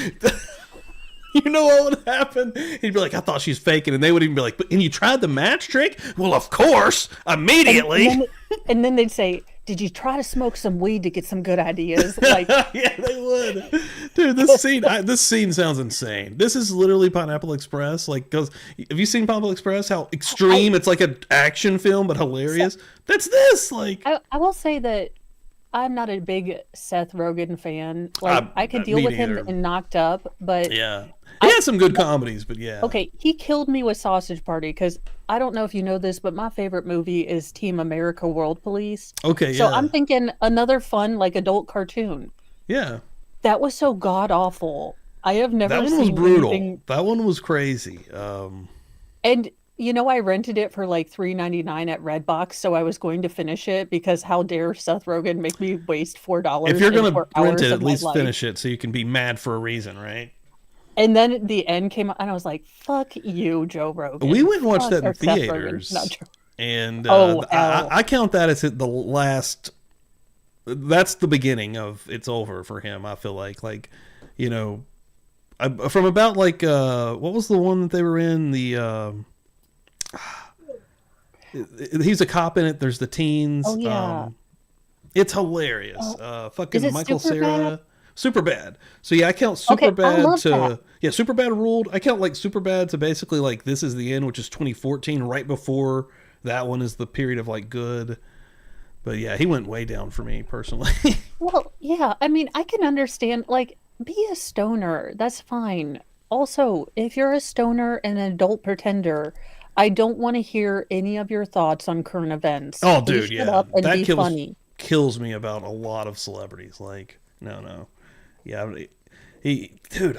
you know what would happen? He'd be like, I thought she's faking. And they would even be like, and you tried the match trick? Well, of course, immediately. And then they'd say, did you try to smoke some weed to get some good ideas? Like, Yeah, they would. Dude, this scene sounds insane. This is literally Pineapple Express. Like, have you seen Pineapple Express? How extreme? It's like an action film, but hilarious. That's this. Like, I will say that I'm not a big Seth Rogen fan. Like, I could deal me with him neither. in Knocked Up, but yeah. He had some good comedies, but yeah. okay, he killed me with Sausage Party because I don't know if you know this, but my favorite movie is Team America World Police. Okay, So yeah. I'm thinking another fun, like, adult cartoon. Yeah. That was so god awful. I have never That one seen was brutal. anything. That one was crazy. And I rented it for like $3.99 at Redbox, so I was going to finish it because how dare Seth Rogen make me waste $4 If you're and going 4 to rent hours it, of at my least life. finish it so you can be mad for a reason, right? And then the end came out, and I was like, "Fuck you, Joe Rogan." We went and watched that in Or Seth Rogen, theaters, not Joe. and Oh, I count that as the last. That's the beginning of it's over for him. I feel like, from about like what was the one that they were in he's a cop in it. There's the teens. Oh yeah. It's hilarious. Fucking Is it Michael Superbad? Cera. Superbad. So yeah, I count Okay, I Superbad love to that. yeah, Superbad ruled. I count like Superbad to basically like This Is the End, which is 2014, right before that one is the period of like good. But yeah, he went way down for me personally. Well, yeah. I mean, I can understand. Like, be a stoner. That's fine. Also, if you're a stoner and an adult pretender, I don't want to hear any of your thoughts on current events. Oh, Please dude, shut yeah, up and that be funny. kills me about a lot of celebrities. Like, no, yeah, dude,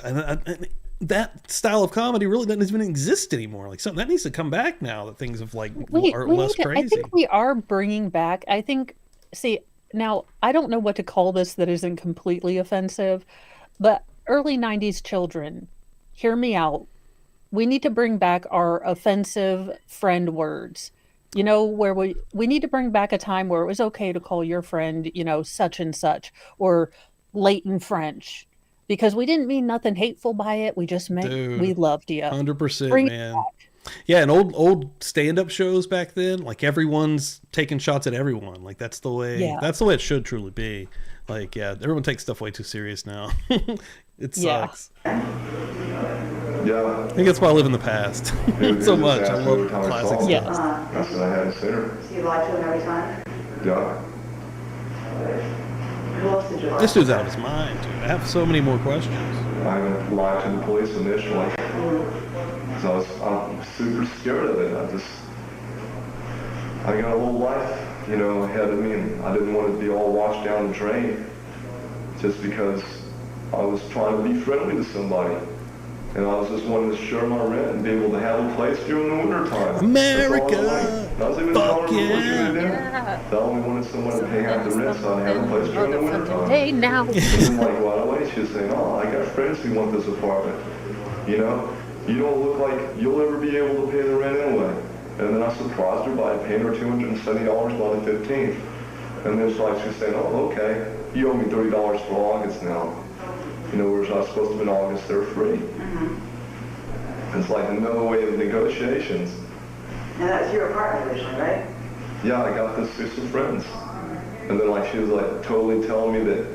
that style of comedy really doesn't even exist anymore. Like, something that needs to come back now that things have like are less I crazy. think we are bringing back. I think. See, now I don't know what to call this that isn't completely offensive, but early '90s children, hear me out. We need to bring back our offensive friend words. Where we need to bring back a time where it was okay to call your friend, such and such, or latent French, because we didn't mean nothing hateful by it. We just meant Dude, we loved you. 100%, Bring it man. back. Yeah, and old stand-up shows back then, like everyone's taking shots at everyone. Like that's the way. Yeah. That's the way it should truly be. Like, yeah, everyone takes stuff way too serious now. It Yeah. sucks. Yeah. I think that's why I live in the past so much. I love classic stuff. Yes. That's what I had in center. So you lied to him every time? Yeah. Who else did you lie to? This dude's out of his mind, dude. I have so many more questions. I lied to the police initially. Because I'm super scared of it. I got a whole life, ahead of me, and I didn't want to be all washed down the drain just because I was trying to be friendly to somebody. And I was just wanting to share my rent and be able to have a place during the winter time. America! I was even Fuck telling her yeah! what I only wanted someone to pay half the rent so I'd have a place during the winter time. Hey, now. And like right away, she was saying, "Oh, I got friends who want this apartment. You don't look like you'll ever be able to pay the rent anyway." And then I surprised her by paying her $270 by the 15th. And then she was saying, "Oh, okay, you owe me $30 for August now. Whereas I was supposed to be in August, they're free." Mm-hmm. It's like another way of negotiations. And that was your apartment originally, right? Yeah, I got this through some friends. And then she was totally telling me that,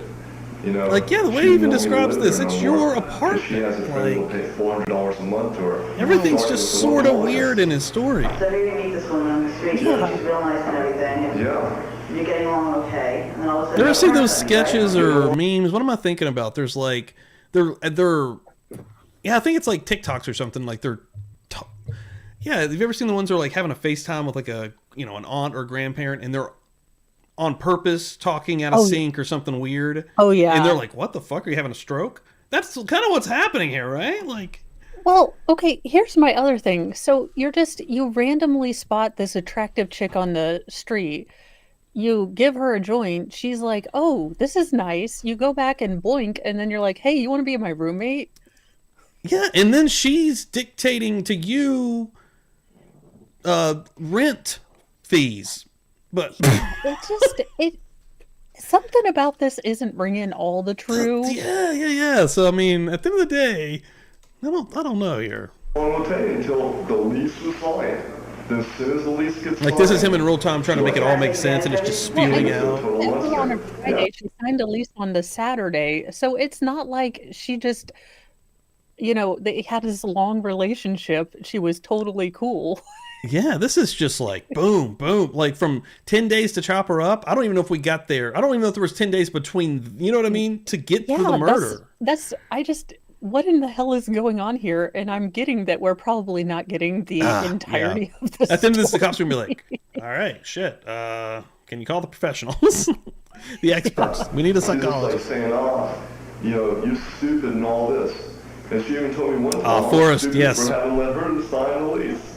Like, yeah, the way she he even didn't want me to describes live this, there it's no your more, 'cause apartment. She has a friend who will pay $400 a month to her. Everything's Started just with sort of $1. weird in his story. So here you meet this woman on the street, she's real nice and everything, and Yeah. you're getting along okay, and then all of a sudden... You ever your see those apartment, right? sketches or memes? What am I thinking about? There's like, yeah, I think it's like TikToks or something. Like yeah, have you ever seen the ones that are like having a FaceTime with like an aunt or grandparent, and they're on purpose talking out of sync or something weird? Oh, yeah. And they're like, "What the fuck? Are you having a stroke?" That's kind of what's happening here, right? Like, Well, okay, here's my other thing. So you randomly spot this attractive chick on the street. You give her a joint. She's like, "Oh, this is nice." You go back and blink, and then you're like, "Hey, you want to be my roommate?" yeah, and then she's dictating to you rent fees, but Something about this isn't ringing all the true. yeah. So I mean, at the end of the day, I don't know here. I won't tell you until the lease was signed. Then as soon as the lease gets Like, signed... this is him in real time trying to make it all make sense, and it's just spewing out. It was on a Friday. She signed a lease on the Saturday, so it's not like she just, they had this long relationship. She was totally cool. Yeah, this is just like boom, boom. Like from 10 days to chop her up. I don't even know if we got there. I don't even know if there was 10 days between, you know what I mean, to get through the murder. What in the hell is going on here? And I'm getting that we're probably not getting the entirety of the At the end of this, the story. cops are going to be like, all right, shit. Can you call the professionals? The experts. We need a She's just psychologist. saying, you're stupid and all this. And she even told me one time, Forrest, stupid yes. for having let her to sign the lease.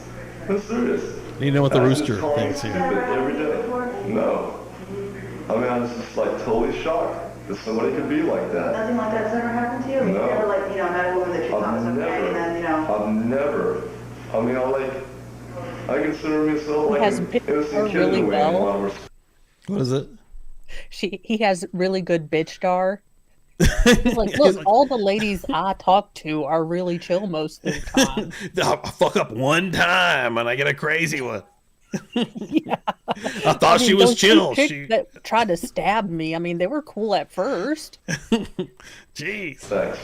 I'm serious. You know what the I just rooster call me thinks here. stupid every day. No. I mean, I was just like totally shocked that somebody could be like that. Nothing like that's ever happened to you? No. You never, like, you know, met a woman that you thought was okay, and then, you know... I've never. I mean, I consider myself like has an picked her innocent kid really in a way. well. in a lot of respects. What is it? He has really good bitch star. He's like, look, all the ladies I talk to are really chill most of the time. I fuck up one time and I get a crazy one. Yeah. I thought she was those two chill. chicks that tried to stab me, I mean, they were cool at first. Jeez. Thanks.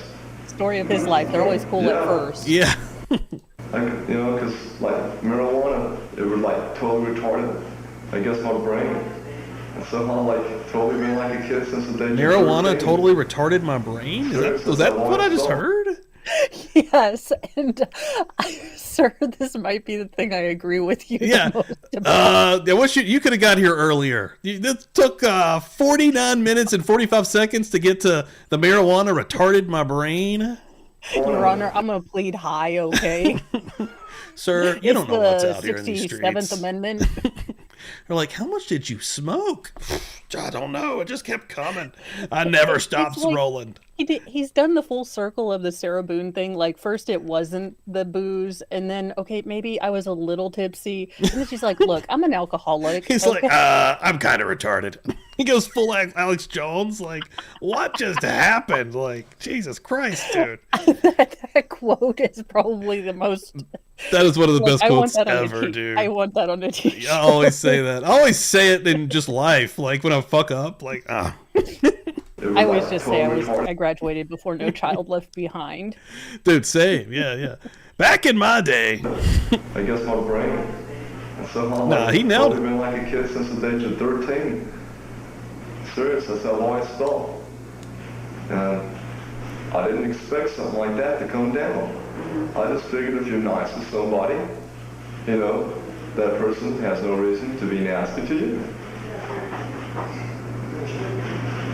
Story of his life. They're always cool at Yeah. first. Yeah. You know, because like marijuana, it would like totally retarded, I guess, my brain. And somehow like totally being like a kid since the day. Marijuana totally retarded my brain? Was that what I just heard? Yes, and sir, this might be the thing I agree with you Yeah. the most about. I wish you could have got here earlier. This took 49 minutes and 45 seconds to get to the marijuana retarded my brain. Your Honor, I'm going to plead high, okay? Sir, you don't know what's out here in these It's the streets. 67th Amendment. They're like, how much did you smoke? I don't know. It just kept coming. I never stopped like- rolling. He's done the full circle of the Sarah Boone thing. Like, first it wasn't the booze, and then, okay, maybe I was a little tipsy. And then she's like, look, I'm an alcoholic. He's okay? like, I'm kind of retarded. He goes full Alex Jones. Like, what just happened? Like, Jesus Christ, dude. that quote is probably the most... That is one of the best I want quotes that on a ever, t- dude. I want that on a t-shirt. I always say that. I always say it in just life. Like, when I fuck up, like, I always just say I graduated before No Child Left Behind. Dude, same. Yeah. Back in my day. I guess my brain. And somehow Nah, like, he nailed totally it. been like a kid since the age of 13. Serious, that's how I've always felt. And I didn't expect something like that to come down. I just figured if you're nice to somebody, you know, that person has no reason to be nasty to you.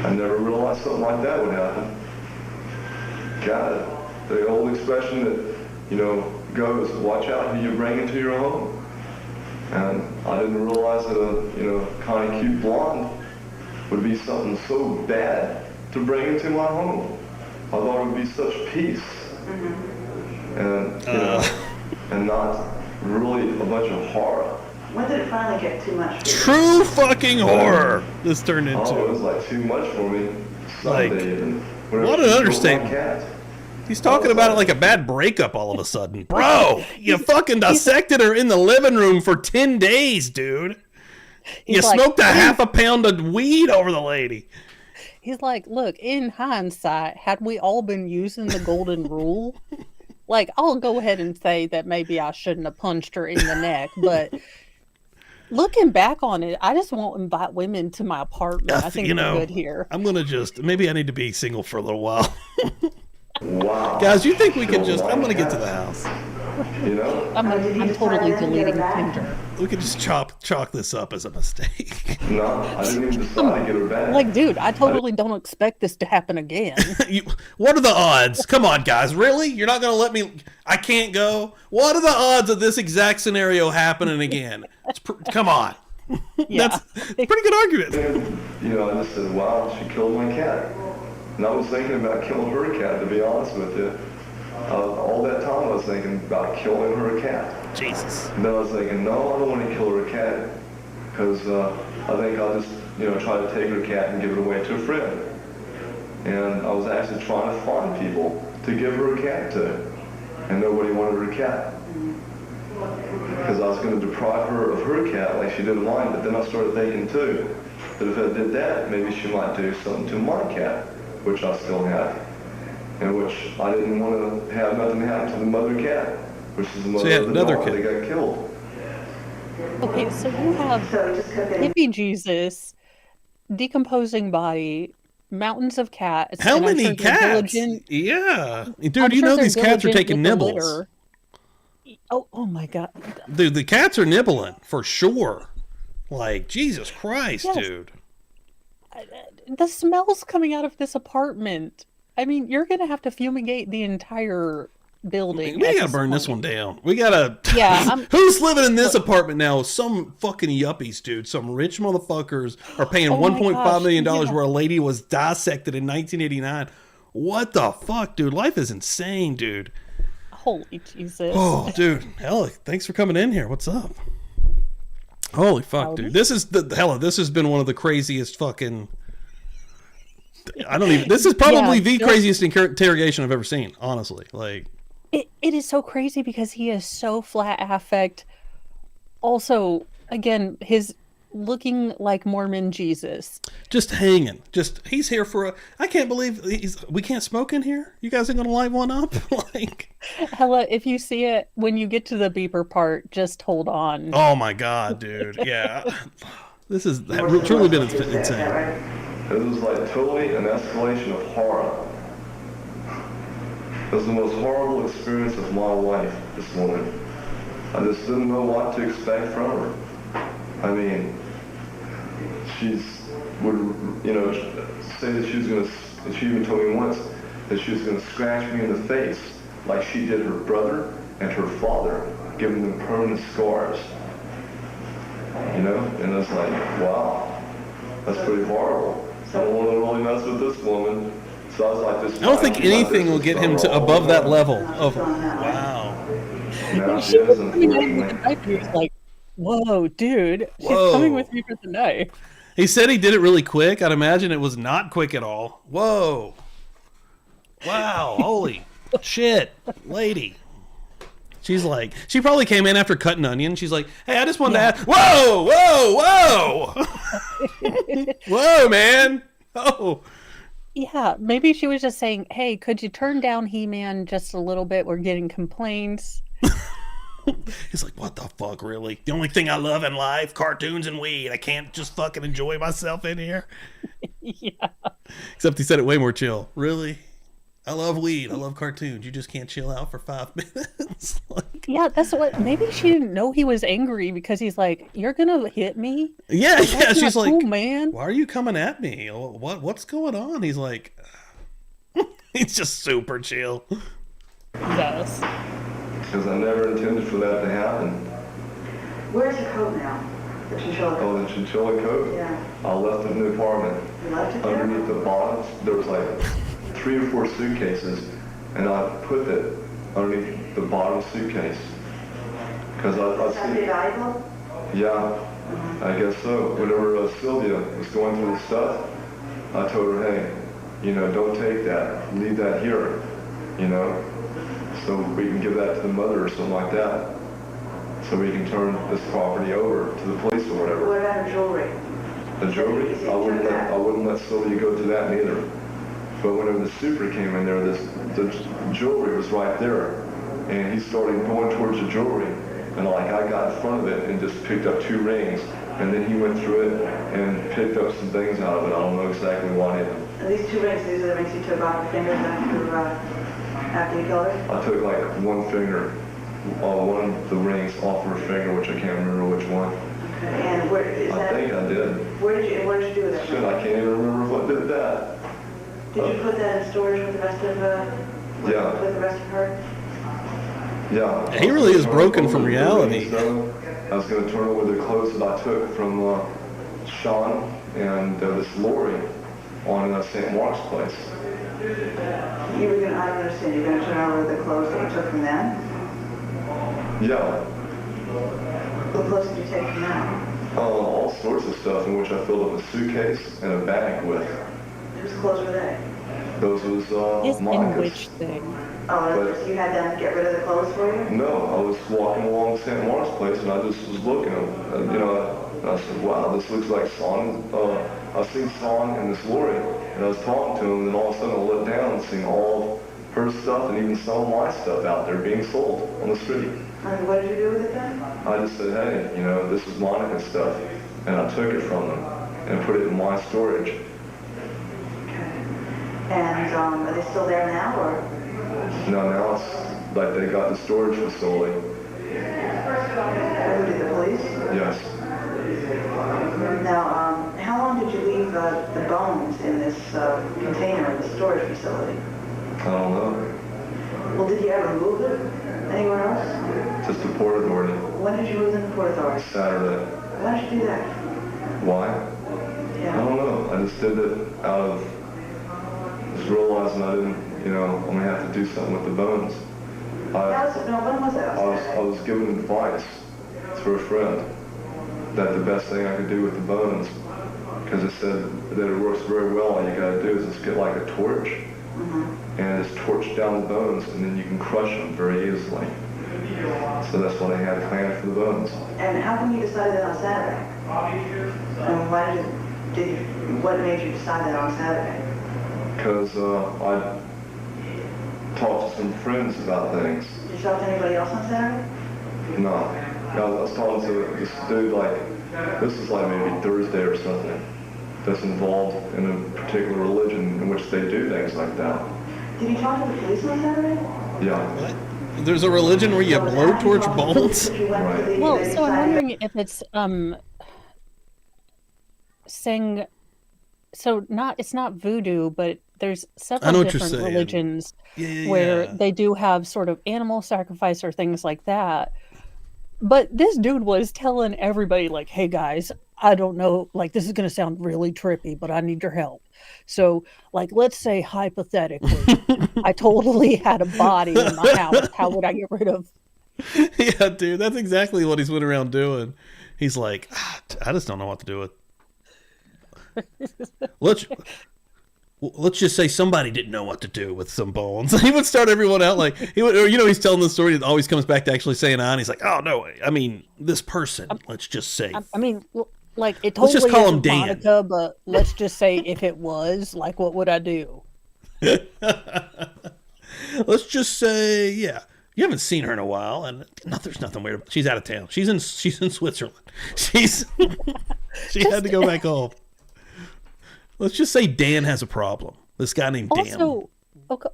I never realized something like that would happen. God, the old expression that, you know, goes, watch out who you bring into your home. And I didn't realize that a, you know, kind of cute blonde would be something so bad to bring into my home. I thought it would be such peace. And, you know, and not really a bunch of horror. When did it finally get too much for you? True fucking horror. This turned Oh, it into. was like too much for me. Like, Sunday even. Whenever what an she killed my understatement. cat. He's talking about it like a bad breakup all of a sudden. Bro, you fucking dissected her in the living room for 10 days, dude. You He's like, smoked a half a pound of weed over the lady. He's like, look, in hindsight, had we all been using the golden rule, like, I'll go ahead and say that maybe I shouldn't have punched her in the neck, but looking back on it, I just won't invite women to my apartment. I think you we're know, good here. I'm going to maybe I need to be single for a little while. Wow. Guys, you think we can I'm going to get to the house. You know? I'm Did you just totally try that and deleting get her back? Tinder. We could just chalk this up as a mistake. No, I didn't even decide to get her back. Like, dude, I totally don't expect this to happen again. What are the odds? Come on, guys. Really? You're not going to let me... I can't go? What are the odds of this exact scenario happening again? Come on. Yeah. That's a pretty good argument. And, you know, I just said, wow, she killed my cat. And I was thinking about killing her cat, to be honest with you. All that time I was thinking about killing her cat. Jesus. And then I was thinking, no, I don't want to kill her cat. Because I think I'll just, you know, try to take her cat and give it away to a friend. And I was actually trying to find people to give her a cat to. And nobody wanted her cat. Because I was going to deprive her of her cat like she did mine. But then I started thinking, too, that if I did that, maybe she might do something to my cat, which I still have. And which I didn't want to have nothing happen to the mother cat, which is the mother you had of the another dog kid. that got killed. Okay, so you have So just cook it. hippie Jesus, decomposing body, mountains of cats. How and I'm many sure they're cats? diligent- Yeah. I'm Dude, you sure know they're these cats are diligent taking with the nibbles. litter. Oh my God. Dude, the cats are nibbling for sure. Like, Jesus Christ, Yes. dude. The smells coming out of this apartment. I mean, you're going to have to fumigate the entire building. We at gotta this burn this point. one down. We gotta. Yeah, Who's living in this apartment now? Some fucking yuppies, dude. Some rich motherfuckers are paying Oh my $1.5 million gosh, yeah. where a lady was dissected in 1989. What the fuck, dude? Life is insane, dude. Holy Jesus. Oh, dude. Hella, thanks for coming in here. What's up? Holy fuck, Howdy. dude. This is this has been one of the craziest fucking. This is probably the craziest interrogation I've ever seen, honestly. Like, It is so crazy because he is so flat affect. Also, again, his looking like Mormon Jesus. just hanging. He's here for I can't believe we can't smoke in here. You guys are going to light one up? Like, Hella, if you see it, when you get to the beeper part, just hold on. oh my God, dude. Yeah. This has truly been insane. It was like totally an escalation of horror. It was the most horrible experience of my life this morning. I just didn't know what to expect from her. I mean, she would, say that she was going to, she even told me once that she was going to scratch me in the face like she did her brother and her father, giving them permanent scars. And it's like, wow, that's pretty horrible. I don't want to really mess with this woman. So I was like, this. I don't think anything will get him to above that level of wow. Now she is, unfortunately. He was like, whoa, dude, she's Whoa. coming with me for the night. He said he did it really quick. I'd imagine it was not quick at all. Whoa. Wow. Holy shit, lady. She's like, she probably came in after cutting onion. She's like, hey, I just wanted to ask. Whoa, whoa, whoa. Whoa, man. Oh. Yeah, maybe she was just saying, hey, could you turn down He-Man just a little bit? We're getting complaints. He's like, what the fuck, really? The only thing I love in life, cartoons and weed. I can't just fucking enjoy myself in here. Yeah. Except he said it way more chill. Really? I love weed. I love cartoons. You just can't chill out for 5 minutes. Like, Yeah, that's what. Maybe she didn't know he was angry because he's like, "You're gonna hit me." yeah. That's She's not like, cool, man. why are you coming at me? What's going on? He's like, he's just super chill. Yes. Because I never intended for that to happen. Where's the coat now? The chinchilla coat? Oh, the chinchilla coat? Yeah. I left it in the apartment. You left it there? Underneath the bottoms, there was like 3 or 4 suitcases, and I put it underneath the bottom suitcase. Because Is that pretty I valuable? yeah, I guess so. Whenever Sylvia was going through the stuff, I told her, hey, don't take that. Leave that here, so we can give that to the mother or something like that. So we can turn this property over to the police or whatever. What about her jewelry? The jewelry, I wouldn't let Sylvia go to that neither. But whenever the super came in there, the jewelry was right there. And he started going towards the jewelry. And I got in front of it and just picked up 2 rings. And then he went through it and picked up some things out of it. I don't know exactly what it. And these 2 rings, these are the rings you took off your fingers after you killed her? I took like one finger, one of the rings off her finger, which I can't remember which one. Okay. And where is I that? think I did. What did you do with that? Shit, I can't even remember if I did that. Did you put that in storage with the rest of Yeah. with the rest of her? Yeah. He really is broken from reality. I was going to turn over the clothes that I took from Sean and this Lori on St. Mark's Place. You were gonna, I don't understand, you're gonna turn over the clothes that you took from them? Yeah. What clothes did you take from them? All sorts of stuff in which I filled up a suitcase and a bag with. Whose clothes were they? Those was Is in Monika's. which thing? Oh, so you had them get rid of the clothes for you? No, I was walking along St. Mark's Place and I just was looking at them. And I said, wow, this looks like Son. I've seen Son and this Lori. And I was talking to him, and then all of a sudden I looked down and seen all her stuff and even some of my stuff out there being sold on the street. And what did you do with it then? I just said, hey, this is Monika's stuff. And I took it from them and put it in my storage. Okay. And are they still there now, or? No, now it's like they got the storage facility. Who did the police? Yes. Now, how long did you leave the bones in this container in the storage facility? I don't know. Well, did you ever move it anywhere else? Just to Port Authority. When did you move them to Port Authority? Saturday. Why did you do that? Why? I Yeah. don't know. I just did it out of just realizing I didn't, I'm gonna have to do something with the bones. When was that? I was given advice through a friend that the best thing I could do with the bones, because it said that it works very well. All you gotta do is just get like a torch and just torch down the bones, and then you can crush them very easily. So that's what I had planned for the bones. And how come you decided that on Saturday? And why what made you decide that on Saturday? Because I talked to some friends about things. Did you talk to anybody else on Saturday? No. I was talking to this dude, this is like maybe Thursday or something, that's involved in a particular religion in which they do things like that. Did you talk to the police on Saturday? Yeah. What? There's a religion where you blowtorch bones? Right. Well, so I'm wondering if it's saying, so it's not voodoo, but there's I know several what you're different saying. religions Yeah. where they do have sort of animal sacrifice or things like that. But this dude was telling everybody, like, hey guys, I don't know, like, this is going to sound really trippy, but I need your help. So, like, let's say hypothetically, I totally had a body in my house. How would I get rid of? Yeah, dude, that's exactly what he's went around doing. He's like, I just don't know what to do with. Let's just say somebody didn't know what to do with some bones. He would start everyone out like he's telling the story that always comes back to actually saying on. He's like, oh no, I mean this person. Let's just say. I mean, like, it Let's totally just call him isn't Dan. Monica, but let's just say if it was, like, what would I do? Let's just say, yeah, you haven't seen her in a while, and there's nothing weird. She's out of town. She's in Switzerland. She had to go back home. Let's just say Dan has a problem. This guy named Dan. Also,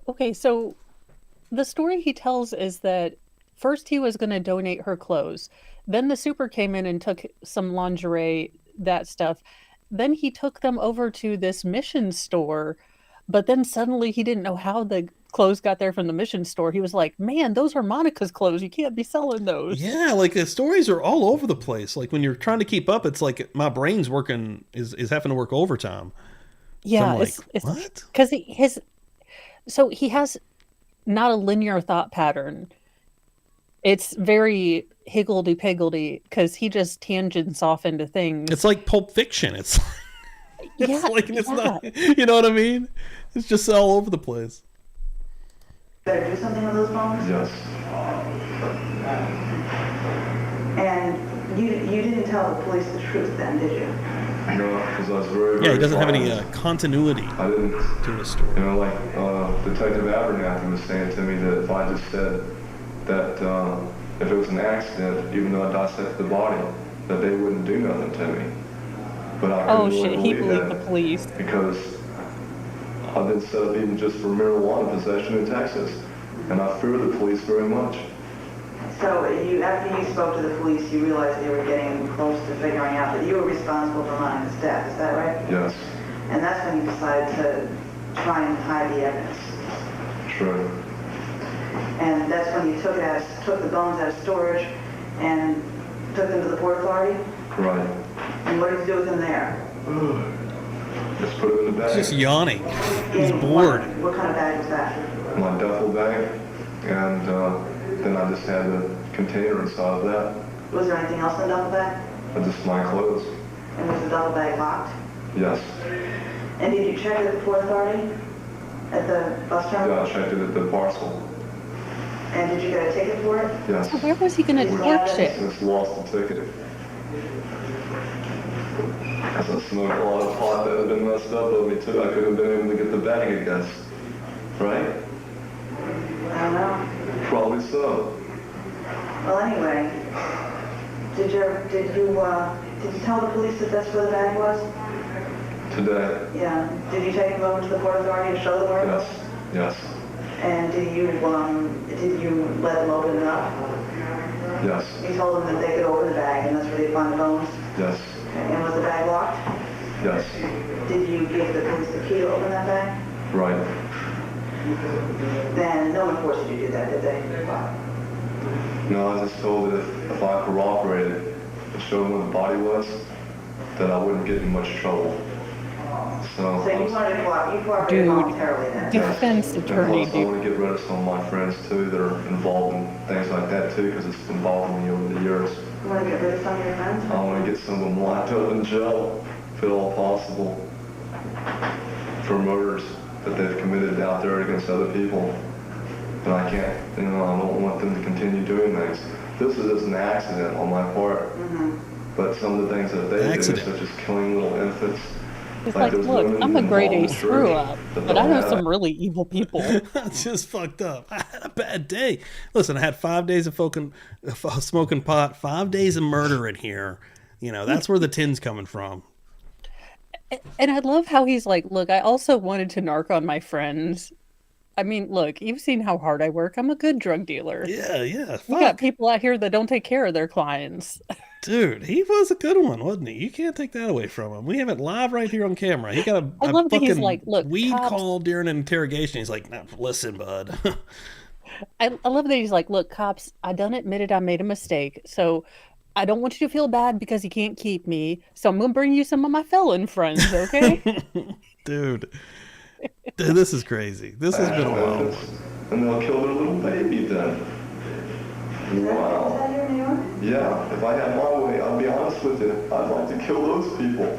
okay, so the story he tells is that first he was going to donate her clothes. Then the super came in and took some lingerie, that stuff. Then he took them over to this mission store, but then suddenly he didn't know how the clothes got there from the mission store. He was like, man, those are Monica's clothes. You can't be selling those. Yeah, like the stories are all over the place. Like when you're trying to keep up, it's like my brain's working, is having to work overtime. Yeah, so it's what? Because he has not a linear thought pattern. It's very higgledy-piggledy because he just tangents off into things. It's like Pulp Fiction. It's not, you know what I mean? It's just all over the place. Better do something with those bones? Yes. And you didn't tell the police the truth then, did you? No, because I was very, Yeah, he doesn't have any frightened. continuity I didn't, to his story. Detective Abernathy was saying to me that if I just said that if it was an accident, even though I dissected the body, that they wouldn't do nothing to me. But I couldn't really shit, he believe believed that the police. because I've been set up even just for marijuana possession in Texas, and I fear the police very much. So after you spoke to the police, you realized they were getting close to figuring out that you were responsible for Monica's death. Is that right? Yes, And that's when you decided to try and hide the evidence. true. And that's when you took the bones out of storage and took them to the Port Authority? Right. And what did you do with them there? Just put it in the bag. He's just yawning. He's In bored. What kind of bag was that? My duffel bag, and then I just had a container inside of that. Was there anything else in the duffel bag? Just my clothes. And was the duffel bag locked? Yes. And did you check it at the Port Authority? At the bus Yeah, terminal? I checked it at the parcel. And did you get a ticket for it? Yes. So where was he going to torch it? Just lost the ticket. Because I smoked a lot of pot that had been messed up of me too. I could have been able to get the bag, I guess. Right? I don't know. Probably so. Well, anyway, did you tell the police that that's where the bag was? Today. Yeah. Did you take them over to the Port Authority to show them where it was? Yes. Yes. And did you let them open it up? Yes. You told them that they could open the bag and that's where they found the bones? Yes. And was the bag locked? Yes. Did you give the police the key to open that bag? Right. Then no one forced you to do that, did they? No, I was just told that if I cooperated and showed them where the body was, that I wouldn't get in much trouble. So So you wanted to cooperate voluntarily then? Defense attorney, and plus, I want to get rid of some of my friends too that are involved in things like that too, because it's involved me over the years. You want to get rid of some of your friends? I want to get some of them locked up in jail, if at all possible, for murders that they've committed out there against other people. And I can't, I don't want them to continue doing things. This is just an accident on my part. But some of the things that they do, such as killing little infants. It's like, look, I'm a grade A screw up, but I know some really evil people. That's just fucked up. I had a bad day. Listen, I had 5 days of smoking pot, 5 days of murder in here. That's where the tin's coming from. And I love how he's like, look, I also wanted to narc on my friends. I mean, look, you've seen how hard I work. I'm a good drug dealer. Yeah. We got people out here that don't take care of their clients. Dude, he was a good one, wasn't he? You can't take that away from him. We have it live right here on camera. He got I love that he's like, look, weed cops, call during an interrogation. He's like, nah, listen, bud. I love that he's like, look, cops, I done admitted I made a mistake. So I don't want you to feel bad because you can't keep me. So I'm going to bring you some of my felon friends, okay? Dude, this is crazy. This has been a while. And they'll kill their little baby then. Wow. Is that here in New York? Yeah, if I had my way, I'll be honest with you, I'd like to kill those people.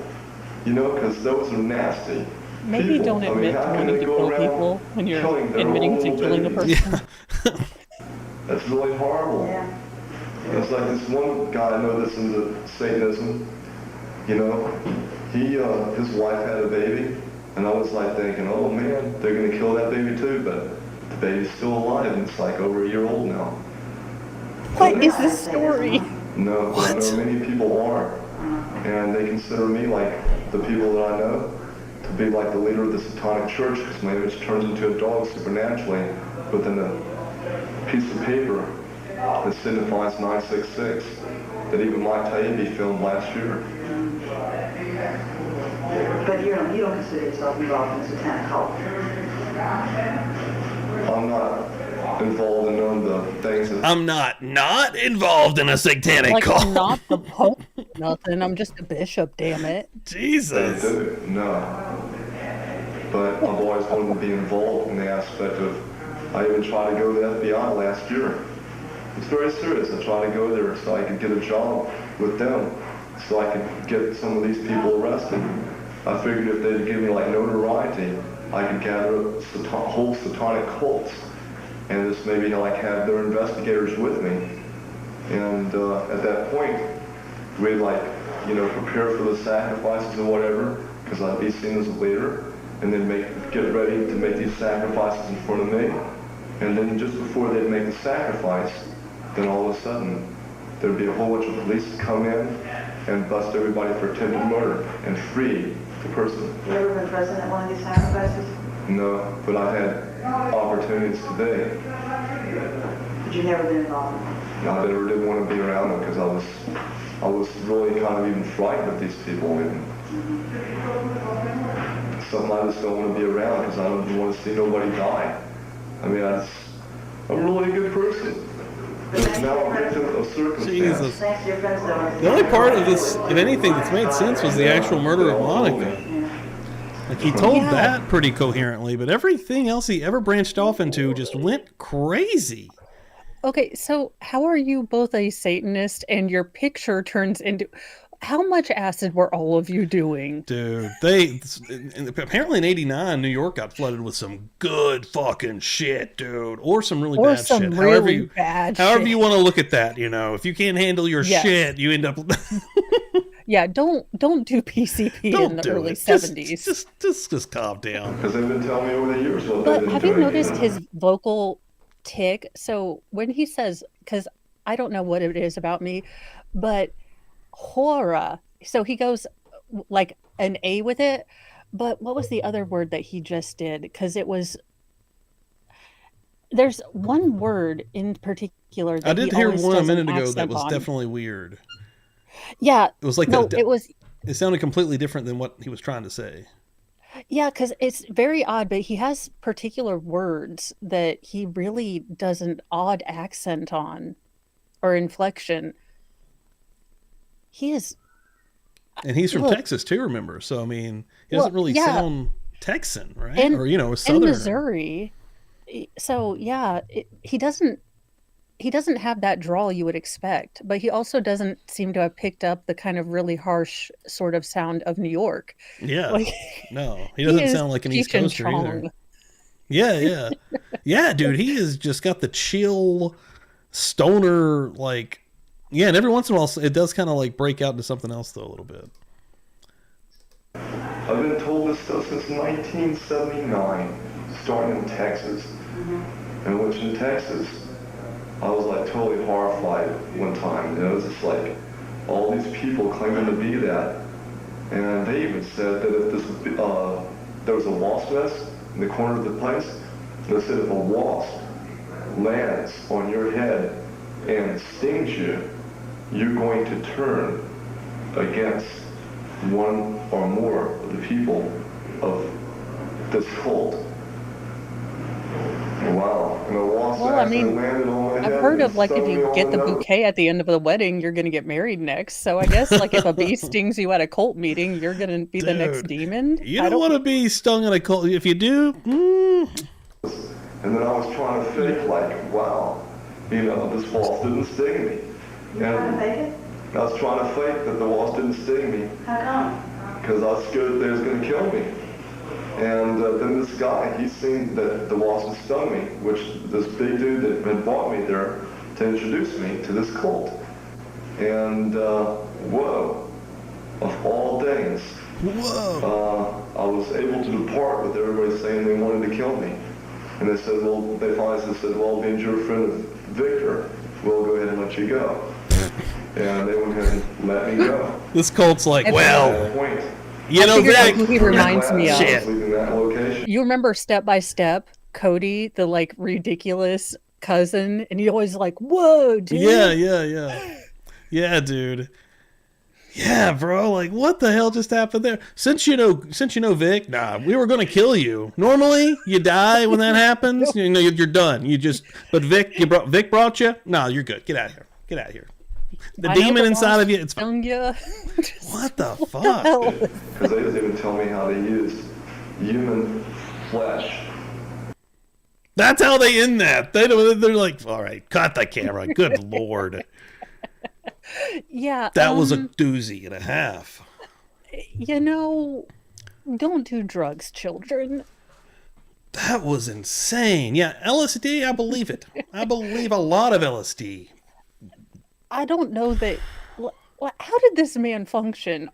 Because those are nasty. Maybe people. don't admit to wanting to kill people when you're admitting to killing a person. Yeah. That's really horrible. Yeah. It's like this one guy I know that's into Satanism. His wife had a baby, and I was like thinking, oh man, they're gonna kill that baby too, but the baby's still alive, and it's like over a year old now. What is this story? No, but I know many people are, and they consider me like the people that I know to be like the leader of the Satanic Church, because my image turns into a dog supernaturally within a piece of paper that signifies 966 that even my Taibbi filmed last year. But you don't consider yourself involved in the satanic cult? I'm not involved in none of the things that... I'm not involved in a satanic Like, cult. I'm not the Pope, nothing. I'm just a bishop, damn it. They Jesus. do, no. But I've always wanted to be involved in the aspect of... I even tried to go to the FBI last year. It's very serious. I tried to go there so I could get a job with them, so I could get some of these people arrested. I figured if they'd give me like notoriety, I could gather whole satanic cults and just maybe like have their investigators with me. And at that point, we'd like, prepare for the sacrifices or whatever, because I'd be seen as a leader, and then get ready to make these sacrifices in front of me. And then just before they'd make the sacrifice, then all of a sudden, there'd be a whole bunch of police come in and bust everybody for attempted murder and free the person. You ever been present at one of these sacrifices? No, but I had opportunities today. But you've never been involved? I never did want to be around them because I was really kind of even frightened of these people. And something I just don't want to be around because I don't want to see nobody die. I mean, I'm really a good person. But now I'm victim of circumstance. Jesus. Thanks to your friends, though. The only part of this, if anything, that's made sense was the actual murder of Monika. Like, he told that pretty coherently, but everything else he ever branched off into just went crazy. Okay, so how are you both a Satanist and your picture turns into... How much acid were all of you doing? Dude, apparently in '89, New York got flooded with some good fucking shit, dude. Or some really bad shit. However you want to look at that, if you can't handle your shit, you end up... Yeah, don't do PCP in the early 70s. Just calm down. Because they've been telling me over the years what But have you noticed his vocal tick? So when he says, because I don't know what it is about me, but horror. So he goes like an A with it. But what was the other word that he just did? Because there's one word in particular that I did hear one a minute ago that was definitely weird. Yeah. It was like it was. It sounded completely different than what he was trying to say. Yeah, because it's very odd, but he has particular words that he really does an odd accent on or inflection. He is, And he's from look, Texas too, remember? So I mean, he doesn't well, really yeah, sound Texan, right? and Or a in Southerner. Missouri. So yeah, he doesn't have that drawl you would expect, but he also doesn't seem to have picked up the kind of really harsh sort of sound of New York. Yeah. Like No, he he doesn't is sound like an East Cheech and Coaster either. Chong. Yeah, yeah. Yeah, dude, he has just got the chill stoner like yeah, and every once in a while it does kind of like break out into something else though a little bit. I've been told this stuff since 1979, starting in Texas. And which in Texas, I was like totally horrified one time. You know, it's just like all these people claiming to be that. And they even said that if there was a wasp nest in the corner of the place, they said if a wasp lands on your head and stings you, you're going to turn against one or more of the people of this cult. Wow. And the wasp Well, I actually mean, landed on my I've head heard and of like if stung me you on get the the nose. bouquet at the end of the wedding, you're gonna get married next. So I guess like if a bee stings you at a cult meeting, you're gonna be the next Dude, demon. you I don't don't. want to be stung in a cold. If you do, And then I was trying to fake like, wow, this wasp didn't sting me. Trying to And fake it? I was trying to fake that the wasp didn't sting me How come? because I was scared they was going to kill me. And then this guy, he seen that the wasp had stung me, which this big dude that had brought me there to introduce me to this cult. And whoa, of all things, whoa. I was able to depart with everybody saying they wanted to kill me. And they said, well, they finally said, well, being you're a friend of Victor, we'll go ahead and let you go. And they went ahead and let me go. This cult's like, I well, At that point, you I know, figured out Vic. who he reminds me of. I was leaving that location. You remember Step by Step, Cody, the like ridiculous cousin, and he always like, "Whoa, dude!" Yeah, dude. Yeah, bro. Like, what the hell just happened there? Since you know Vic, nah, we were gonna kill you. Normally, you die when that happens. You know, you're done. But Vic brought you. No, you're good. Get out of here. Get out of here. The I know demon the inside wasp of you. It's fine. stung ya. What the the fuck, hell? dude? Because they didn't even tell me how to use human flesh. That's how they end that. They're like, all right, cut the camera. Good lord, Yeah, that was a doozy and a half. don't do drugs, children. That was insane. Yeah, LSD, I believe it. I believe a lot of LSD. I don't know that. How did this man function?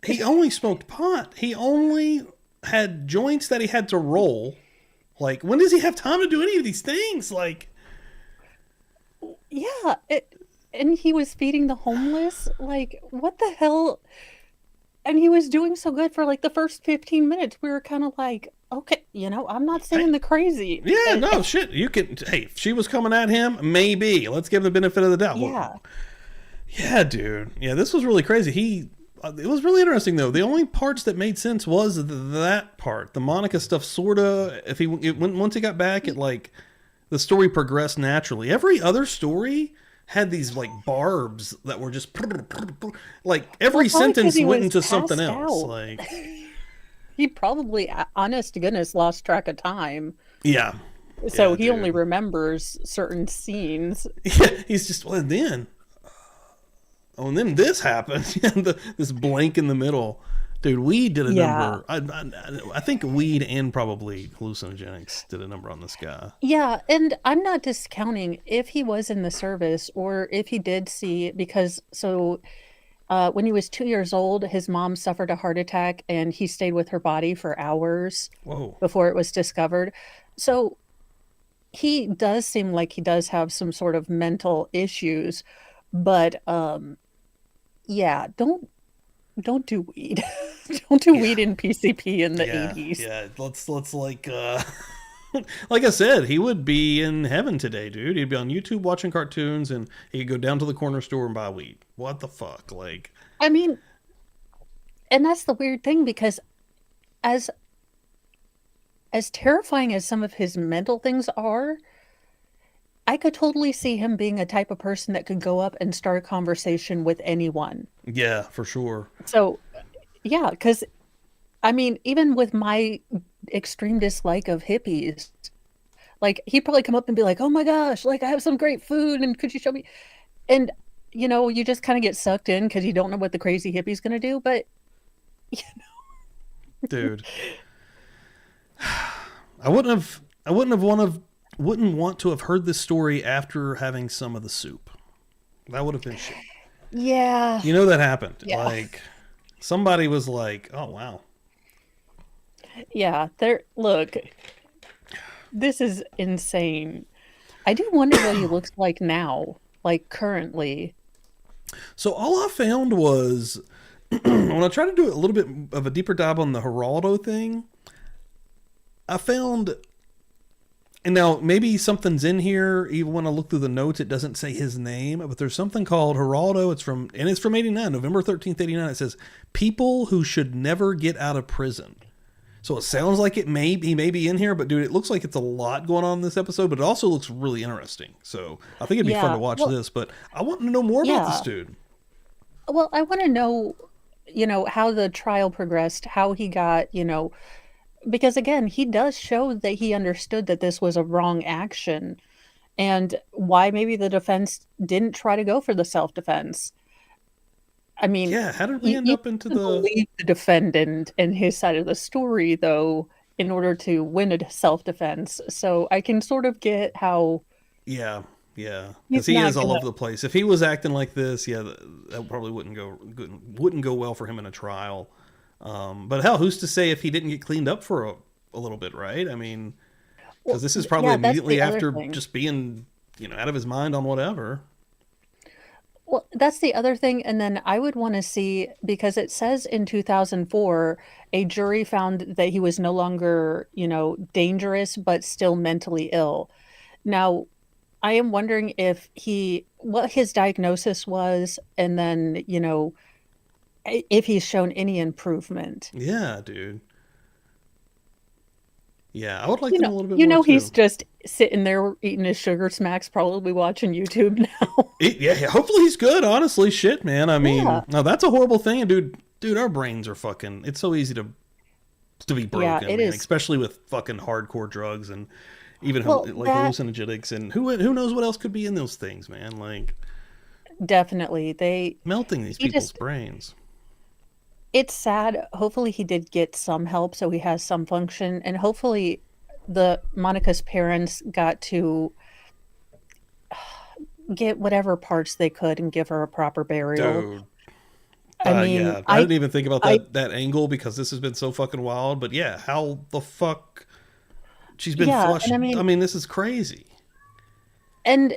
He only smoked pot. He only had joints that he had to roll. Like, when does he have time to do any of these things? Like, Yeah, and he was feeding the homeless. Like, what the hell? And he was doing so good for like the first 15 minutes. We were kind of like, okay, I'm not saying the crazy. yeah, no, shit. You can, hey, if she was coming at him, maybe. Let's give him the benefit of the doubt. Yeah. Yeah, dude. Yeah, this was really crazy. It was really interesting though. The only parts that made sense was that part, the Monika stuff. Sorta. Once he got back, it like the story progressed naturally. Every other story had these like barbs that were just like every Well, probably 'cause sentence he went was into something passed else. out. Like, He probably, honest to goodness, lost track of time. yeah. So Yeah, he only dude. remembers certain scenes. Yeah, he's just and then this happened. This blank in the middle. Dude, weed did a Yeah. number. I think weed and probably hallucinogenics did a number on this guy. Yeah, and I'm not discounting if he was in the service or if he did see, because when he was 2 years old, his mom suffered a heart attack and he stayed with her body for hours Whoa. before it was discovered. So he does seem like he does have some sort of mental issues, but yeah, don't do weed. Don't do weed in PCP in the 80s. Yeah, let's like like I said, he would be in heaven today, dude. He'd be on YouTube watching cartoons and he could go down to the corner store and buy weed. What the fuck? Like, I mean, and that's the weird thing because as terrifying as some of his mental things are, I could totally see him being a type of person that could go up and start a conversation with anyone. Yeah, for sure. So, yeah, because I mean, even with my extreme dislike of hippies, like he'd probably come up and be like, "Oh my gosh, like I have some great food, and could you show me?" And you just kind of get sucked in because you don't know what the crazy hippie's gonna do. But Dude, I wouldn't want to have heard this story after having some of the soup. That would have been shit. yeah, That happened. Yeah. Like somebody was like, "Oh wow." yeah. Look, this is insane. I do wonder what he looks like now, like currently. So all I found was when I tried to do a little bit of a deeper dive on the Geraldo thing, I found, and now maybe something's in here. Even when I look through the notes, it doesn't say his name, but there's something called Geraldo. It's from 89, November 13th, 89. It says people who should never get out of prison. So it sounds like he may be in here, but dude, it looks like it's a lot going on in this episode, but it also looks really interesting. So I think it'd be fun to watch this, but I want to know more about this dude. Well, I want to know, how the trial progressed, how he got, because again, he does show that he understood that this was a wrong action and why maybe the defense didn't try to go for the self-defense. I mean, yeah, how did we end up into believe the defendant and his side of the story, though, in order to win a self-defense. So I can sort of get how. Yeah, because he is all over the place. If he was acting like this, that probably wouldn't go well for him in a trial. But hell, who's to say if he didn't get cleaned up for a little bit, right? I mean, because this is probably immediately after just being, out of his mind on whatever. Well, that's the other thing. And then I would want to see, because it says in 2004, a jury found that he was no longer, dangerous, but still mentally ill. Now, I am wondering what his diagnosis was, and then, if he's shown any improvement. Yeah, dude. Yeah, I would like to know a little bit more, he's just sitting there eating his sugar smacks, probably watching YouTube now. Yeah, hopefully he's good, honestly. Shit, man. I mean, no, that's a horrible thing. Dude, our brains are fucking, it's so easy to be broken, it man, is. Especially with fucking hardcore drugs and even hallucinogenics and who knows what else could be in those things, man. Like, definitely. Melting these people's brains. It's sad. Hopefully he did get some help so he has some function, and hopefully Monica's parents got to get whatever parts they could and give her a proper burial. Dude. I mean, I didn't even think about that angle because this has been so fucking wild, but yeah, how the fuck she's been flushed. I mean, this is crazy. And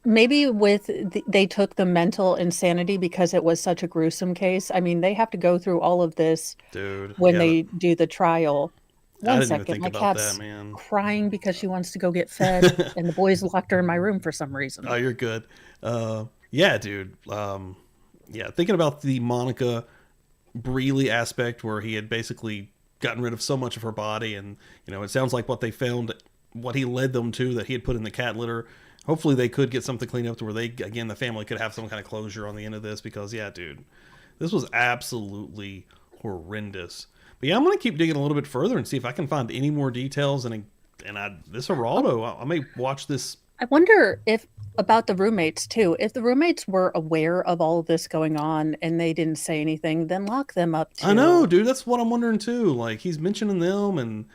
maybe they took the mental insanity because it was such a gruesome case. I mean, they have to go through all of this, dude, when they do the trial. One second, my cat's crying because she wants to go get fed, and the boys locked her in my room for some reason. Oh, you're good. Yeah, dude. Thinking about the Monika Beerle aspect, where he had basically gotten rid of so much of her body, and it sounds like what they found, what he led them to, that he had put in the cat litter. Hopefully they could get something cleaned up to where the family could have some kind of closure on the end of this, because dude, this was absolutely horrendous. But yeah, I'm going to keep digging a little bit further and see if I can find any more details. This Geraldo, I may watch this. I wonder about the roommates too. If the roommates were aware of all of this going on and they didn't say anything, then lock them up too. I know, dude. That's what I'm wondering too. Like, he's mentioning them, and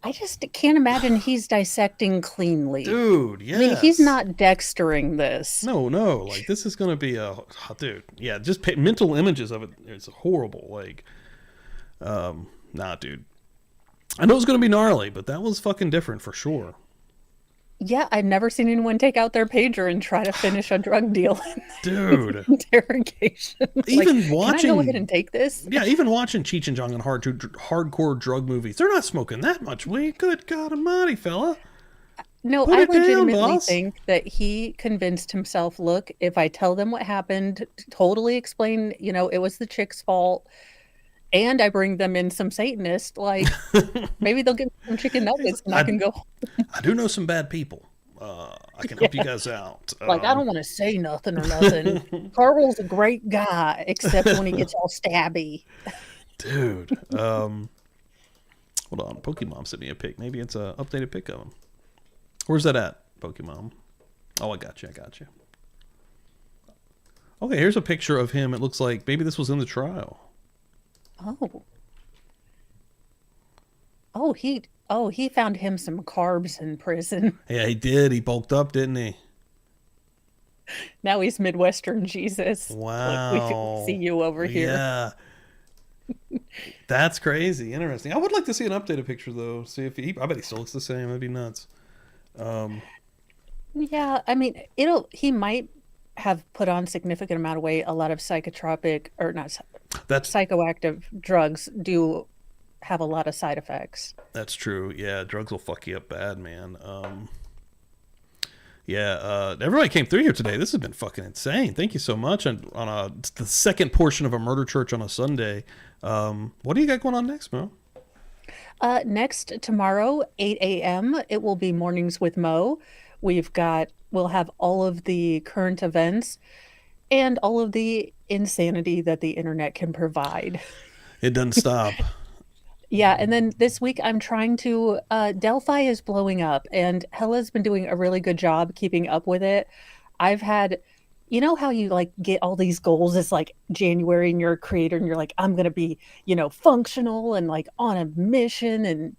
I just can't imagine he's dissecting cleanly. Dude, yes. I mean, he's not Dextering this. No. Like, this is going to be dude. Yeah, just mental images of it. It's horrible. Like, nah, dude. I know it's going to be gnarly, but that was fucking different for sure. Yeah, I've never seen anyone take out their pager and try to finish a drug deal. Dude. Interrogation. Even watching. Can I go ahead and take this? Yeah, even watching Cheech and Chong on hardcore drug movies, they're not smoking that much weed. Good God almighty, fella. No, I legitimately think that he convinced himself, look, if I tell them what happened, totally explain, it was the chick's fault, and I bring them in some Satanist, like maybe they'll get some chicken nuggets and I can go. I do know some bad people. I can help you guys out. Like, I don't want to say nothing or nothing. Carl's a great guy, except when he gets all stabby. Dude. Hold on. Pokemon sent me a pic. Maybe it's a updated pic of him. Where's that at, Pokemon? Oh, I got you. Okay, here's a picture of him. It looks like maybe this was in the trial. He found him some carbs in prison. Yeah, he did. He bulked up, didn't he? Now he's Midwestern Jesus. Wow. Look, we can see you over here. Yeah. That's crazy. Interesting. I would like to see an updated picture, though. See if I bet he still looks the same. That'd be nuts. Yeah, I mean, he might have put on significant amount of weight. A lot of psychotropic, or not, psychoactive drugs do have a lot of side effects. That's true. Yeah, drugs will fuck you up bad, man. Everybody came through here today. This has been fucking insane. Thank you so much. On the second portion of a murder church on a Sunday. What do you got going on next, Mo? Next, tomorrow, 8 a.m., it will be Mornings with Mo. We'll have all of the current events and all of the insanity that the internet can provide. It doesn't stop. Yeah, and then this week I'm trying to, Delphi is blowing up, and Hella's been doing a really good job keeping up with it. I've had, you know how you like get all these goals? It's like January and you're a creator and you're like, I'm going to be, functional and like on a mission and,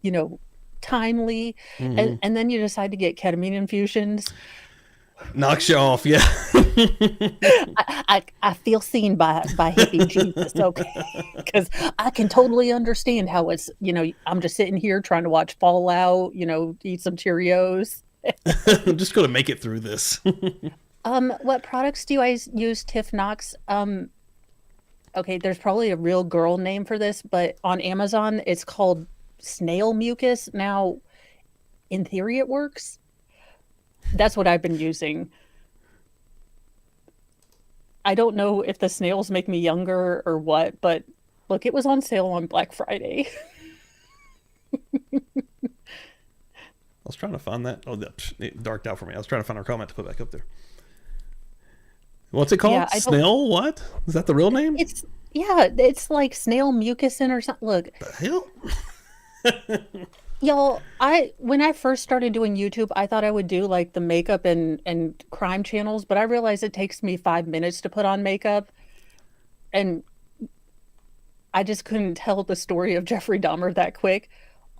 timely. Mm-hmm. And then you decide to get ketamine infusions. Knocks you off, yeah. I feel seen by hippie Jesus, okay? Because I can totally understand how it's, I'm just sitting here trying to watch Fallout, eat some Cheerios. I'm just going to make it through this. What products do I use, Tiff Knox? Okay, there's probably a real girl name for this, but on Amazon, it's called snail mucus. Now, in theory, it works. That's what I've been using. I don't know if the snails make me younger or what, but look, it was on sale on Black Friday. I was trying to find that. Oh, it darked out for me. I was trying to find our comment to put back up there. What's it called? Yeah, snail what? Is that the real name? It's like snail mucusin or something. Look. The hell? Y'all, when I first started doing YouTube, I thought I would do like the makeup and crime channels, but I realized it takes me 5 minutes to put on makeup. And I just couldn't tell the story of Jeffrey Dahmer that quick.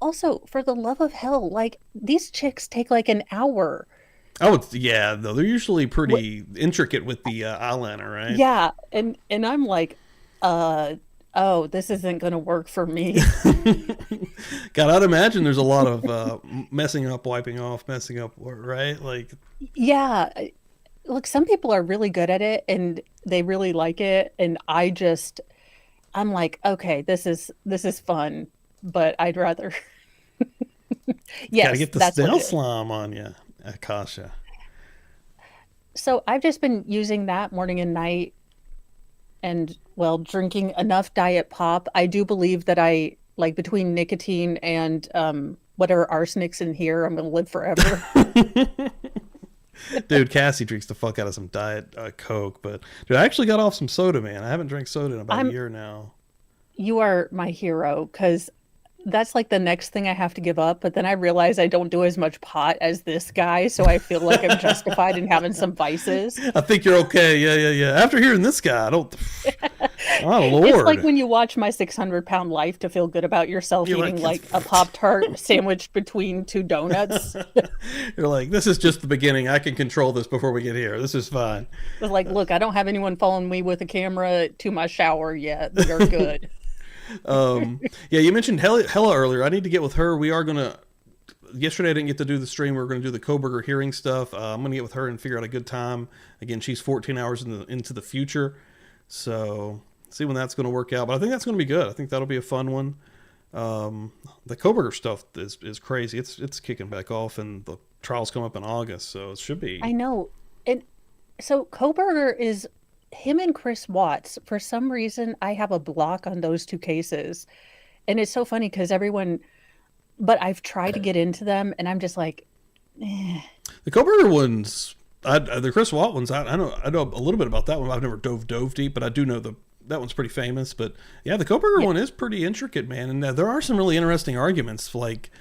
Also, for the love of hell, like these chicks take like an hour. Oh, though they're usually pretty intricate with the eyeliner, right? Yeah, and I'm like, oh, this isn't going to work for me. God, I'd imagine there's a lot of messing up, wiping off, messing up, right? Like, yeah. Look, some people are really good at it and they really like it, and I'm like, okay, this is fun, but I'd rather. Yes, gotta get the snail slime on you, Akasha. So I've just been using that morning and night. And, well, drinking enough diet pop. I do believe that I, like, between nicotine and whatever arsenic's in here, I'm going to live forever. Dude, Cassie drinks the fuck out of some diet Coke. But, dude, I actually got off some soda, man. I haven't drank soda in about a year now. You are my hero, because that's like the next thing I have to give up. But then I realize I don't do as much pot as this guy, so I feel like I'm justified in having some vices. I think you're okay. Yeah. After hearing this guy, I don't. Oh Lord! It's like when you watch My 600-Pound Life to feel good about yourself, you're eating like a Pop-Tart sandwiched between two donuts. You're like, this is just the beginning. I can control this before we get here. This is fine. It's like, look, I don't have anyone following me with a camera to my shower yet. You're good. You mentioned Hella earlier. I need to get with her. We are gonna. Yesterday I didn't get to do the stream. We were going to do the Koberger hearing stuff. I'm going to get with her and figure out a good time. Again, she's 14 hours into the future, so see when that's going to work out. But I think that's going to be good. I think that'll be a fun one. The Koberger stuff is crazy. It's kicking back off, and the trials come up in August, so it should be. I know. And so Koberger is him and Chris Watts, for some reason, I have a block on those two cases. And it's so funny because but I've tried to get into them and I'm just like, eh. The Koberger ones, the Chris Watt ones, I know a little bit about that one. I've never dove deep, but I do know that one's pretty famous. But yeah, the Koberger one is pretty intricate, man. And there are some really interesting arguments, like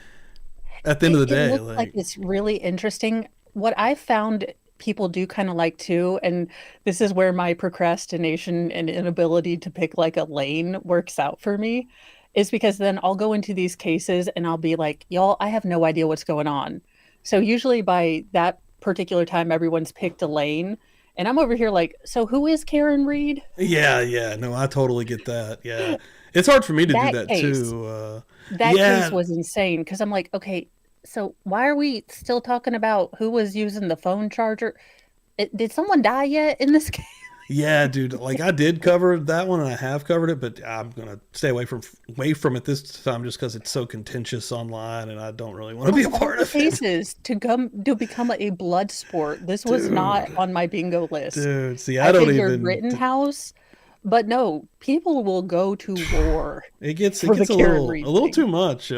at the end of the day. It looks like it's really interesting. What I found people do kind of like too, and this is where my procrastination and inability to pick like a lane works out for me, is because then I'll go into these cases and I'll be like, y'all, I have no idea what's going on. So usually by that particular time, everyone's picked a lane. And I'm over here like, so who is Karen Reed? Yeah. No, I totally get that. Yeah. It's hard for me to do that too. That case was insane because I'm like, okay, so why are we still talking about who was using the phone charger? Did someone die yet in this case? Yeah, dude. Like I did cover that one and I have covered it, but I'm going to stay away from it this time just because it's so contentious online and I don't really want to be a part of cases to become a blood sport. This was not on my bingo list. Dude, see, I don't even Rittenhouse, but no, people will go to war. It gets a little too much.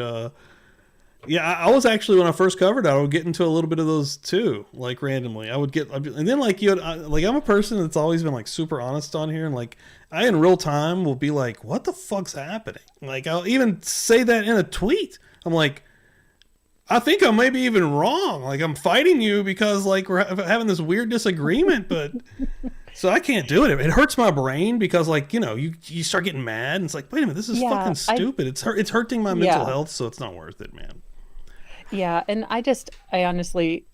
Yeah, I was actually, when I first covered it, I would get into a little bit of those too, like randomly. And then like I'm a person that's always been like super honest on here, and like I in real time will be like, what the fuck's happening? Like I'll even say that in a tweet. I'm like, I think I'm maybe even wrong. Like I'm fighting you because like we're having this weird disagreement, but so I can't do it. It hurts my brain because like, you start getting mad and it's like, wait a minute, this is fucking stupid. It's hurting my mental health, so it's not worth it, man. Yeah, and I honestly,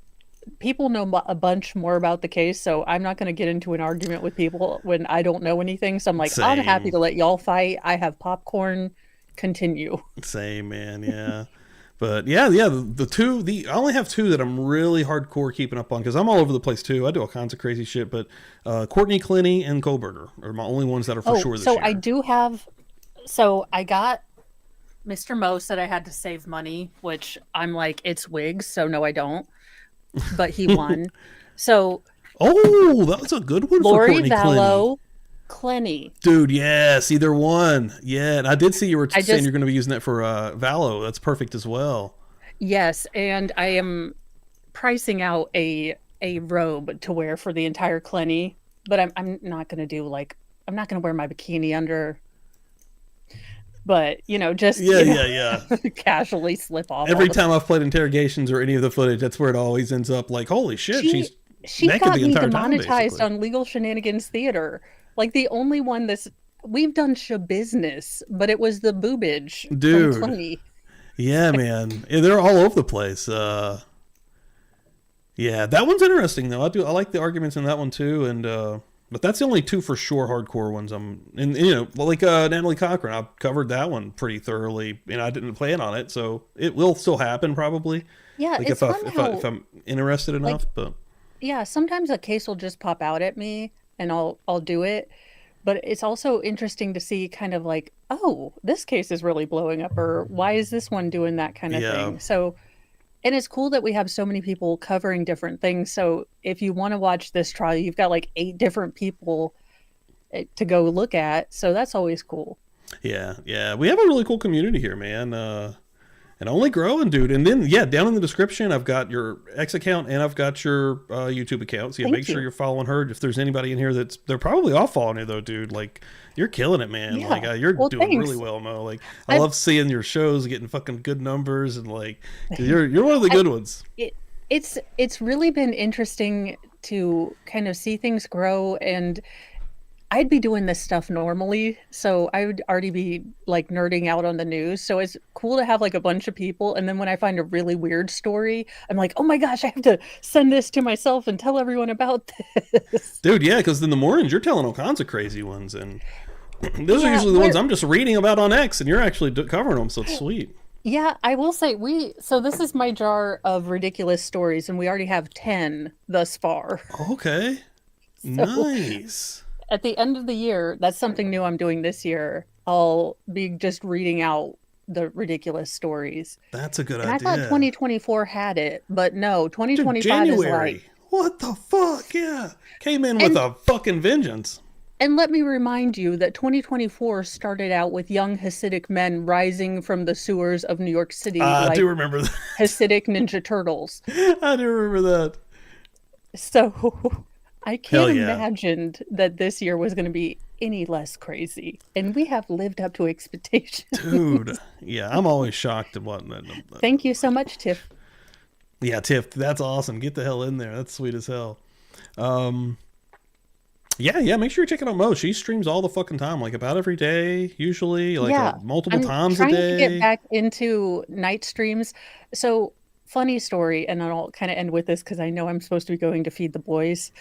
people know a bunch more about the case, so I'm not going to get into an argument with people when I don't know anything. So I'm like, I'm happy to let y'all fight. I have popcorn. Continue. Same, man. Yeah. But yeah, I only have two that I'm really hardcore keeping up on because I'm all over the place too. I do all kinds of crazy shit, but Courtney Clinny and Koberger are my only ones that are for sure this year. I got Mr. Mo said I had to save money, which I'm like, it's wigs, so no, I don't. But he won. So, that was a good one. Lori for Courtney Vallow, Clinny. Dude, yes, either one. Yeah, and I did see you were saying you're going to be using that for Vallow. That's perfect as well. Yes, and I am pricing out a robe to wear for the entire Clinny, but I'm not going to I'm not going to wear my bikini under. But casually slip off. Every time I've played Interrogations or any of the footage, that's where it always ends up. Like, holy shit, she got me demonetized on Legal Shenanigans Theater. Like the only one we've done business, but it was the boobage, dude. From Clinny. Yeah, man, they're all over the place. Yeah, that one's interesting though. I like the arguments in that one too, and. But that's the only two for sure hardcore ones. Like Natalie Cochran, I covered that one pretty thoroughly, and I didn't plan on it, so it will still happen probably. Yeah, like if I'm interested enough, but yeah, sometimes a case will just pop out at me, and I'll do it. But it's also interesting to see kind of like, oh, this case is really blowing up, or why is this one doing that kind of thing? So. And it's cool that we have so many people covering different things. So if you want to watch this trial, you've got like 8 different people to go look at. So that's always cool. Yeah. We have a really cool community here, man. And only growing, dude. And then, down in the description, I've got your X account and I've got your YouTube account. So make sure you're following her. If there's anybody in here they're probably all following you though, dude. Like you're killing it, man. Yeah. Like you're doing really well, Mo. Like I love seeing your shows, getting fucking good numbers, and like 'cause you're one of the good ones. It's really been interesting to kind of see things grow, and I'd be doing this stuff normally, so I would already be like nerding out on the news. So it's cool to have like a bunch of people. And then when I find a really weird story, I'm like, oh my gosh, I have to send this to myself and tell everyone about this. Dude, yeah, because in the mornings you're telling all kinds of crazy ones. And those are usually the ones I'm just reading about on X, and you're actually covering them. So it's sweet. Yeah, I will say so this is my jar of ridiculous stories, and we already have 10 thus far. Okay. Nice. At the end of the year, that's something new I'm doing this year. I'll be just reading out the ridiculous stories. That's a good idea. I thought 2024 had it, but no, 2025 is like... What the fuck? Yeah. Came in with a fucking vengeance. And let me remind you that 2024 started out with young Hasidic men rising from the sewers of New York City I like do remember that. Hasidic Ninja Turtles. I do remember that. So I Hell can't yeah. imagine that this year was going to be any less crazy. And we have lived up to expectations. Dude. Yeah, I'm always shocked at what. Thank you so much, Tiff. Yeah, Tiff, that's awesome. Get the hell in there. That's sweet as hell. Yeah, make sure you're checking out Mo. She streams all the fucking time, like about every day, usually, like multiple times a I'm day. trying to get back into night streams. So, funny story, and I'll kind of end with this because I know I'm supposed to be going to feed the boys.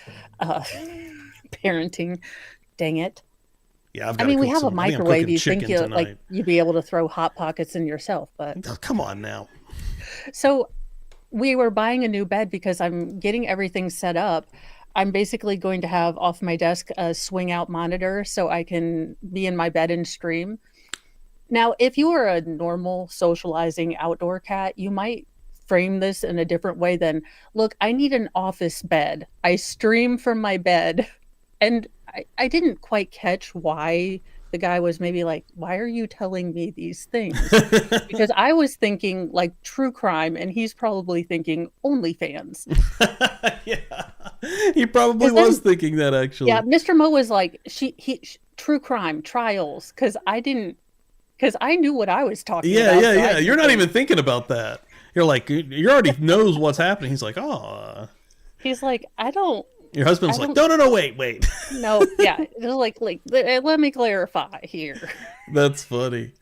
Parenting. Dang it. Yeah, I've I got mean, we have a microwave. You think tonight. you'd be able to throw Hot Pockets in yourself, but Oh, come on now. so we were buying a new bed because I'm getting everything set up. I'm basically going to have off my desk a swing out monitor so I can be in my bed and stream. Now, if you are a normal socializing outdoor cat, you might frame this in a different way than, look, I need an office bed. I stream from my bed. And I didn't quite catch why the guy was maybe like, why are you telling me these things? Because I was thinking like true crime, and he's probably thinking OnlyFans. Yeah, he probably was thinking that actually. Yeah, Mr. Mo was like, true crime trials, because I knew what I was talking about. Yeah. You're not even thinking about that. You're like, you already knows what's happening. He's like, oh. He's like, I don't. Your husband's like, no, wait. No, yeah, just like, let me clarify here. That's funny.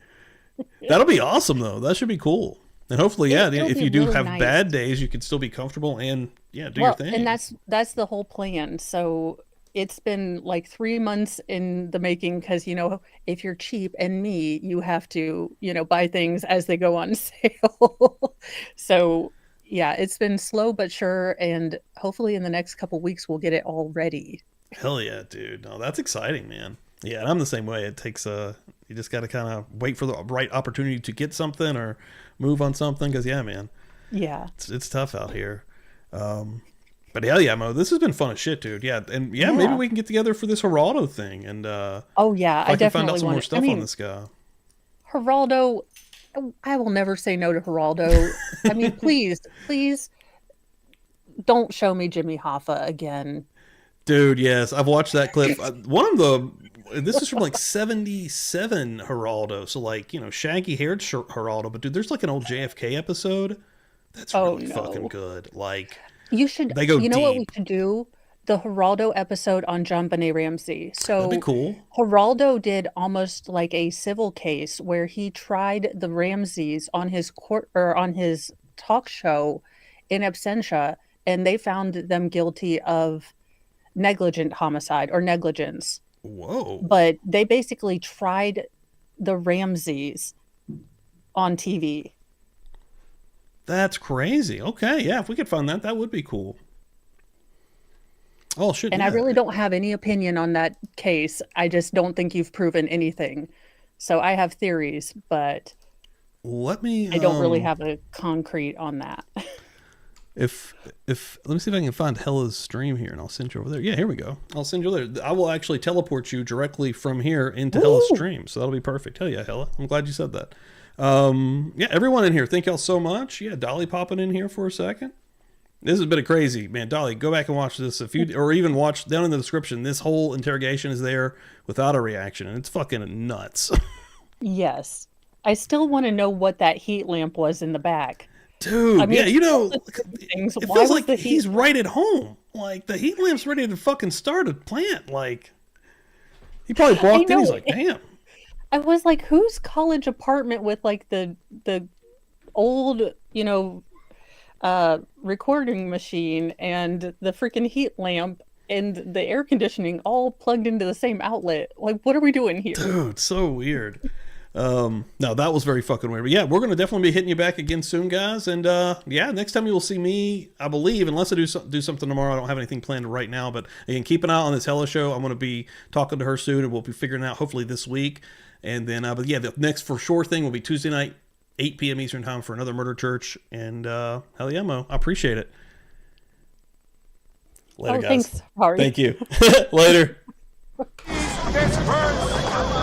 That'll be awesome though. That should be cool. And hopefully, if you do really have nice. bad days, you can still be comfortable and do your thing. And that's the whole plan. So it's been like 3 months in the making because, if you're cheap and me, you have to, buy things as they go on sale. So yeah, it's been slow but sure. And hopefully in the next couple weeks, we'll get it all ready. Hell yeah, dude. No, that's exciting, man. Yeah, and I'm the same way. It takes you just got to kind of wait for the right opportunity to get something or move on something. Because man, yeah, it's tough out here. But hell yeah, Mo, this has been fun as shit, dude. Yeah, and maybe we can get together for this Geraldo thing. And oh yeah, I can definitely find out some want more stuff on this guy. Geraldo, I will never say no to Geraldo. I mean, please don't show me Jimmy Hoffa again. Dude, yes, I've watched that clip. This is from like 77 Geraldo. So like, shaggy haired Geraldo. But dude, there's like an old JFK episode that's really fucking good. Like, you should, they go deep. What we should do? The Geraldo episode on John Benet Ramsey. So that'd be cool. Geraldo did almost like a civil case where he tried the Ramseys on his court or on his talk show in absentia, and they found them guilty of negligent homicide or negligence. Whoa. But they basically tried the Ramseys on TV. That's crazy. Okay, yeah, if we could find that, that would be cool. Oh shit! And I really don't have any opinion on that case. I just don't think you've proven anything. So I have theories, but I don't really have a concrete on that. If let me see if I can find Hella's stream here, and I'll send you over there. Yeah, here we go. I'll send you there. I will actually teleport you directly from here into Hella's stream, so that'll be perfect. Hell yeah, Hella! I'm glad you said that. Yeah, everyone in here, thank y'all so much. Yeah, Dolly popping in here for a second. This has been a crazy, man. Dolly, go back and watch this or even watch down in the description. This whole interrogation is there without a reaction, and it's fucking nuts. Yes. I still want to know what that heat lamp was in the back. Dude, it feels like he's right at home. Like, the heat lamp's ready to fucking start a plant. Like, he probably walked in, he's like, damn. I was like, whose college apartment with like the old, recording machine and the freaking heat lamp and the air conditioning all plugged into the same outlet? Like, what are we doing here? Dude, so weird. No, that was very fucking weird. But yeah, we're going to definitely be hitting you back again soon, guys. And next time you will see me, I believe, unless I do something tomorrow. I don't have anything planned right now. But again, keep an eye on this Hella show. I'm going to be talking to her soon, and we'll be figuring out hopefully this week. And then, the next for sure thing will be Tuesday night, 8 p.m. Eastern time for another Murder Church. And hell yeah, Mo, I appreciate it. Later, guys. Thanks, Ari. Thank you. Later. Justice first!